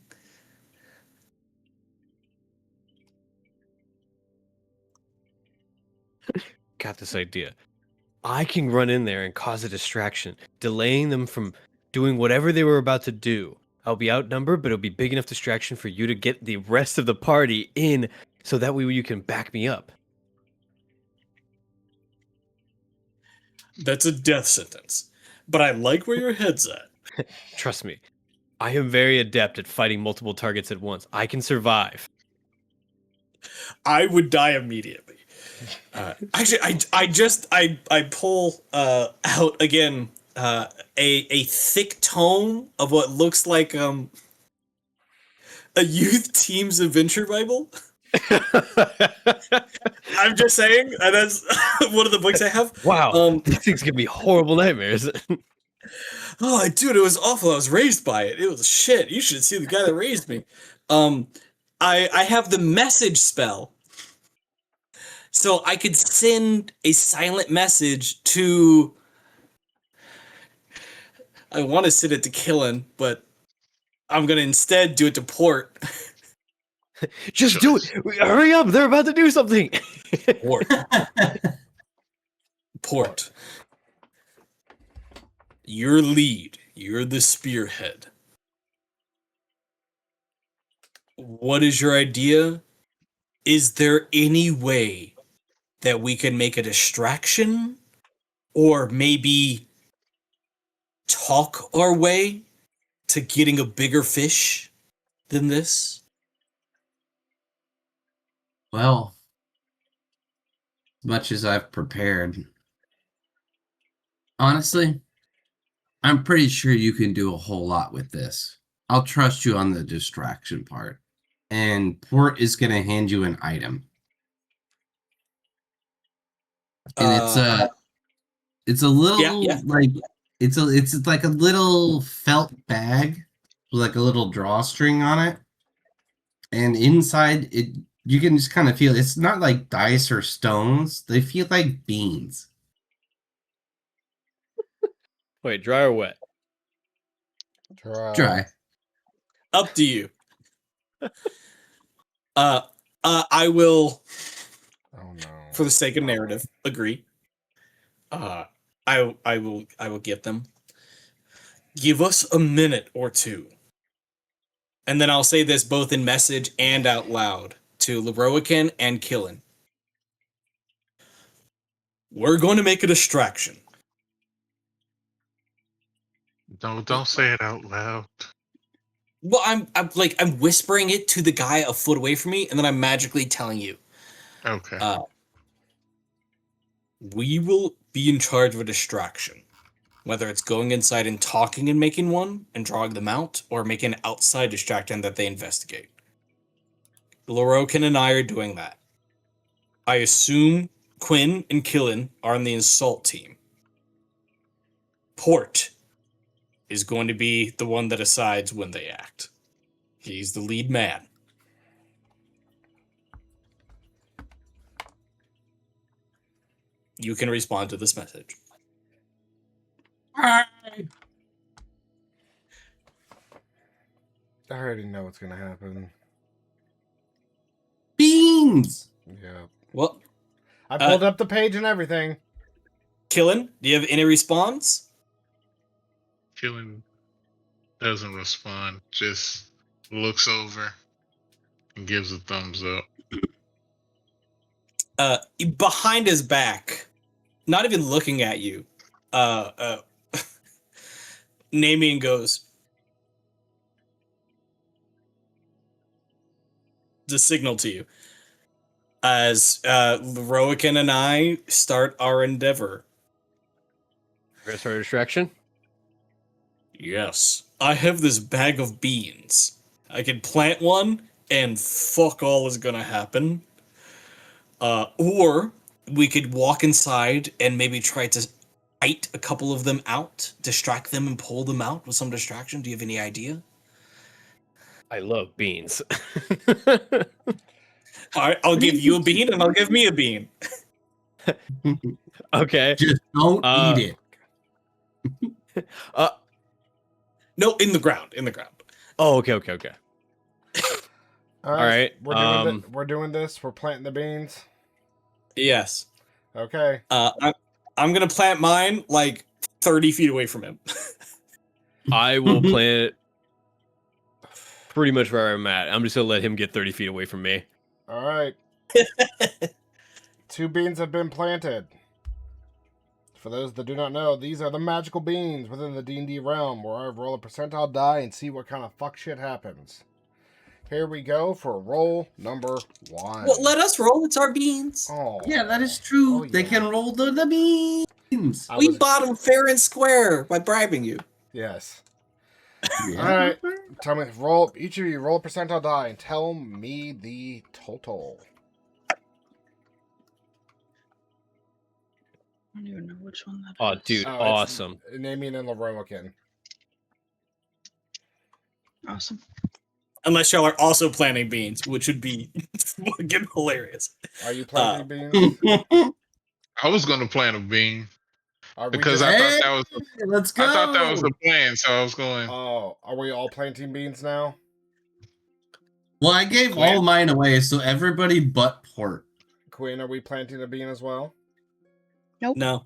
Got this idea. I can run in there and cause a distraction, delaying them from doing whatever they were about to do. I'll be outnumbered, but it'll be big enough distraction for you to get the rest of the party in, so that way you can back me up. That's a death sentence. But I like where your head's at. Trust me. I am very adept at fighting multiple targets at once. I can survive. I would die immediately. Actually, I pull out again a thick tome of what looks like a youth team's adventure Bible. I'm just saying, that's one of the books I have. Wow, these things give me horrible nightmares. Oh, dude, it was awful. I was raised by it. It was shit. You should see the guy that raised me. I have the message spell. So I could send a silent message to... I want to send it to Killen, but I'm going to instead do it to Port. Just do it. Hurry up. They're about to do something. Port. Your lead. You're the spearhead. What is your idea? Is there any way that we can make a distraction? Or maybe talk our way to getting a bigger fish than this? Well, as much as I've prepared, honestly, I'm pretty sure you can do a whole lot with this. I'll trust you on the distraction part. And Port is going to hand you an item. And it's a little like it's like a little felt bag with like a little drawstring on it. And inside it, you can just kind of feel it's not like dice or stones. They feel like beans. Wait, dry or wet? Dry. Up to you. I will. Oh no. For the sake of narrative, agree. I will get them. Give us a minute or two. And then I'll say this both in message and out loud to Leroican and Killen. We're going to make a distraction. Don't say it out loud. Well, I'm whispering it to the guy a foot away from me, and then I'm magically telling you. Okay. We will be in charge of a distraction. Whether it's going inside and talking and making one and drawing them out, or making an outside distraction that they investigate. Lorokin and I are doing that. I assume Quinn and Killen are on the insult team. Port is going to be the one that decides when they act. He's the lead man. You can respond to this message. I already know what's gonna happen. Beans! Yeah. Well, I pulled up the page and everything. Killen, do you have any response? Killen doesn't respond, just looks over and gives a thumbs up. Behind his back, not even looking at you, Namian goes, the signal to you as Leroican and I start our endeavor. We're gonna start a distraction? Yes. I have this bag of beans. I can plant one and fuck all is gonna happen. Or we could walk inside and maybe try to bite a couple of them out, distract them and pull them out with some distraction. Do you have any idea? I love beans. All right, I'll give you a bean and I'll give me a bean. Okay. Just don't eat it. No, in the ground. In the ground. Oh, okay. All right. We're doing this. We're planting the beans. Yes. Okay. I'm gonna plant mine like 30 feet away from him. I will plant it pretty much where I'm at. I'm just gonna let him get 30 feet away from me. All right. 2 beans have been planted. For those that do not know, these are the magical beans within the D&D realm, where I roll a percentile die and see what kind of fuck shit happens. Here we go for roll number 1. Well, let us roll. It's our beans. Oh, Yeah, that is true. They can roll the beans. We bought them fair and square by bribing you. Yes. Yeah. All right. Tell me, each of you roll a percentile die and tell me the total. I don't even know which one that is. Oh, dude, awesome. Namian and Leroican. Awesome. Unless y'all are also planting beans, which would be fucking hilarious. Are you planting beans? I was going to plant a bean. Are Because I thought that was let's go. I thought that was the plan, so I was going. Oh, are we all planting beans now? Well, I gave all mine away, so everybody but Port. Quinn, are we planting a bean as well? Nope. No.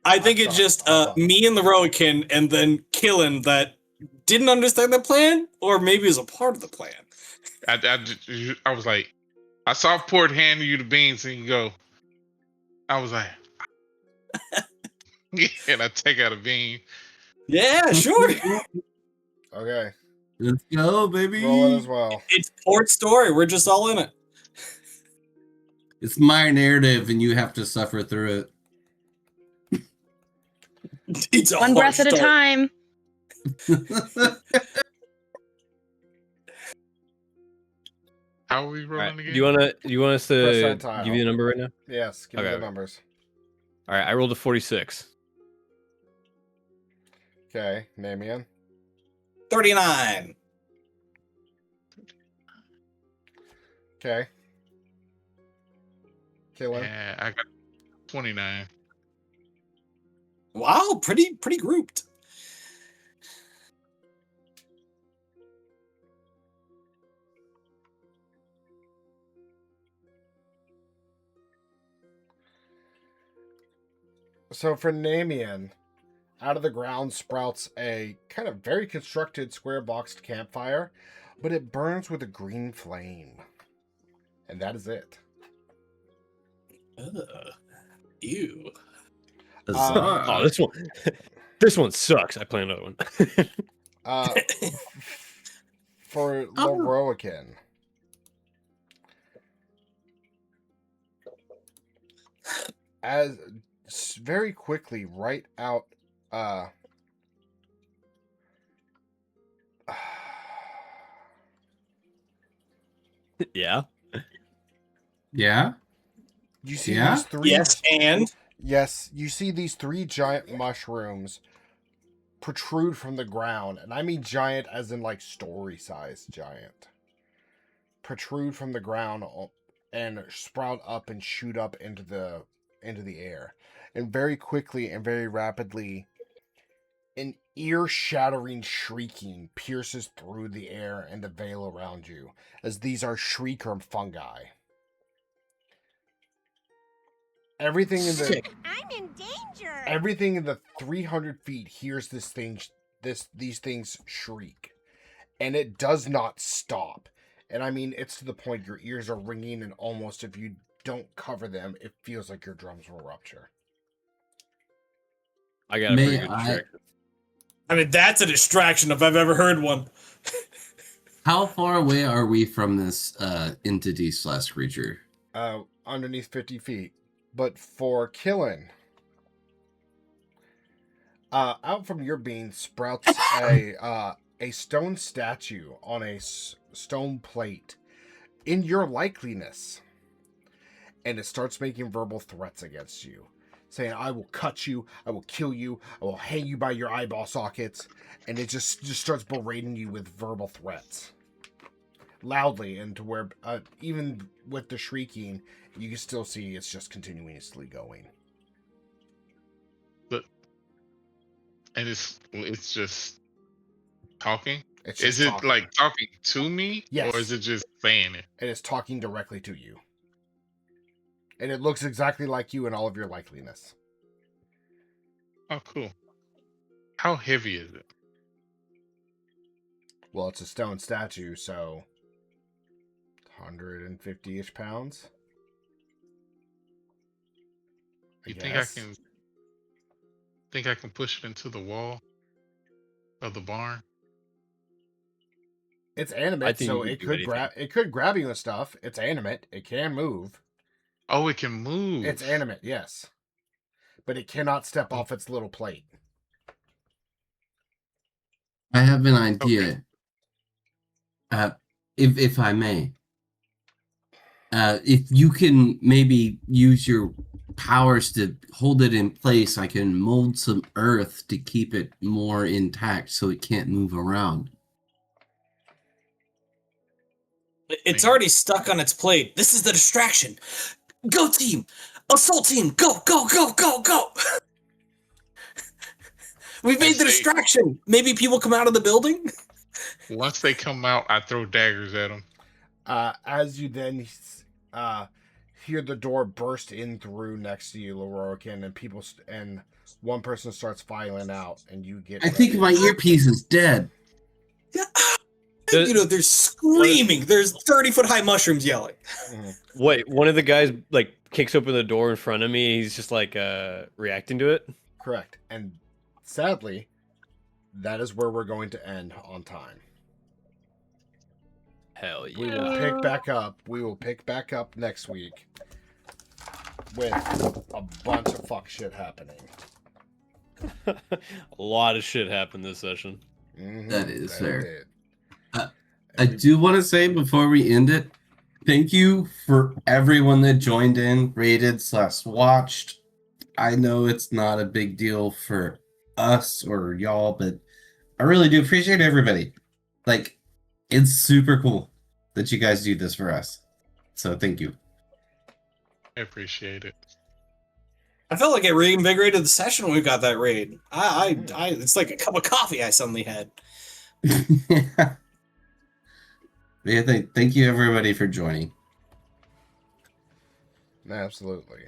I think it's just me and Leroican and then Killen that didn't understand the plan, or maybe is a part of the plan. I was like, I saw Port hand you the beans and you go. I was like, and I take out a bean. Yeah, sure. Okay. Let's go, baby. Roll it as well. It's Port's story. We're just all in it. It's my narrative, and you have to suffer through it. It's one breath at a time. How are we rolling again? Do you want us to Percentile. give you the number right now? Yes, give me the numbers. All right, I rolled a 46. Okay, Namian. 39. Okay. Killen. Yeah, I got 29. Wow, pretty grouped. So for Namian, out of the ground sprouts a kind of very constructed square boxed campfire, but it burns with a green flame. And that is it. Ew. Oh, this one sucks. I play another one. For Loroakin. As very quickly, right out Yeah. Yeah. You see these three. Yes, and yes, you see these three giant mushrooms protrude from the ground, and I mean giant as in like story-sized giant. Protrude from the ground and sprout up and shoot up into the air, and very quickly and very rapidly, an ear-shattering shrieking pierces through the air and the veil around you, as these are shrieker fungi. Everything in the I'm in danger. Everything in the 300 feet hears these things shriek, and it does not stop. And I mean, it's to the point your ears are ringing, and almost if you don't cover them, it feels like your drums will rupture. I got a pretty good distraction. I mean, that's a distraction if I've ever heard one. How far away are we from this entity/creature? Underneath 50 feet. But for killing, out from your beam sprouts a stone statue on a stone plate in your likeliness, and it starts making verbal threats against you, saying, "I will cut you, I will kill you, I will hang you by your eyeball sockets," and it just starts berating you with verbal threats. Loudly, and to where even with the shrieking, you can still see it's just continuously going. But and it's just talking. It's is just it talking. like talking to me, Yes. or is it just saying it? It is talking directly to you, and it looks exactly like you in all of your likeliness. Oh, cool. How heavy is it? Well, it's a stone statue, so 150-ish pounds. You think I can push it into the wall of the barn? It's animate, so it could grab you and stuff. It's animate. It can move. Oh, it can move. It's animate, yes, but it cannot step off its little plate. I have an idea. Okay. If I may, if you can maybe use your powers to hold it in place, I can mold some earth to keep it more intact so it can't move around. It's already stuck on its plate. This is the distraction. Go team! Assault team! Go, go, go, go, go! We've made the distraction. Maybe people come out of the building? Once they come out, I throw daggers at them. As you then hear the door burst in through next to you, Loroakin, and people and one person starts filing out, and you get. I think my earpiece is dead. Yeah. You know, they're screaming. There's 30-foot high mushrooms yelling. Wait, one of the guys like kicks open the door in front of me. He's just like reacting to it. Correct, and sadly, that is where we're going to end on time. Hell yeah. We will pick back up. We will pick back up next week with a bunch of fuck shit happening. A lot of shit happened this session. Mm-hmm. That is fair. I do want to say before we end it, thank you for everyone that joined in, rated/watched. I know it's not a big deal for us or y'all, but I really do appreciate everybody. Like, it's super cool that you guys do this for us. So thank you. I appreciate it. I felt like it reinvigorated the session when we got that raid. It's like a cup of coffee I suddenly had. Yeah, thank you everybody for joining. Absolutely.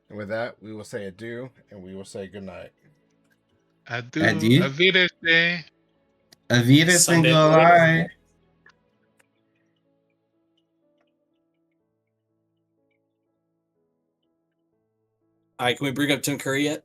And with that, we will say adieu, and we will say good night. Adieu. Adieu. Avida. Avida Singolai. All right, can we bring up Tim Curry yet?